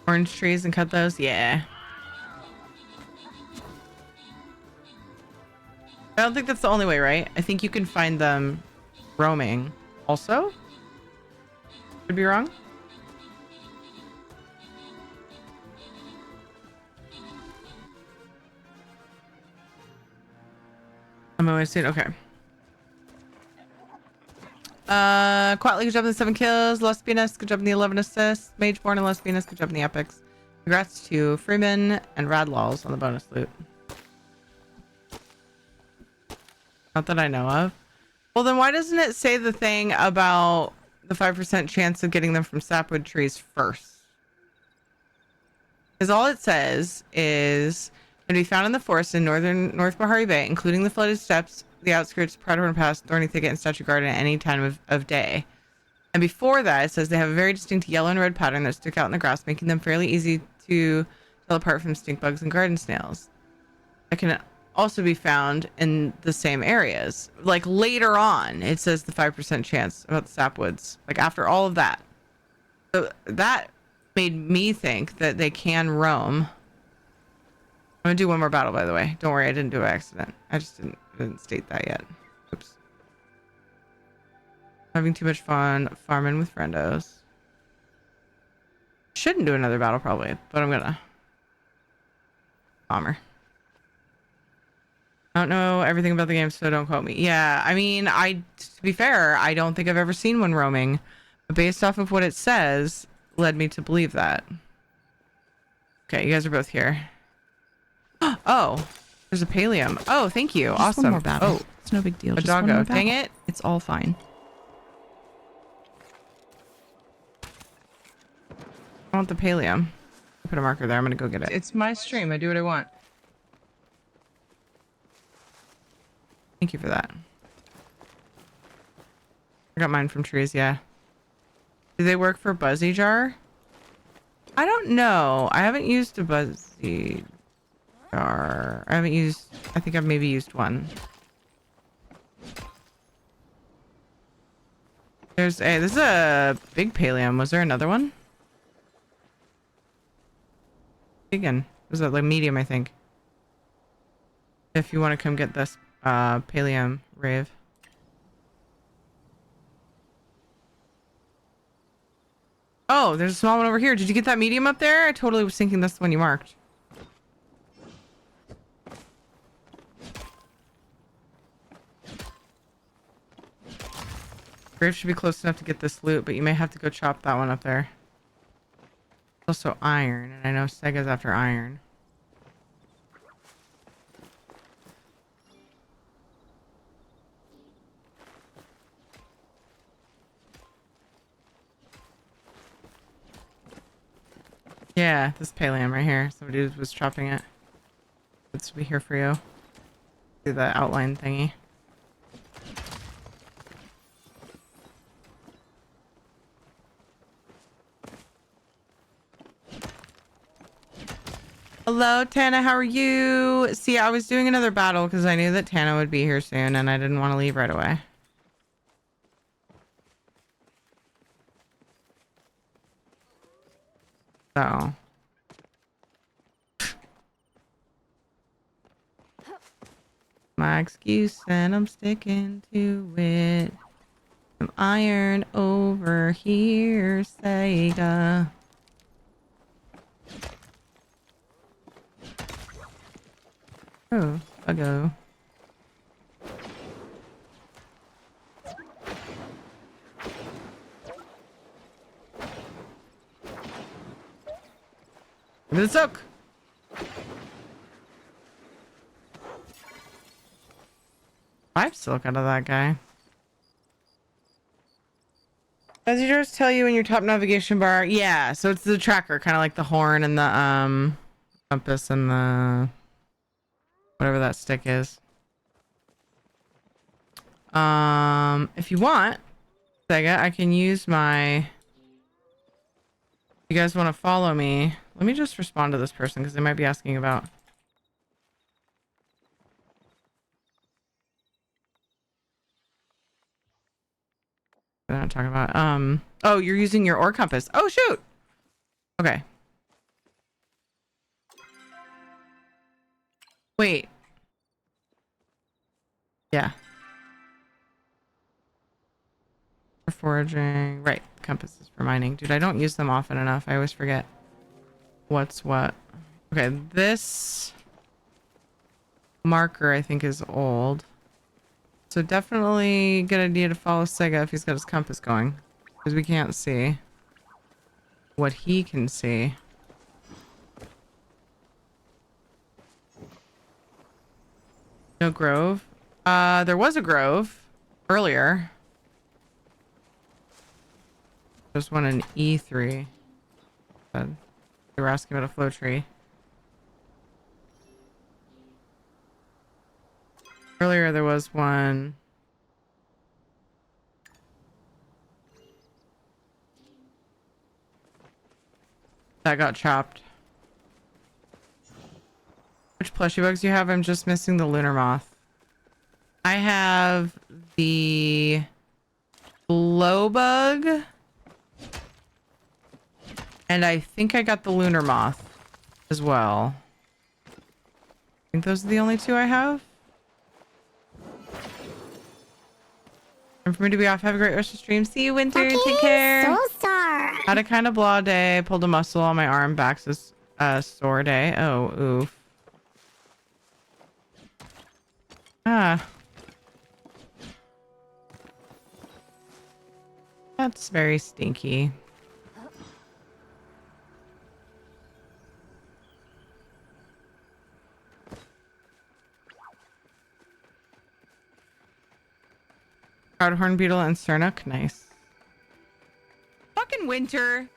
Orange trees and cut those? Yeah. I don't think that's the only way, right? I think you can find them roaming also. Could be wrong. I'm always saying, okay. Quatley, good job on the 7 kills. Lesbianus, good job on the 11 assists. Mageborn and Lesbianus, good job on the epics. Congrats to Freeman and Radlaws on the bonus loot. Not that I know of. Well, then why doesn't it say the thing about the 5% chance of getting them from sapwood trees first? Because all it says is can be found in the forest in North Bahari Bay, including the flooded steppes, the outskirts, Proudhorn Pass, Thorny Thicket, and Statue Garden at any time of day. And before that, it says they have a very distinct yellow and red pattern that stick out in the grass, making them fairly easy to tell apart from stink bugs and garden snails. It can also be found in the same areas. Like later on, it says the 5% chance about the sapwoods. Like after all of that. So that made me think that they can roam. I'm gonna do one more battle, by the way. Don't worry, I didn't do it by accident. I just didn't state that yet. Oops. Having too much fun farming with friendos. Shouldn't do another battle probably, but I'm gonna. Bomber. I don't know everything about the game, so don't quote me. Yeah, I mean, to be fair, I don't think I've ever seen one roaming. But based off of what it says, led me to believe that. Okay, you guys are both here. Oh, there's a pallium. Oh, thank you. Just Awesome. one more battle. Oh, It's no big deal. a Just one doggo. more Dang battle. it. It's all fine. I want the pallium. Put a marker there. I'm gonna go get it. It's my stream. I do what I want. Thank you for that. I got mine from trees, yeah. Do they work for Buzzy Jar? I don't know. I haven't used a Buzzy Jar. I think I've maybe used one. This is a big pallium. Was there another one? Big one. Was that like medium, I think? If you want to come get this pallium rave. Oh, there's a small one over here. Did you get that medium up there? I totally was thinking that's the one you marked. Grave should be close enough to get this loot, but you may have to go chop that one up there. Also iron, and I know Sega's after iron. Yeah, this pallium right here. Somebody was chopping it. This will be here for you. See the outline thingy. Hello, Tana. How are you? See, I was doing another battle because I knew that Tana would be here soon and I didn't want to leave right away. So. My excuse and I'm sticking to it. Some iron over here, Sega. Oh, I go. Give me the soak. Five silk out of that guy. Does it just tell you in your top navigation bar? Yeah, so it's the tracker, kind of like the horn and the compass and the whatever that stick is. If you want, Sega, I can use my. You guys want to follow me? Let me just respond to this person because they might be asking about. What am I talking about? Oh, you're using your ore compass. Oh, shoot. Okay. Wait. Yeah. For foraging. Right. Compasses for mining. Dude, I don't use them often enough. I always forget what's what. Okay, this marker I think is old. So definitely good idea to follow Sega if he's got his compass going. Because we can't see what he can see. No grove. There was a grove earlier. There's one in E3. But they were asking about a flow tree. Earlier there was one. That got chopped. Which plushie bugs do you have? I'm just missing the lunar moth. I have the glow bug. And I think I got the lunar moth as well. I think those are the only two I have. And for me to be off, have a great rest of the stream. See you, Winter. Take care. Soulstar. Had a kind of blah day. Pulled a muscle on my arm. Back's a sore day. Oh, oof. Ah. That's very stinky. Proudhorn beetle and Cernuck. Nice. Fucking Winter.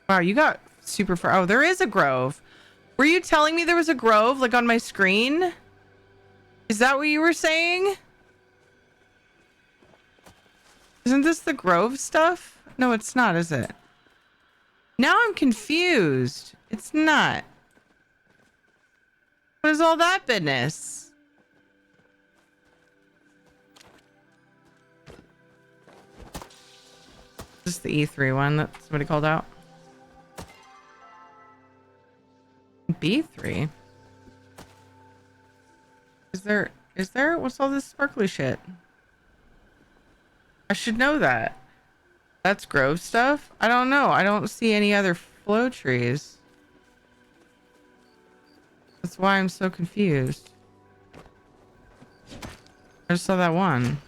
Wow, you got super far. Oh, there is a grove. Were you telling me there was a grove, like on my screen? Is that what you were saying? Isn't this the grove stuff? No, it's not, is it? Now I'm confused. It's not. What is all that business? This is the E3 one that somebody called out. B3? Is there? What's all this sparkly shit? I should know that. That's grove stuff? I don't know. I don't see any other flow trees. That's why I'm so confused. I just saw that one.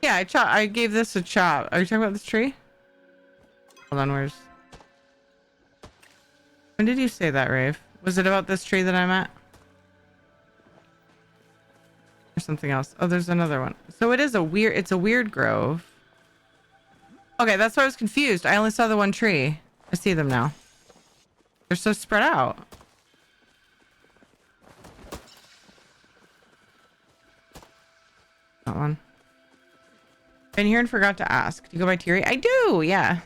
Yeah, I gave this a chop. Are you talking about this tree? Hold on, where's... When did you say that, Rave? Was it about this tree that I'm at? Or something else? Oh, there's another one. So it is it's a weird grove. Okay, that's why I was confused. I only saw the one tree. I see them now. They're so spread out. That one. Been here and forgot to ask. Do you go by Tiri? I do, yeah.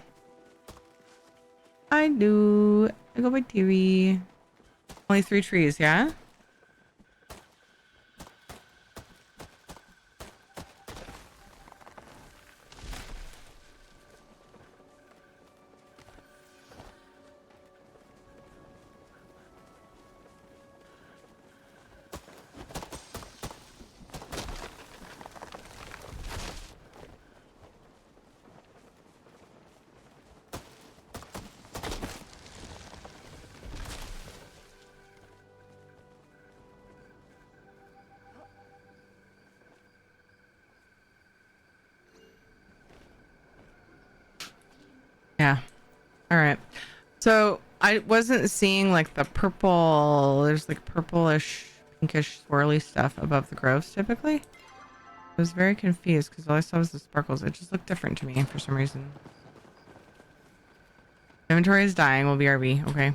I do. I go by Tiri. Only 3 trees, yeah? Yeah. All right. So I wasn't seeing like the purple. There's like purplish, pinkish, swirly stuff above the groves typically. I was very confused because all I saw was the sparkles. It just looked different to me for some reason. Inventory is dying. We'll BRB. Okay.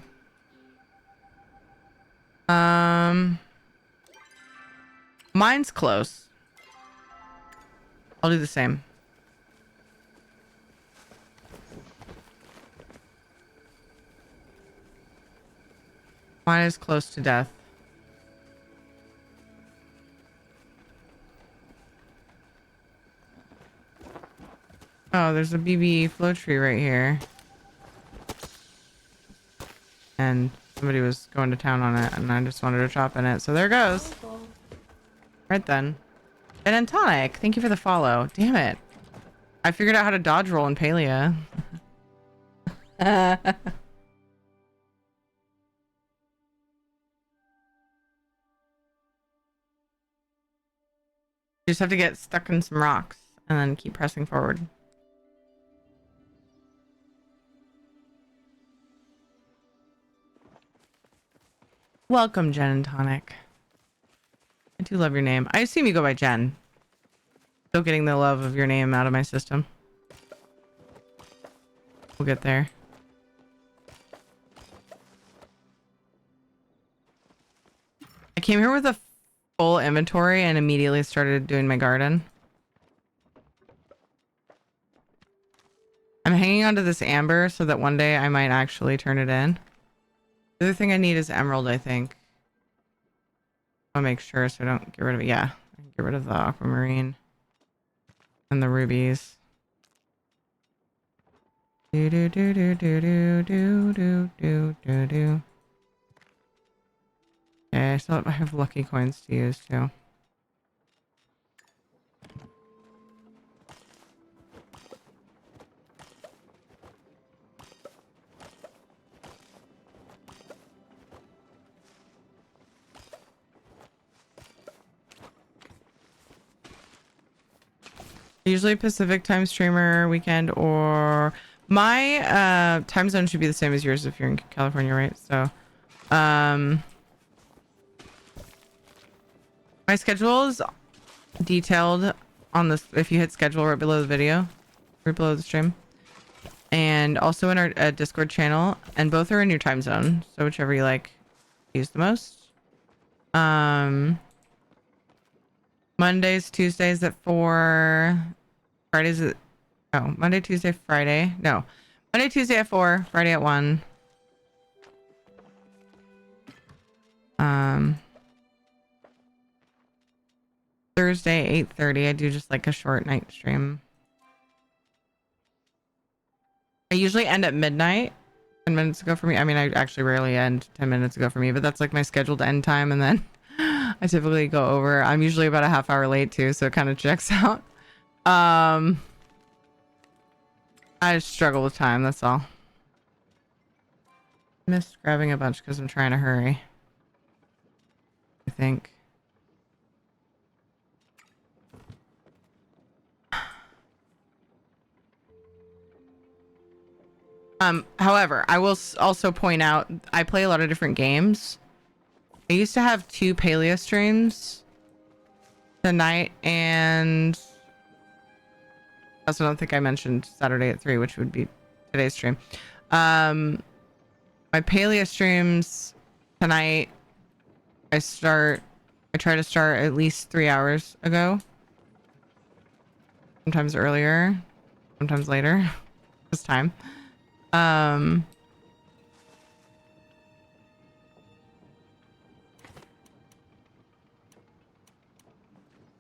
Mine's close. I'll do the same. Mine is close to death. Oh, there's a BB flow tree right here. And somebody was going to town on it, and I just wanted to chop in it. So there goes. Right then. And Tonic, thank you for the follow. Damn it. I figured out how to dodge roll in Palia. You just have to get stuck in some rocks and then keep pressing forward. Welcome, Jen and Tonic. I do love your name. I assume you go by Jen. Still getting the love of your name out of my system. We'll get there. I came here with a full inventory and immediately started doing my garden. I'm hanging on to this amber so that one day I might actually turn it in. The other thing I need is emerald, I think. I'll make sure so I don't get rid of it. Yeah, get rid of the aquamarine and the rubies. Do do do do do do do do do do do. Okay, so I have lucky coins to use too. Usually Pacific time streamer weekend, or my time zone should be the same as yours if you're in California, right? So my schedule is detailed on this. If you hit schedule right below the video, right below the stream, and also in our Discord channel, and both are in your time zone, so whichever you like use the most. Mondays, Tuesdays at 4, Fridays at Monday, Tuesday, Friday. No. Monday, Tuesday at 4, Friday at 1. Thursday 8:30. I do just like a short night stream. I usually end at midnight. 10 minutes ago for me. I mean, I actually rarely end 10 minutes ago for me, but that's like my scheduled end time, and then I typically go over. I'm usually about a half hour late too, so it kind of checks out. I just struggle with time, that's all. Missed grabbing a bunch because I'm trying to hurry, I think. However, I will also point out I play a lot of different games. I used to have 2 Paleo streams tonight, and I also don't think I mentioned Saturday at 3, which would be today's stream. My Paleo streams tonight, I try to start at least 3 hours ago. Sometimes earlier, sometimes later. It's time.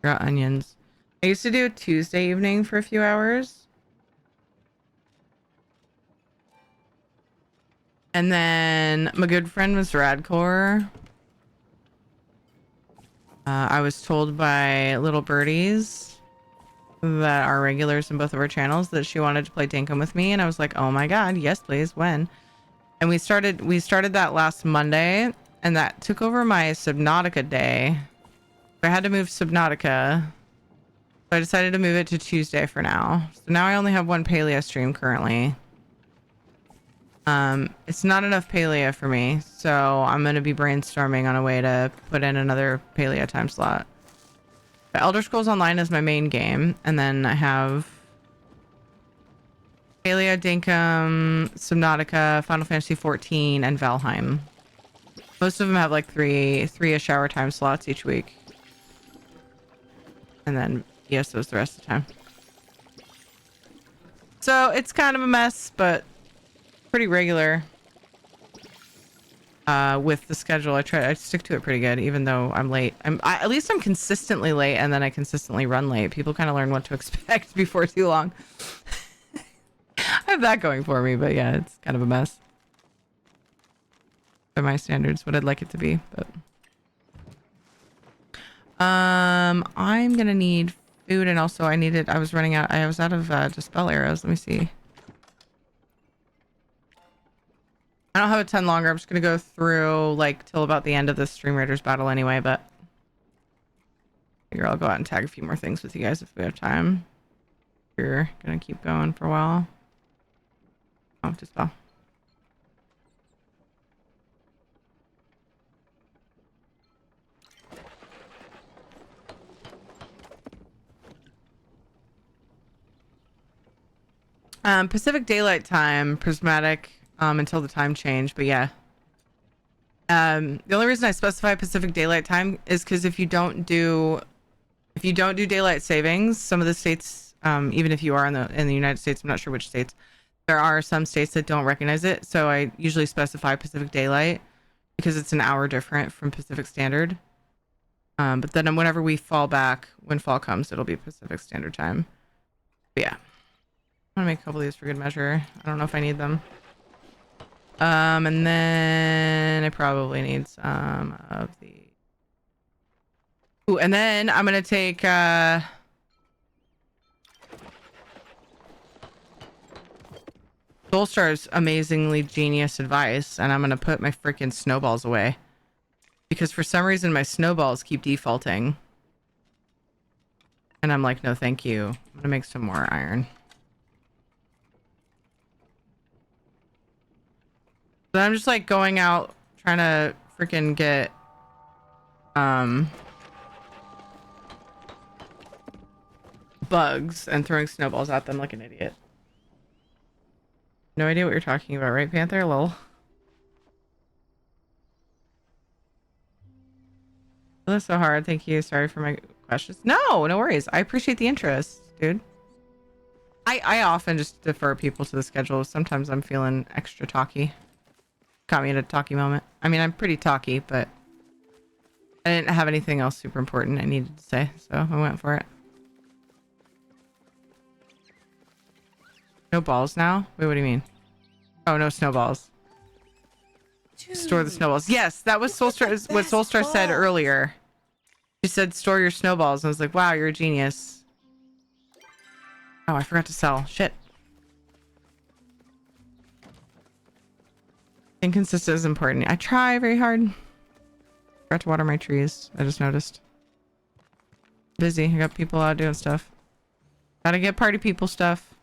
Got onions. I used to do a Tuesday evening for a few hours. And then my good friend was Radcore. I was told by little birdies that are regulars in both of our channels that she wanted to play Dinkum with me, and I was like, oh my god, yes please, when? And we started that last Monday, and that took over my Subnautica day. I had to move Subnautica, so I decided to move it to Tuesday for now. So now I only have 1 Paleo stream currently. It's not enough Paleo for me, so I'm gonna be brainstorming on a way to put in another Paleo time slot. The Elder Scrolls Online is my main game, and then I have Paleo, Dinkum, Subnautica, Final Fantasy 14, and Valheim. Most of them have like three-ish hour time slots each week. And then ESO's the rest of the time. So it's kind of a mess, but pretty regular. With the schedule, I stick to it pretty good, even though I'm late. At least I'm consistently late, and then I consistently run late. People kind of learn what to expect before too long. I have that going for me, but yeah, it's kind of a mess by my standards, what I'd like it to be. But I'm gonna need food, and also I was running out. I was out of dispel arrows. Let me see. I don't have a ton longer. I'm just gonna go through like till about the end of the Stream Raiders battle anyway, but Figure I'll go out and tag a few more things with you guys if we have time. We're gonna keep going for a while. Oh, just well. Pacific Daylight Time, prismatic, until the time change, but yeah. The only reason I specify Pacific Daylight Time is because if you don't do daylight savings, some of the states, even if you are in the United States, I'm not sure which states, there are some states that don't recognize it. So I usually specify Pacific Daylight because it's an hour different from Pacific Standard. But then whenever we fall back, when fall comes, it'll be Pacific Standard Time. But yeah. I'm gonna make a couple of these for good measure. I don't know if I need them. And then I probably need some of the. Ooh, and then I'm gonna take Soulstar's amazingly genius advice, and I'm gonna put my freaking snowballs away because for some reason my snowballs keep defaulting, and I'm like, no, thank you. I'm gonna make some more iron. So I'm just like going out trying to freaking get bugs and throwing snowballs at them like an idiot. No idea what you're talking about, right, Panther? Lol. That's so hard. Thank you. Sorry for my questions. No, no worries. I appreciate the interest, dude. I often just defer people to the schedule. Sometimes I'm feeling extra talky. Caught me at a talky moment. I mean, I'm pretty talky, but I didn't have anything else super important I needed to say, so I went for it. No balls now? Wait, what do you mean? Oh, no snowballs. Dude, store the snowballs. Yes, that was Soulstar. What Soulstar said earlier. She said, store your snowballs. And I was like, wow, you're a genius. Oh, I forgot to sell. Shit. Inconsistent is important. I try very hard. Forgot to water my trees. I just noticed. Busy. I got people out doing stuff. Gotta get party people stuff.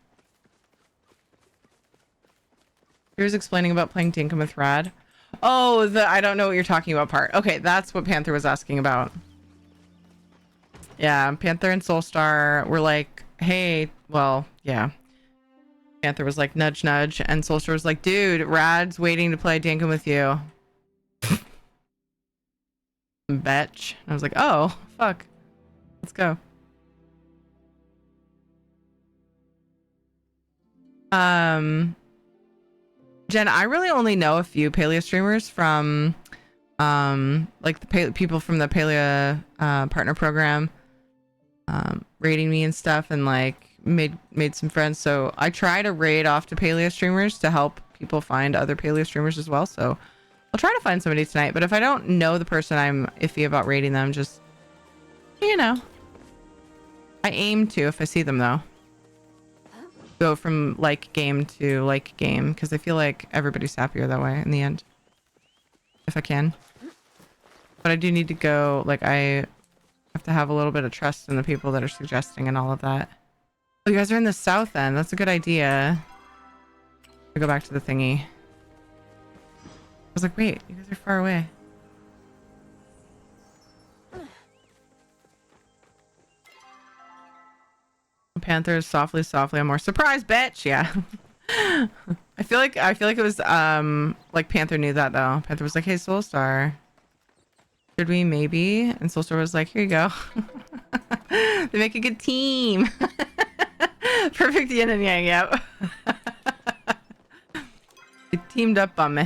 Here's explaining about playing Dinkum with Rad. Oh, the I don't know what you're talking about part. Okay, that's what Panther was asking about. Yeah, Panther and Soulstar were like, hey, well, yeah. Panther was like, nudge, nudge. And Soulstar was like, dude, Rad's waiting to play Dinkum with you. Betch. I was like, oh, fuck. Let's go. Jen, I really only know a few paleo streamers from like the people from the paleo partner program raiding me and stuff, and like made some friends. So I try to raid off to paleo streamers to help people find other paleo streamers as well. So I'll try to find somebody tonight, but if I don't know the person, I'm iffy about raiding them. Just, you know, I aim to if I see them though. Go from like game to like game, because I feel like everybody's happier that way in the end, if I can. But I do need to go, like, I have to have a little bit of trust in the people that are suggesting and all of that. Oh, you guys are in the south end. That's a good idea. I go back to the thingy. I was like, wait, you guys are far away. Panthers, softly, softly. I'm more surprised, bitch. Yeah. I feel like it was like Panther knew that though. Panther was like, hey, Soulstar, should we maybe? And Soulstar was like, here you go. They make a good team. Perfect yin and yang. Yep. They teamed up on me.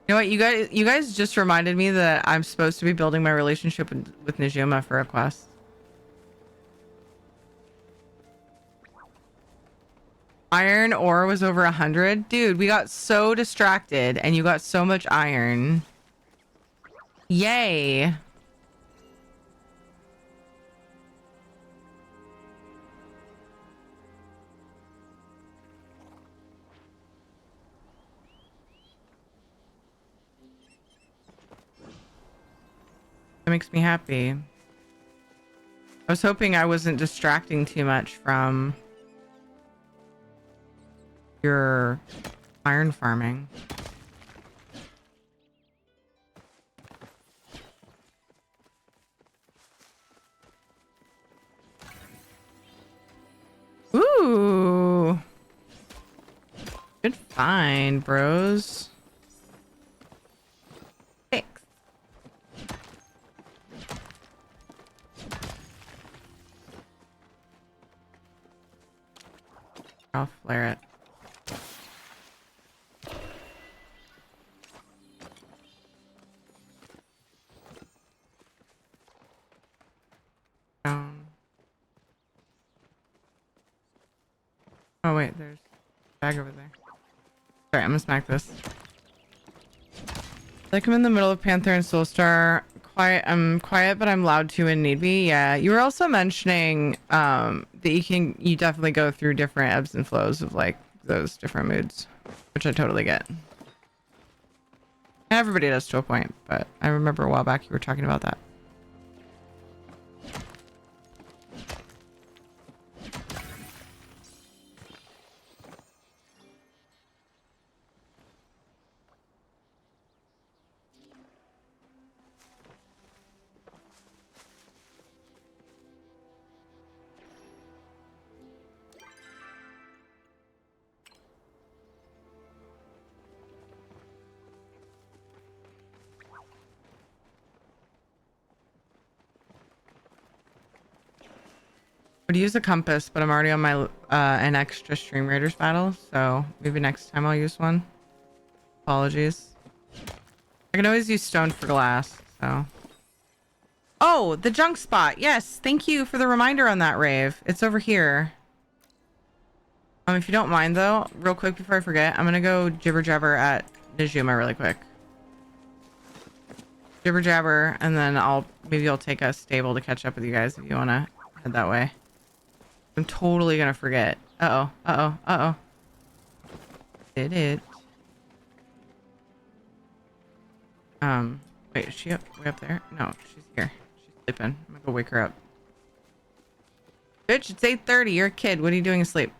You know what? You guys just reminded me that I'm supposed to be building my relationship with Najuma for a quest. Iron ore was over 100. Dude, we got so distracted and you got so much iron. Yay. That makes me happy. I was hoping I wasn't distracting too much from your iron farming. Ooh. Good find, bros. Thanks. I'll flare it. Down. Oh wait, there's a bag over there. Sorry, I'm gonna smack this. Like I'm in the middle of Panther and Soulstar. Quiet. I'm quiet, but I'm loud too when need be. Yeah. You were also mentioning that you definitely go through different ebbs and flows of like those different moods, which I totally get. And everybody does to a point, but I remember a while back you were talking about that. Would use a compass, but I'm already on my an extra Stream Raiders battle, so maybe next time I'll use one. Apologies. I can always use stone for glass, so. Oh, the junk spot. Yes, thank you for the reminder on that, Rave. It's over here. If you don't mind though, real quick before I forget, I'm gonna go jibber jabber at Najuma really quick. Jibber jabber, and then maybe I'll take a stable to catch up with you guys if you wanna head that way. I'm totally gonna forget. Uh-oh, uh-oh, uh-oh. Did it. Wait, is she way up there? No, she's here. She's sleeping. I'm gonna go wake her up. Bitch, it's 8:30. You're a kid. What are you doing asleep?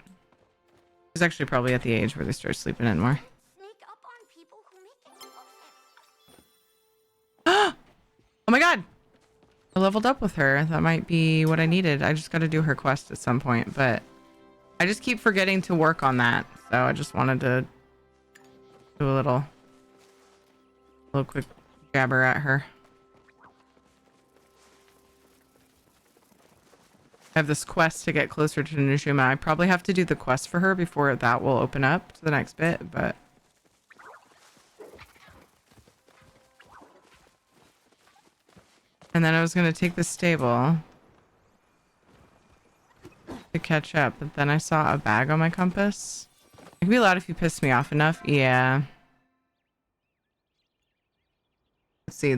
She's actually probably at the age where they start sleeping in more. Sneak up on people who make it Oh my god! I leveled up with her. That might be what I needed. I just gotta do her quest at some point, but I just keep forgetting to work on that. So I just wanted to do a little quick jabber at her. I have this quest to get closer to Najuma. I probably have to do the quest for her before that will open up to the next bit, but and then I was gonna take the stable to catch up, but then I saw a bag on my compass. It can be loud if you piss me off enough. Yeah. Let's see,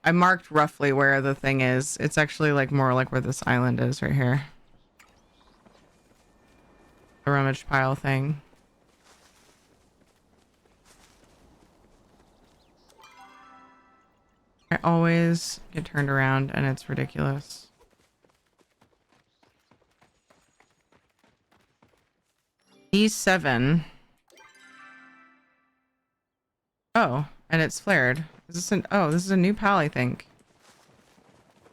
I marked roughly where the thing is. It's actually like more like where this island is right here. The rummage pile thing. I always get turned around and it's ridiculous. E7. Oh, and it's flared. Is this this is a new pal, I think.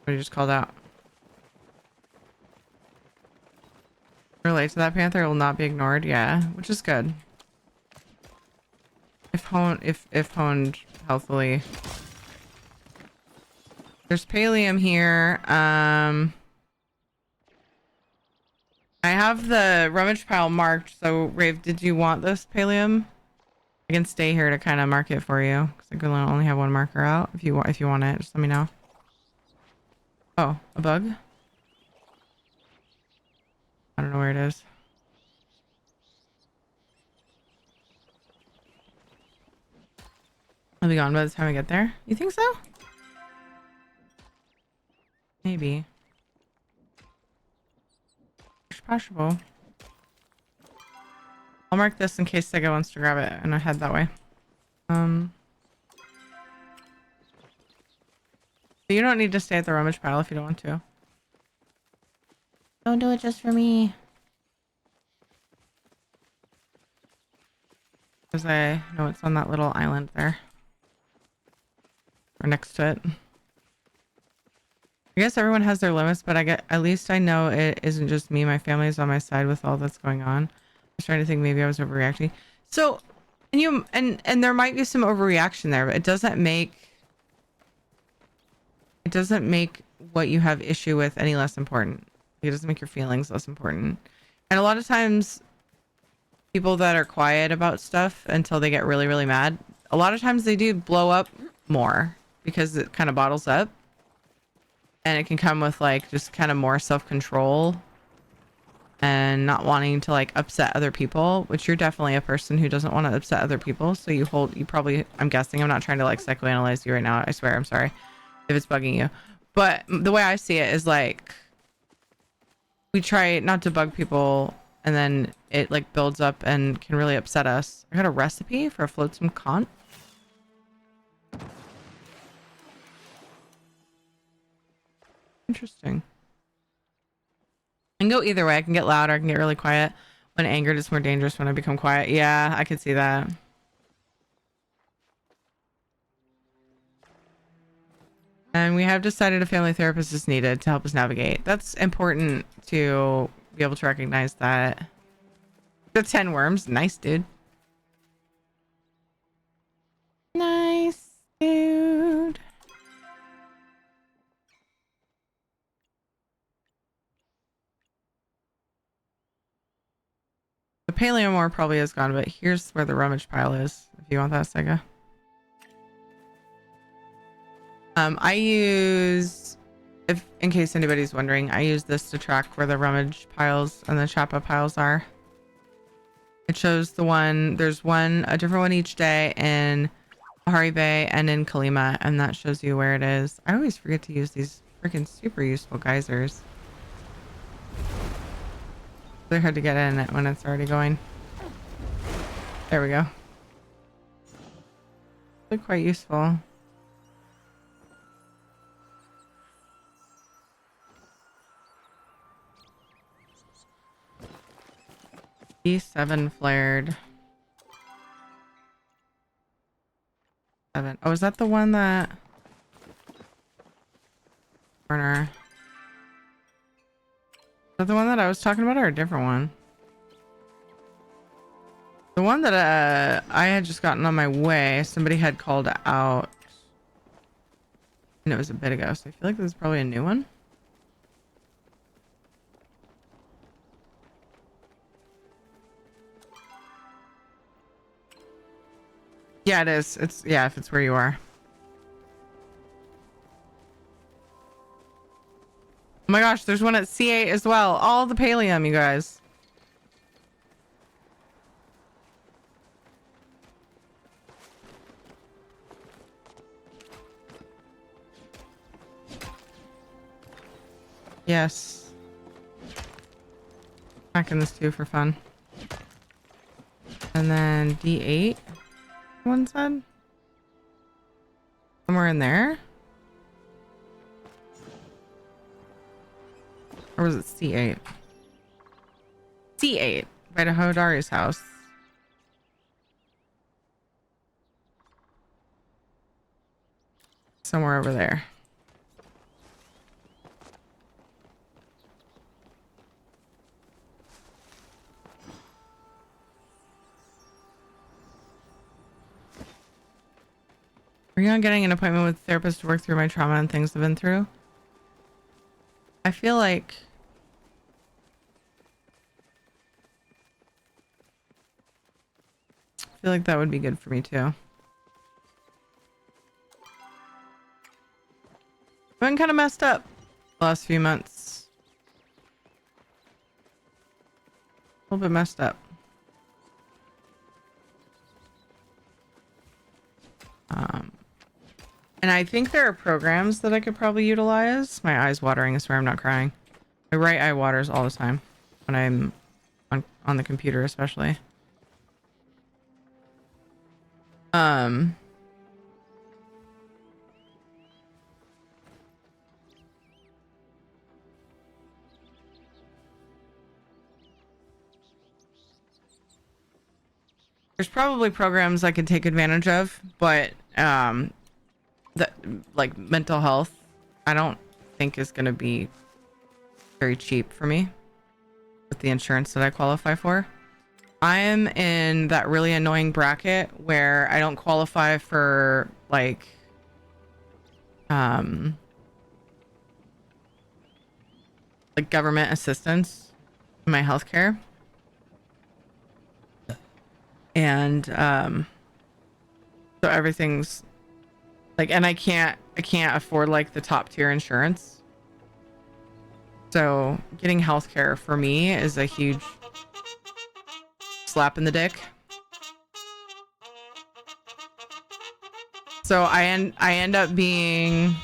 What you just called out. Relate to that Panther, it will not be ignored. Yeah, which is good. If honed healthily. There's pallium here. I have the rummage pile marked. So Rave, did you want this pallium? I can stay here to kind of mark it for you because I can only have one marker out. If you want it, just let me know. Oh, a bug? I don't know where it is. I'll be gone by the time I get there. You think so? Maybe. It's possible. I'll mark this in case Sega wants to grab it and I head that way. You don't need to stay at the rummage pile if you don't want to. Don't do it just for me. Because I know it's on that little island there. Or next to it. I guess everyone has their limits, but at least I know it isn't just me. My family is on my side with all that's going on. I was trying to think maybe I was overreacting. So, and there might be some overreaction there, but it doesn't make what you have issue with any less important. It doesn't make your feelings less important. And a lot of times people that are quiet about stuff until they get really, really mad, a lot of times they do blow up more because it kind of bottles up. And it can come with like just kind of more self-control and not wanting to like upset other people, which you're definitely a person who doesn't want to upset other people. So you probably, I'm guessing, I'm not trying to like psychoanalyze you right now. I swear, I'm sorry if it's bugging you. But the way I see it is like, we try not to bug people and then it like builds up and can really upset us. I got a recipe for a flotsam conch. Interesting. I can go either way. I can get loud or I can get really quiet. When angered, it's more dangerous when I become quiet. Yeah, I could see that. And we have decided a family therapist is needed to help us navigate. That's important to be able to recognize that. The 10 worms. Nice, dude. Nice, dude. The paleomore probably is gone, but here's where the rummage pile is. If you want that, Sega. I use, if in case anybody's wondering, I use this to track where the rummage piles and the chapa piles are. It shows the one, there's a different one each day in Bahari Bay and in Kalima, and that shows you where it is. I always forget to use these freaking super useful geysers. They're hard to get in it when it's already going. There we go. They're quite useful. D7 flared. 7. Oh, is that the one that... Corner. Is that the one that I was talking about or a different one? The one that I had just gotten on my way, somebody had called out. And it was a bit ago, so I feel like this is probably a new one. Yeah, it is. It's, yeah, if it's where you are. Oh my gosh, there's one at C8 as well. All the pallium, you guys. Yes. Cracking this too for fun. And then D8. One side? Somewhere in there? Or was it C8? C8 by the Hodari's house. Somewhere over there. Are you on getting an appointment with a therapist to work through my trauma and things I've been through? I feel like that would be good for me too. I've been kind of messed up the last few months. A little bit messed up. And I think there are programs that I could probably utilize. My eye's watering, I swear I'm not crying. My right eye waters all the time when I'm on the computer, especially. There's probably programs I could take advantage of, but that like mental health, I don't think is going to be very cheap for me with the insurance that I qualify for. I am in that really annoying bracket where I don't qualify for like government assistance in my healthcare. And so everything's like, and I can't afford like the top tier insurance. So getting healthcare for me is a huge slap in the dick. So I end up being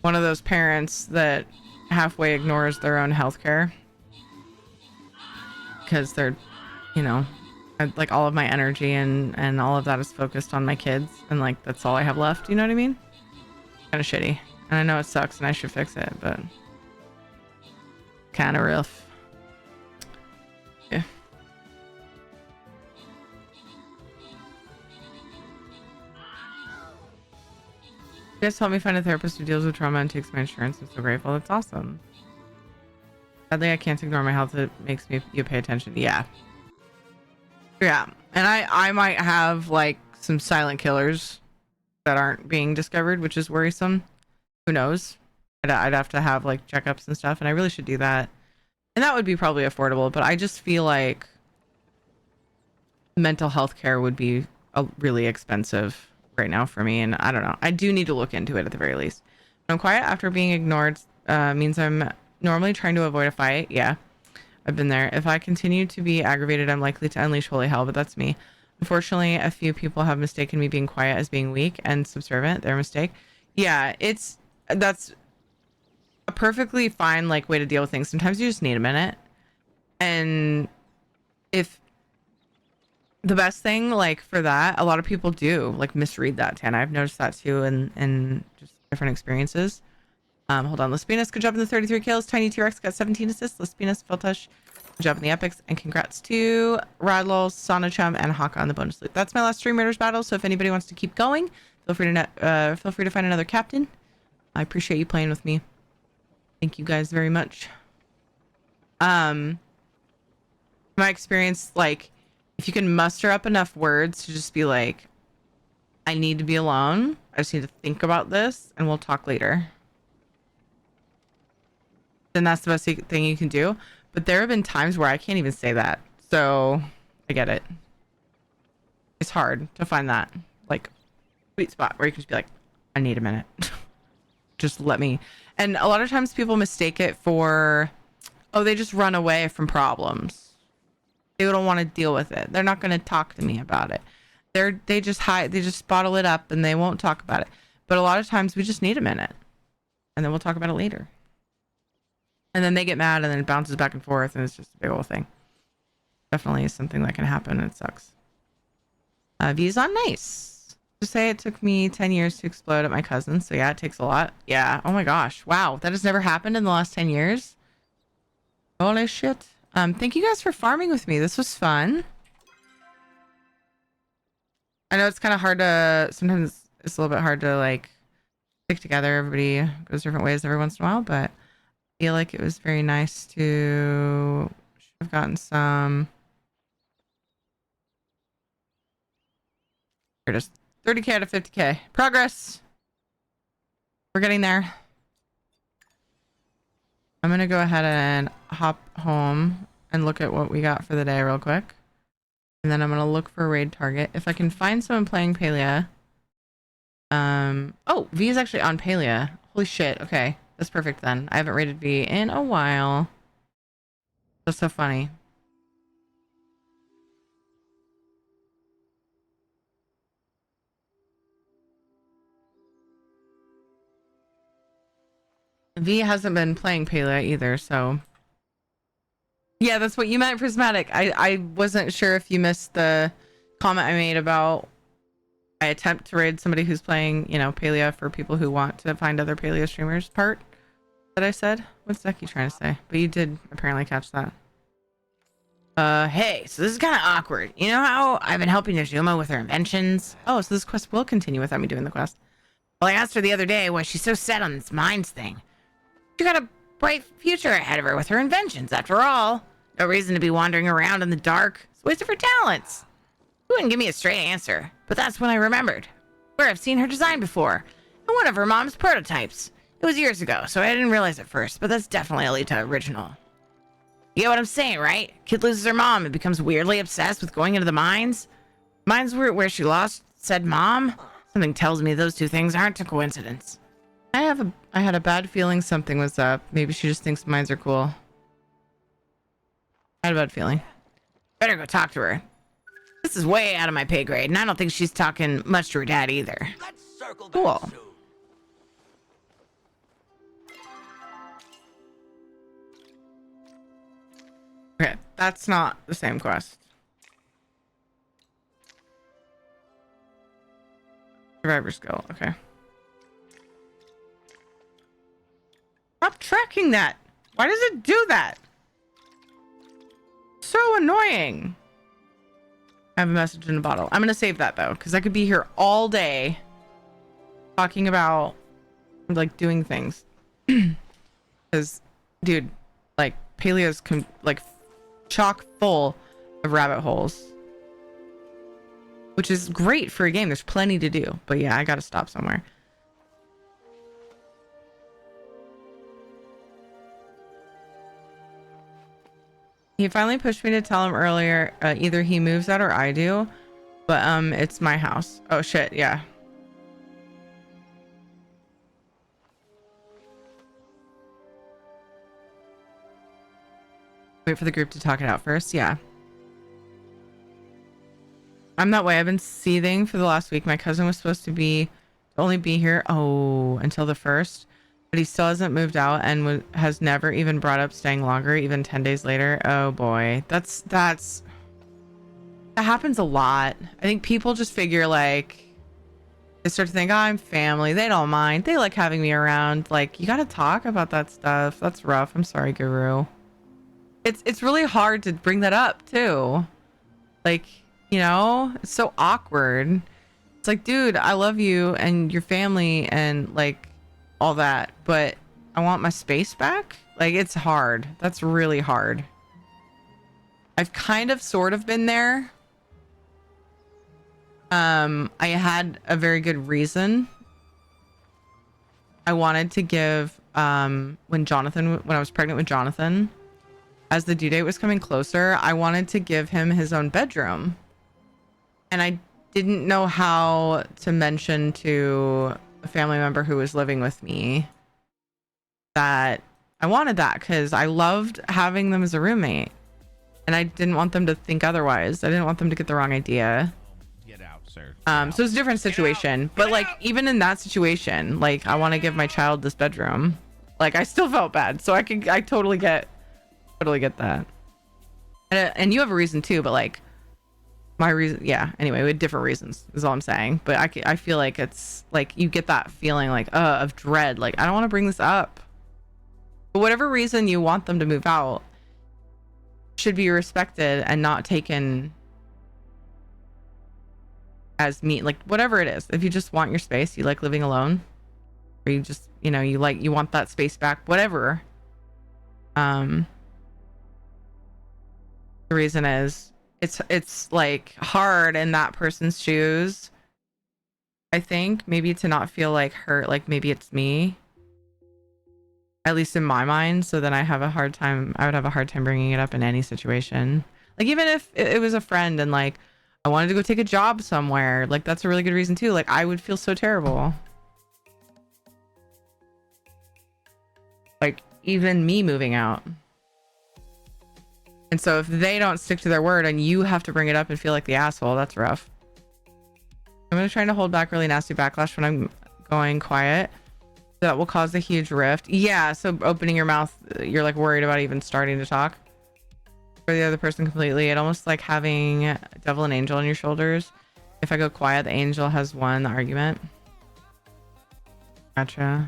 one of those parents that halfway ignores their own healthcare because they're, you know, like all of my energy and all of that is focused on my kids, and like that's all I have left. You know what I mean? Kind of shitty, and I know it sucks, and I should fix it, but kind of rough. Yeah. You guys help me find a therapist who deals with trauma and takes my insurance. I'm so grateful. That's awesome. Sadly, I can't ignore my health. It makes you pay attention. Yeah. Yeah. And I might have like some silent killers that aren't being discovered, which is worrisome. Who knows? I'd have to have like checkups and stuff, and I really should do that. And that would be probably affordable, but I just feel like mental health care would be really expensive right now for me, and I don't know. I do need to look into it at the very least. When I'm quiet after being ignored means I'm normally trying to avoid a fight. Yeah, I've been there. If I continue to be aggravated, I'm likely to unleash holy hell, but that's me. Unfortunately, a few people have mistaken me being quiet as being weak and subservient. Their mistake. Yeah, that's a perfectly fine like way to deal with things. Sometimes you just need a minute. And if the best thing like for that, a lot of people do like misread that, Tana. I've noticed that too in just different experiences. Hold on. Lespinas, good job in the 33 kills. Tiny T-Rex got 17 assists. Lespinas, Filtush, good job in the epics. And congrats to Radlol, Sonachum, and Haka on the bonus loot. That's my last 3 murders battle. So if anybody wants to keep going, feel free to find another captain. I appreciate you playing with me. Thank you guys very much. My experience, like, if you can muster up enough words to just be like, I need to be alone. I just need to think about this and we'll talk later. Then that's the best thing you can do. But there have been times where I can't even say that. So I get it. It's hard to find that like sweet spot where you can just be like, I need a minute. Just let me. And a lot of times people mistake it for, oh, they just run away from problems. They don't want to deal with it. They're not going to talk to me about it. They just hide. They just bottle it up and they won't talk about it. But a lot of times we just need a minute and then we'll talk about it later. And then they get mad and then it bounces back and forth and it's just a big old thing. Definitely is something that can happen and it sucks. V's on nice. Just say it took me 10 years to explode at my cousin. So yeah, it takes a lot. Yeah. Oh my gosh. Wow. That has never happened in the last 10 years. Holy shit. Thank you guys for farming with me. This was fun. I know it's kind of hard to, sometimes it's a little bit hard to like stick together. Everybody goes different ways every once in a while, but I feel like it was very nice to have gotten some. Here it is. 30k out of 50k. Progress. We're getting there. I'm going to go ahead and hop home and look at what we got for the day real quick. And then I'm going to look for a raid target. If I can find someone playing Palia. Oh, V is actually on Palia. Holy shit. Okay. That's perfect then. I haven't raided V in a while. That's so funny. V hasn't been playing Palia either, so. Yeah, that's what you meant, Prismatic. I wasn't sure if you missed the comment I made about I attempt to raid somebody who's playing, you know, Palia for people who want to find other Palia streamers part that I said. What's Becky trying to say? But you did apparently catch that. Hey, so this is kind of awkward. You know how I've been helping Najuma with her inventions? Oh, so this quest will continue without me doing the quest. Well, I asked her the other day why she's so set on this mines thing. She got a bright future ahead of her with her inventions, after all. No reason to be wandering around in the dark. It's a waste of her talents. She wouldn't give me a straight answer, but that's when I remembered. Where I've seen her design before, in one of her mom's prototypes. It was years ago, so I didn't realize at first, but that's definitely Alita original. You get what I'm saying, right? Kid loses her mom and becomes weirdly obsessed with going into the mines. Mines where she lost said mom. Something tells me those two things aren't a coincidence. I had a bad feeling something was up. Maybe she just thinks mines are cool. I had a bad feeling. Better go talk to her. This is way out of my pay grade, and I don't think she's talking much to her dad either. Let's circle Cool. back soon. Okay, that's not the same quest. Survivor skill, okay. Stop tracking that! Why does it do that? So annoying. I have a message in a bottle. I'm gonna save that though, because I could be here all day talking about like doing things. Because, dude, like Paleo's like chock full of rabbit holes, which is great for a game. There's plenty to do, but yeah, I gotta stop somewhere. He finally pushed me to tell him earlier, either he moves out or I do, but it's my house. Oh shit, yeah. Wait for the group to talk it out first. Yeah. I'm that way. I've been seething for the last week. My cousin was supposed to only be here until the 1st, but he still hasn't moved out and has never even brought up staying longer, even 10 days later. Oh boy. That happens a lot. I think people just figure like they start to think, oh, I'm family. They don't mind. They like having me around. Like, you got to talk about that stuff. That's rough. I'm sorry, Guru. It's really hard to bring that up too. Like, you know, it's so awkward. It's like, dude, I love you and your family and like all that, but I want my space back. Like, it's hard. That's really hard. I've kind of sort of been there. I had a very good reason. I wanted to give when I was pregnant with Jonathan, as the due date was coming closer, I wanted to give him his own bedroom. And I didn't know how to mention to a family member who was living with me that I wanted that, because I loved having them as a roommate. And I didn't want them to think otherwise. I didn't want them to get the wrong idea. Get out, sir. So it's a different situation. But like, even in that situation, like, I want to give my child this bedroom. Like, I still felt bad. So I totally get that. And you have a reason too, but like my reason, yeah, anyway, we had different reasons is all I'm saying. But I feel like it's like you get that feeling like of dread, like I don't want to bring this up. For whatever reason you want them to move out should be respected and not taken as me, like whatever it is. If you just want your space, you like living alone, or you just, you know, you want that space back, whatever. The reason is it's like hard in that person's shoes, I think, maybe to not feel like hurt, like maybe it's me, at least in my mind. So then I would have a hard time bringing it up in any situation. Like, even if it was a friend and like I wanted to go take a job somewhere, like that's a really good reason too. Like, I would feel so terrible. Like, even me moving out. And so if they don't stick to their word and you have to bring it up and feel like the asshole, that's rough. I'm going to try to hold back really nasty backlash when I'm going quiet. That will cause a huge rift. Yeah, so opening your mouth, you're like worried about even starting to talk for the other person completely. It almost like having devil and angel on your shoulders. If I go quiet, the angel has won the argument. Gotcha.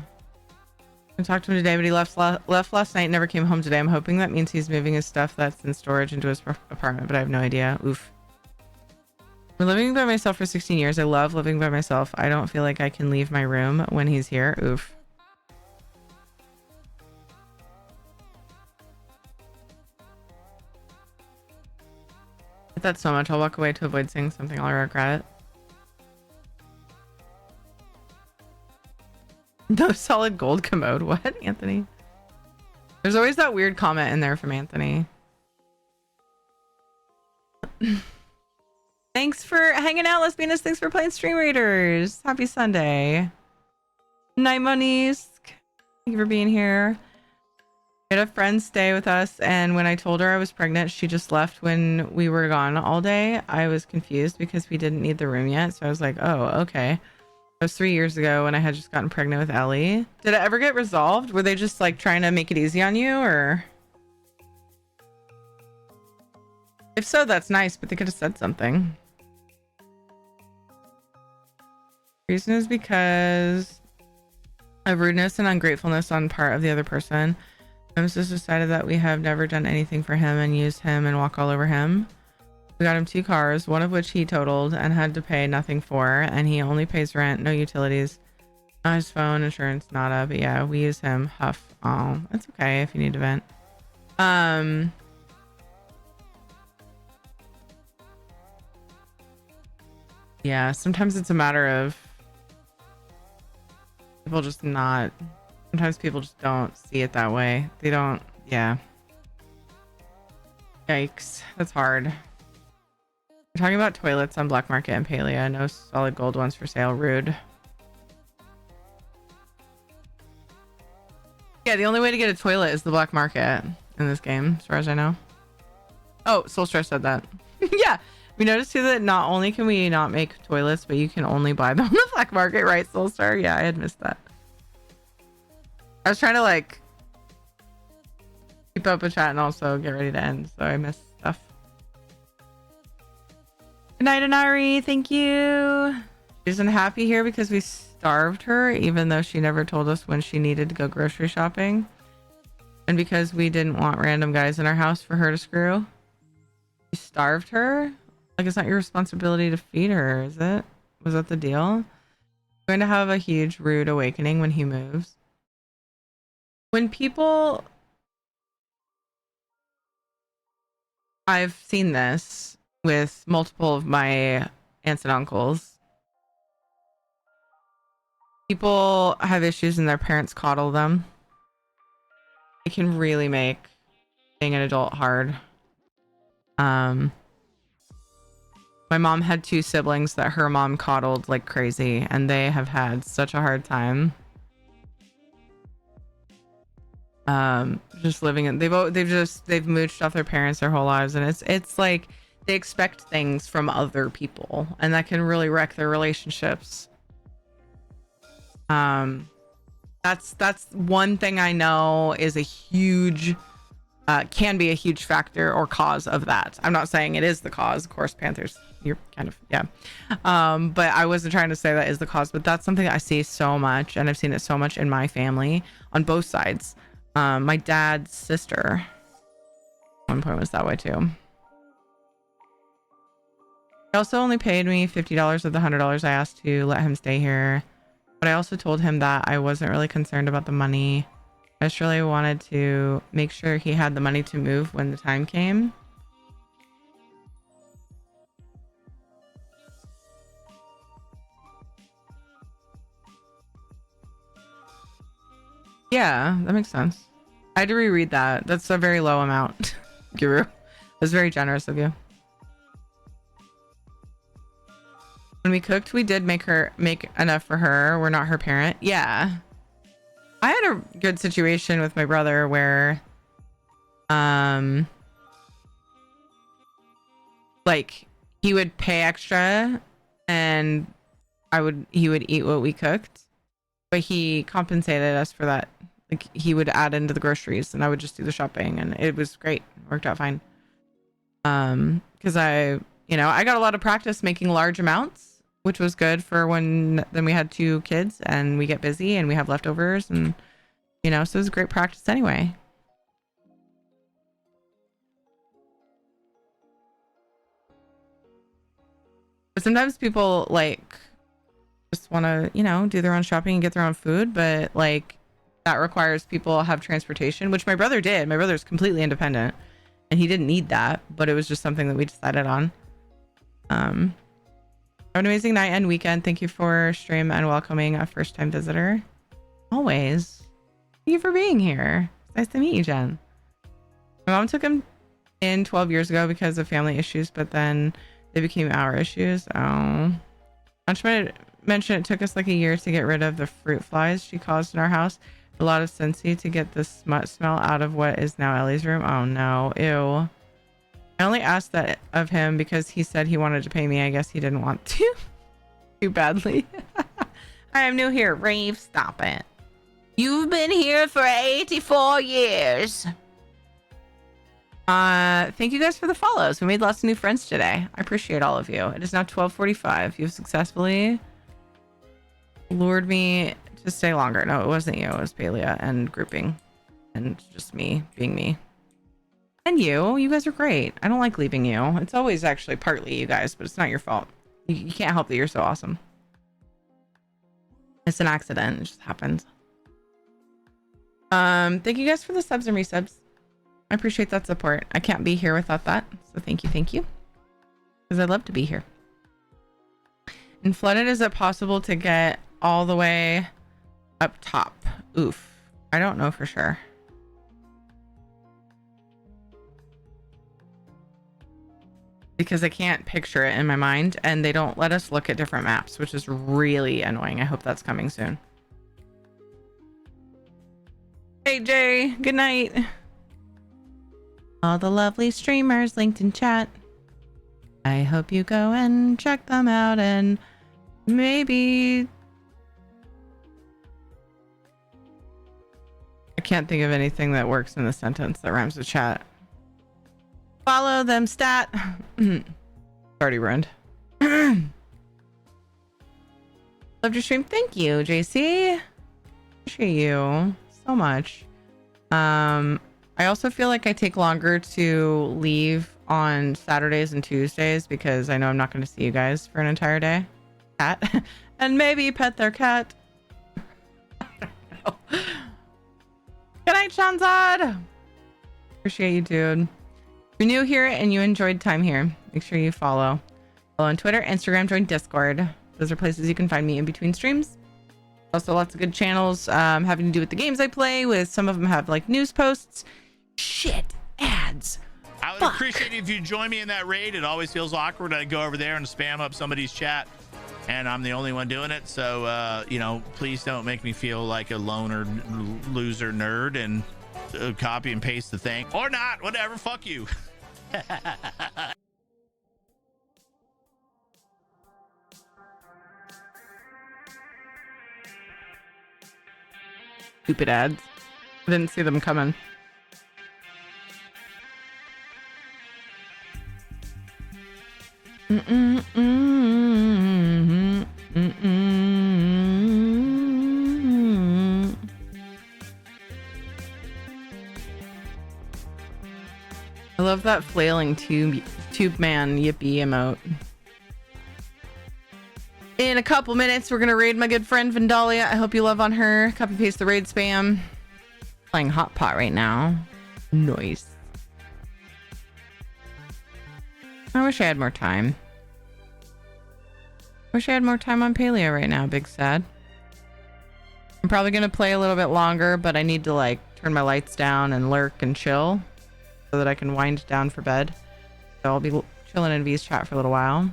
I talked to him today, but he left last night and never came home today. I'm hoping that means he's moving his stuff that's in storage into his apartment, but I have no idea. Oof. I've been living by myself for 16 years. I love living by myself. I don't feel like I can leave my room when he's here. Oof. I hate that so much. I'll walk away to avoid saying something. I'll regret it. No solid gold commode. What, Anthony? There's always that weird comment in there from Anthony. Thanks for hanging out, Lesbianas. Thanks for playing Stream Raiders. Happy Sunday. Night, Monique. Thank you for being here. We had a friend stay with us, and when I told her I was pregnant, she just left when we were gone all day. I was confused because we didn't need the room yet, so I was like, oh, okay. That was 3 years ago when I had just gotten pregnant with Ellie. Did it ever get resolved? Were they just like trying to make it easy on you, or? If so, that's nice, but they could have said something. Reason is because of rudeness and ungratefulness on part of the other person. James just decided that we have never done anything for him and used him and walk all over him. We got him 2 cars, one of which he totaled and had to pay nothing for, and he only pays rent, no utilities, not his phone, insurance, nada. But yeah, we use him. Huff. Oh, that's okay if you need to vent. Yeah, sometimes it's a matter of people just not. Sometimes people just don't see it that way. They don't. Yeah. Yikes. That's hard. We're talking about toilets on Black Market and Palea. No solid gold ones for sale. Rude. Yeah, the only way to get a toilet is the Black Market in this game, as far as I know. Oh, Soulstress said that. Yeah. We noticed too that not only can we not make toilets, but you can only buy them on the Black Market, right, Soulstar? Yeah, I had missed that. I was trying to like keep up with chat and also get ready to end, so I missed stuff. Good night, Anari. Thank you. She isn't happy here because we starved her, even though she never told us when she needed to go grocery shopping. And because we didn't want random guys in our house for her to screw. You starved her? Like, it's not your responsibility to feed her, is it? Was that the deal? Going to have a huge rude awakening when he moves. When people... I've seen this with multiple of my aunts and uncles. People have issues and their parents coddle them. It can really make being an adult hard. My mom had 2 siblings that her mom coddled like crazy, and they have had such a hard time. Just living in they've mooched off their parents their whole lives, and it's like they expect things from other people, and that can really wreck their relationships. That's one thing I know is a huge can be a huge factor or cause of that. I'm not saying it is the cause, of course. Panthers, you're kind of, yeah, but I wasn't trying to say that is the cause, but that's something I see so much, and I've seen it so much in my family on both sides. My dad's sister at one point was that way too. He also only paid me $50 of the $100 I asked to let him stay here, but I also told him that I wasn't really concerned about the money. I just really wanted to make sure he had the money to move when the time came. Yeah, that makes sense. I had to reread that. That's a very low amount, Guru. That's very generous of you. When we cooked, we did make enough for her. We're not her parent. Yeah. I had a good situation with my brother where like he would pay extra and he would eat what we cooked, but he compensated us for that. Like, he would add into the groceries and I would just do the shopping, and it was great. It worked out fine. Because I got a lot of practice making large amounts, which was good for when then we had 2 kids and we get busy and we have leftovers, and You know, so it's great practice anyway. But sometimes people like just want to, you know, do their own shopping and get their own food, but like that requires people have transportation, which my brother did. My brother's completely independent and he didn't need that, but it was just something that we decided on. Have an amazing night and weekend. Thank you for stream and welcoming a first time visitor. Always. Thank you for being here. It's nice to meet you, Jen. My mom took him in 12 years ago because of family issues, but then they became our issues. Oh. I just wanted to mention it took us like a year to get rid of the fruit flies she caused in our house. A lot of Scentsy to get the smut smell out of what is now Ellie's room. Oh no. Ew. I only asked that of him because he said he wanted to pay me. I guess he didn't want to. Too badly. I am new here. Rave, stop it. You've been here for 84 years. Thank you guys for the follows. We made lots of new friends today. I appreciate all of you. It is now 12:45. You've successfully lured me to stay longer. No, it wasn't you. It was Palia and grouping and just me being me. And you guys are great. I don't like leaving you. It's always actually partly you guys, but it's not your fault. You can't help that you're so awesome. It's an accident. It just happens. Thank you guys for the subs and resubs. I appreciate that support. I can't be here without that. So thank you. Because I'd love to be here. In flooded, is it possible to get all the way up top? Oof. I don't know for sure. Because I can't picture it in my mind and they don't let us look at different maps, which is really annoying. I hope that's coming soon. Hey Jay, good night. All the lovely streamers linked in chat. I hope you go and check them out and maybe... I can't think of anything that works in the sentence that rhymes with chat. Follow them, stat. Already ruined. Loved your stream. Thank you, JC. Appreciate you so much. I also feel like I take longer to leave on Saturdays and Tuesdays because I know I'm not going to see you guys for an entire day. Cat. And maybe pet their cat. I don't know. Good night, Shanzad. Appreciate you, dude. If you're new here and you enjoyed time here, make sure you follow on Twitter, Instagram, join Discord. Those are places you can find me in between streams. Also lots of good channels having to do with the games I play, with some of them have like news posts. Shit, ads. I would appreciate it if you join me in that raid. It always feels awkward. I go over there and spam up somebody's chat and I'm the only one doing it. So, you know, please don't make me feel like a loner loser nerd and copy and paste the thing or not, whatever. Fuck you. Stupid ads. I didn't see them coming. I love that flailing tube man yippee emote. In a couple minutes, we're gonna raid my good friend Vandalia. I hope you love on her. Copy paste the raid spam. Playing hot pot right now. Nice. I wish I had more time. Wish I had more time on Paleo right now, big sad. I'm probably gonna play a little bit longer, but I need to like turn my lights down and lurk and chill so that I can wind down for bed. So I'll be chilling in V's chat for a little while.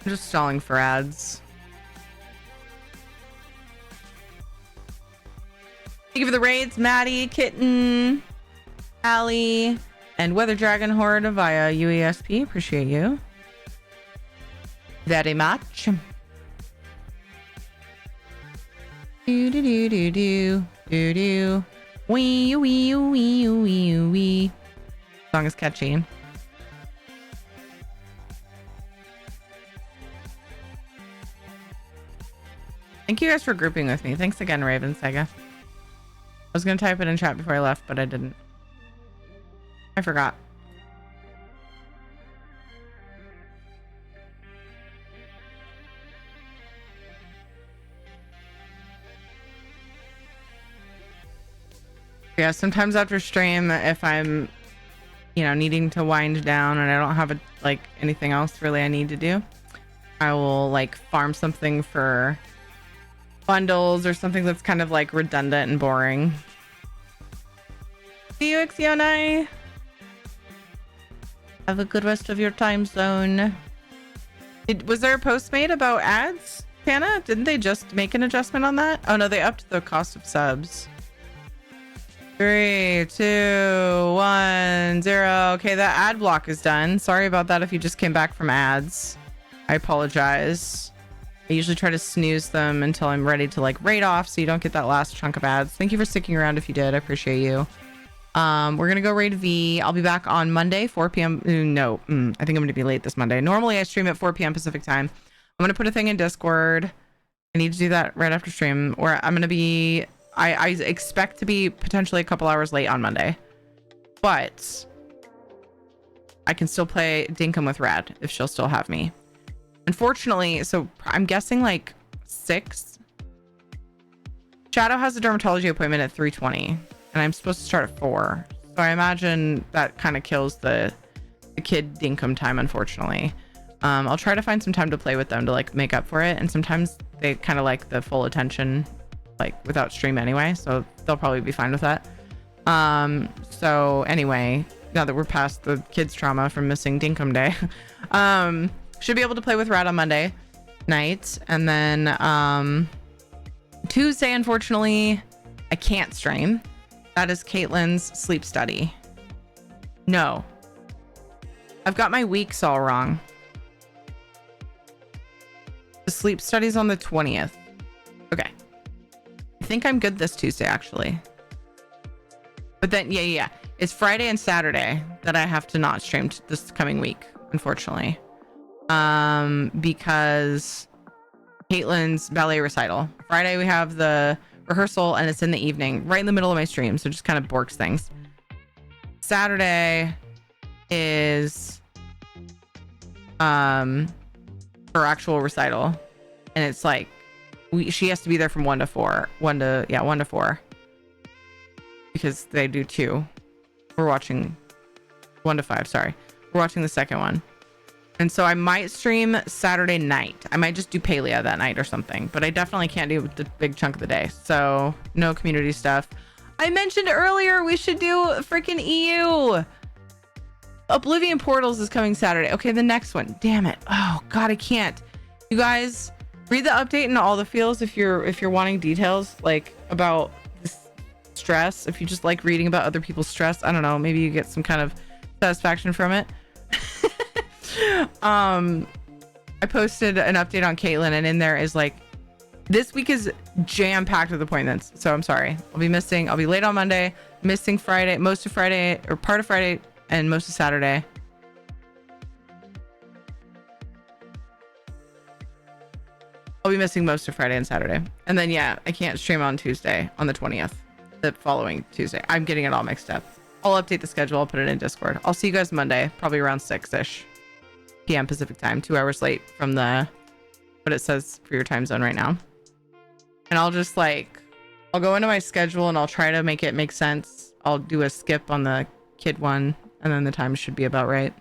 I'm just stalling for ads. Thank you for the raids, Maddie, Kitten, Allie, and Weather Dragon Horde via UESP. Appreciate you very much. Do do do do do do do. Wee wee wee wee wee. Song is catchy. Thank you guys for grouping with me. Thanks again, Raven Sega. I was gonna type it in chat before I left, but I didn't. I forgot. Yeah, sometimes after stream, if I'm, needing to wind down and I don't have anything else really I need to do, I will like farm something for bundles or something that's kind of like redundant and boring. See you, Ixionai. Have a good rest of your time zone. Was there a post made about ads, Tana? Didn't they just make an adjustment on that? Oh no, they upped the cost of subs. 3, 2, 1, 0. Okay, that ad block is done. Sorry about that if you just came back from ads. I apologize. I usually try to snooze them until I'm ready to raid off so you don't get that last chunk of ads. Thank you for sticking around if you did. I appreciate you. We're gonna go raid V. I'll be back on Monday, 4 p.m. No, I think I'm gonna be late this Monday. Normally I stream at 4 p.m. Pacific time. I'm gonna put a thing in Discord. I need to do that right after stream, or I'm gonna be... I expect to be potentially a couple hours late on Monday, but I can still play Dinkum with Rad if she'll still have me. Unfortunately, so I'm guessing 6. Shadow has a dermatology appointment at 3:20, and I'm supposed to start at 4. So I imagine that kind of kills the kid Dinkum time, unfortunately. I'll try to find some time to play with them to make up for it, and sometimes they kind of like the full attention without stream anyway, so they'll probably be fine with that. So anyway, now that we're past the kids trauma from missing Dinkum Day, should be able to play with Rad on Monday night, and then Tuesday, unfortunately, I can't stream. That is Caitlin's sleep study. No, I've got my weeks all wrong. The sleep study's on the 20th. Okay. I think I'm good this Tuesday, actually. But then, yeah. It's Friday and Saturday that I have to not stream this coming week, unfortunately. Because Caitlin's ballet recital. Friday we have the rehearsal and it's in the evening, right in the middle of my stream, so it just kind of borks things. Saturday is her actual recital, and it's she has to be there from 1 to 4. 1 to 4. Because they do 2. We're watching 1 to 5, sorry. We're watching the second one. And so I might stream Saturday night. I might just do Palea that night or something. But I definitely can't do the big chunk of the day. So no community stuff. I mentioned earlier we should do freaking EU. Oblivion Portals is coming Saturday. Okay, the next one. Damn it. Oh God, I can't. You guys read the update in all the fields if you're wanting details about this stress. If you just like reading about other people's stress, I don't know, maybe you get some kind of satisfaction from it. I posted an update on Caitlin, and in there is this week is jam-packed with appointments. So I'm sorry. I'll be late on Monday, missing Friday, most of Friday, or part of Friday, and most of Saturday. I'll be missing most of Friday and Saturday. And then, yeah, I can't stream on Tuesday, on the 20th, the following Tuesday. I'm getting it all mixed up. I'll update the schedule. I'll put it in Discord. I'll see you guys Monday, probably around 6-ish p.m. Pacific time, 2 hours late from what it says for your time zone right now. And I'll just I'll go into my schedule and I'll try to make it make sense. I'll do a skip on the kid one, and then the time should be about right.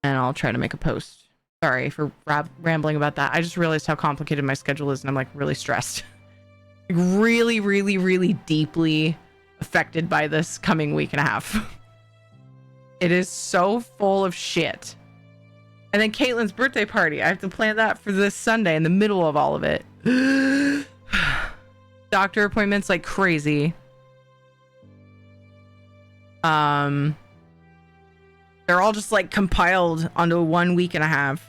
And I'll try to make a post. Sorry for rambling about that. I just realized how complicated my schedule is, and I'm really stressed. Really, really, really deeply affected by this coming week and a half. It is so full of shit. And then Caitlin's birthday party. I have to plan that for this Sunday in the middle of all of it. Doctor appointments like crazy. They're all just compiled onto 1 week and a half.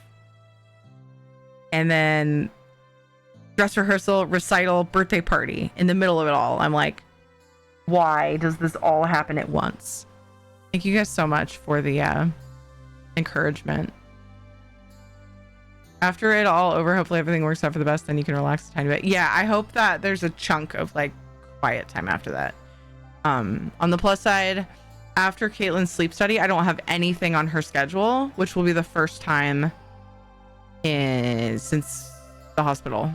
And then dress rehearsal, recital, birthday party in the middle of it all. I'm why does this all happen at once? Thank you guys so much for the encouragement. After it all over, hopefully everything works out for the best, then you can relax a tiny bit. Yeah, I hope that there's a chunk of like quiet time after that. On the plus side, after Caitlin's sleep study, I don't have anything on her schedule, which will be the first time since the hospital.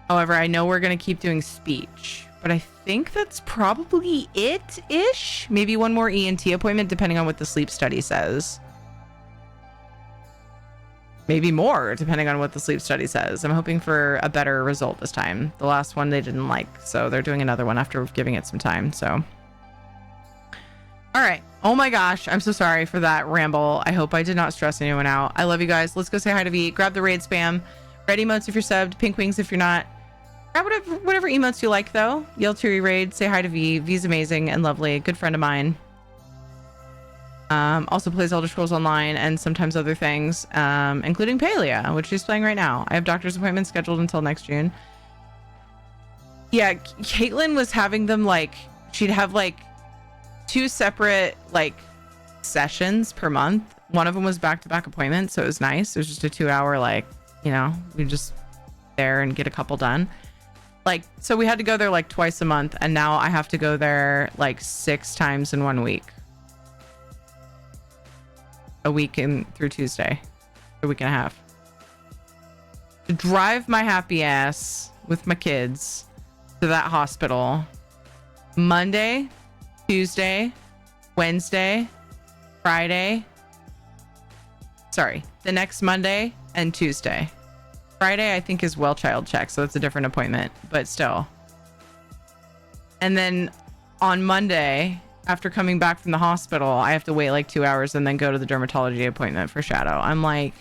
However, I know we're going to keep doing speech, but I think that's probably it-ish. Maybe one more ENT appointment, depending on what the sleep study says. Maybe more, depending on what the sleep study says. I'm hoping for a better result this time. The last one they didn't like, so they're doing another one after giving it some time, so. All right. Oh my gosh, I'm so sorry for that ramble. I hope I did not stress anyone out. I love you guys. Let's go say hi to V. Grab the raid spam. Red emotes if you're subbed. Pink wings if you're not. Grab whatever emotes you like, though. Yell to raid. Say hi to V. V's amazing and lovely. Good friend of mine. Also plays Elder Scrolls Online and sometimes other things, including Palia, which she's playing right now. I have doctor's appointments scheduled until next June. Yeah, Caitlin was having them like, she'd have like 2 separate like sessions per month. One of them was back-to-back appointments, so it was nice. It was just a 2-hour like, you know, we just there and get a couple done. Like, so we had to go there like twice a month, and now I have to go there like 6 times in 1 week. A week in through Tuesday, a week and a half, to drive my happy ass with my kids to that hospital Monday, Tuesday, Wednesday, Friday. Sorry, the next Monday and Tuesday. Friday, I think, is well child check, so it's a different appointment, but still. And then on Monday, after coming back from the hospital, I have to wait like 2 hours and then go to the dermatology appointment for Shadow. I'm like,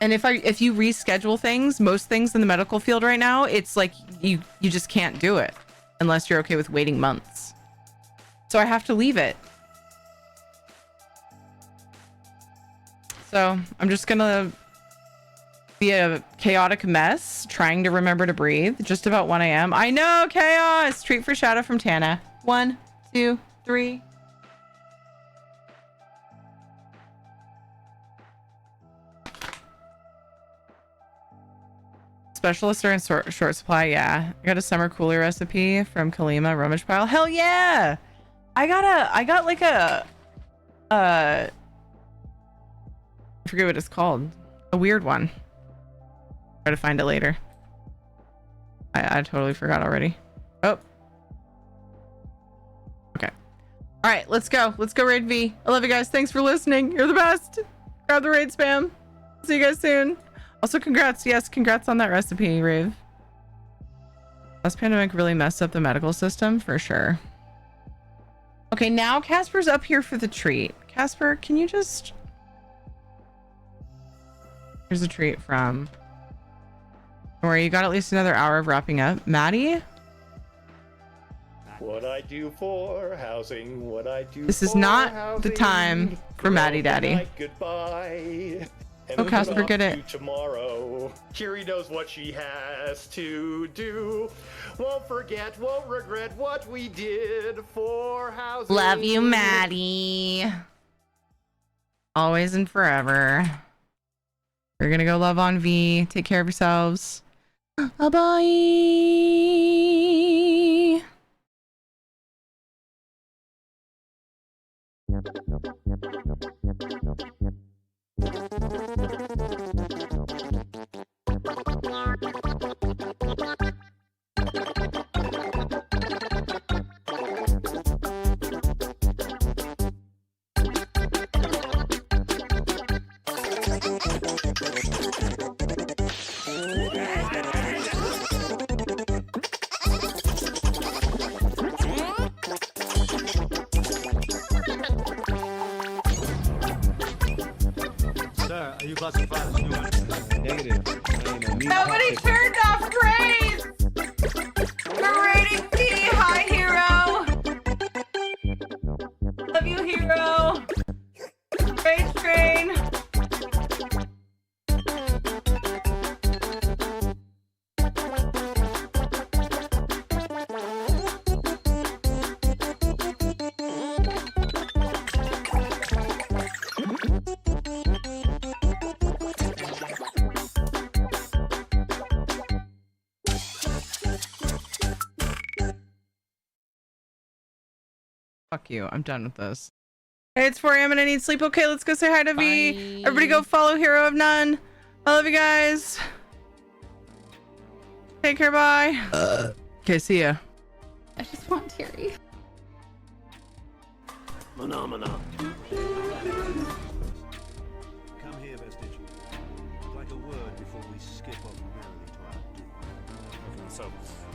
and if you reschedule things, most things in the medical field right now, it's like you just can't do it unless you're okay with waiting months. So I have to leave it. So I'm just gonna be a chaotic mess trying to remember to breathe. Just about 1 a.m. I know, chaos. Treat for Shadow from Tana. 1, 2, 3. Specialists are in short supply. Yeah, I got a summer cooler recipe from Kalima Rummage Pile. Hell yeah! I got like a I forget what it's called. A weird one. Try to find it later. I totally forgot already. Oh. Okay. All right, let's go. Let's go raid V. I love you guys. Thanks for listening. You're the best. Grab the raid spam. See you guys soon. Also, congrats. Yes, congrats on that recipe, Rave. Last pandemic really messed up the medical system for sure. Okay, now Casper's up here for the treat. Casper, can you just... Here's a treat from... Don't worry, you got at least another hour of wrapping up. Maddie? What I do for housing, what I do. This is not the time for Maddie Daddy. Goodbye. Oh, Casper, get it. Tomorrow. Kiri knows what she has to do. Won't forget, won't regret what we did for housing. Love you, Maddie. Always and forever. We're gonna go love on V. Take care of yourselves. Bye-bye. Sir, are you classified as human? Negative. Somebody turned off grades! We're rating D. Hi, hero! Love you, hero! Great train! Fuck you. I'm done with this. Hey, it's 4 a.m. and I need sleep. Okay, let's go say hi to V. Everybody go follow Hero of None. I love you guys. Take care, bye. Okay, see ya. I just want Terry. Phenomena. Come here, Vestige. Like a word before we skip off merrily to our doom. So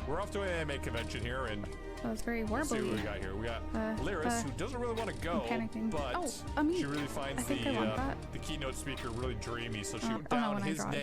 we're off to an anime convention here, and That was very let's see warbly. what we got here. We got Lyris, who doesn't really want to go, panicking. but me. she really finds I think I want that. the keynote speaker really dreamy, so she Oh, wrote no, down when I his draw it, name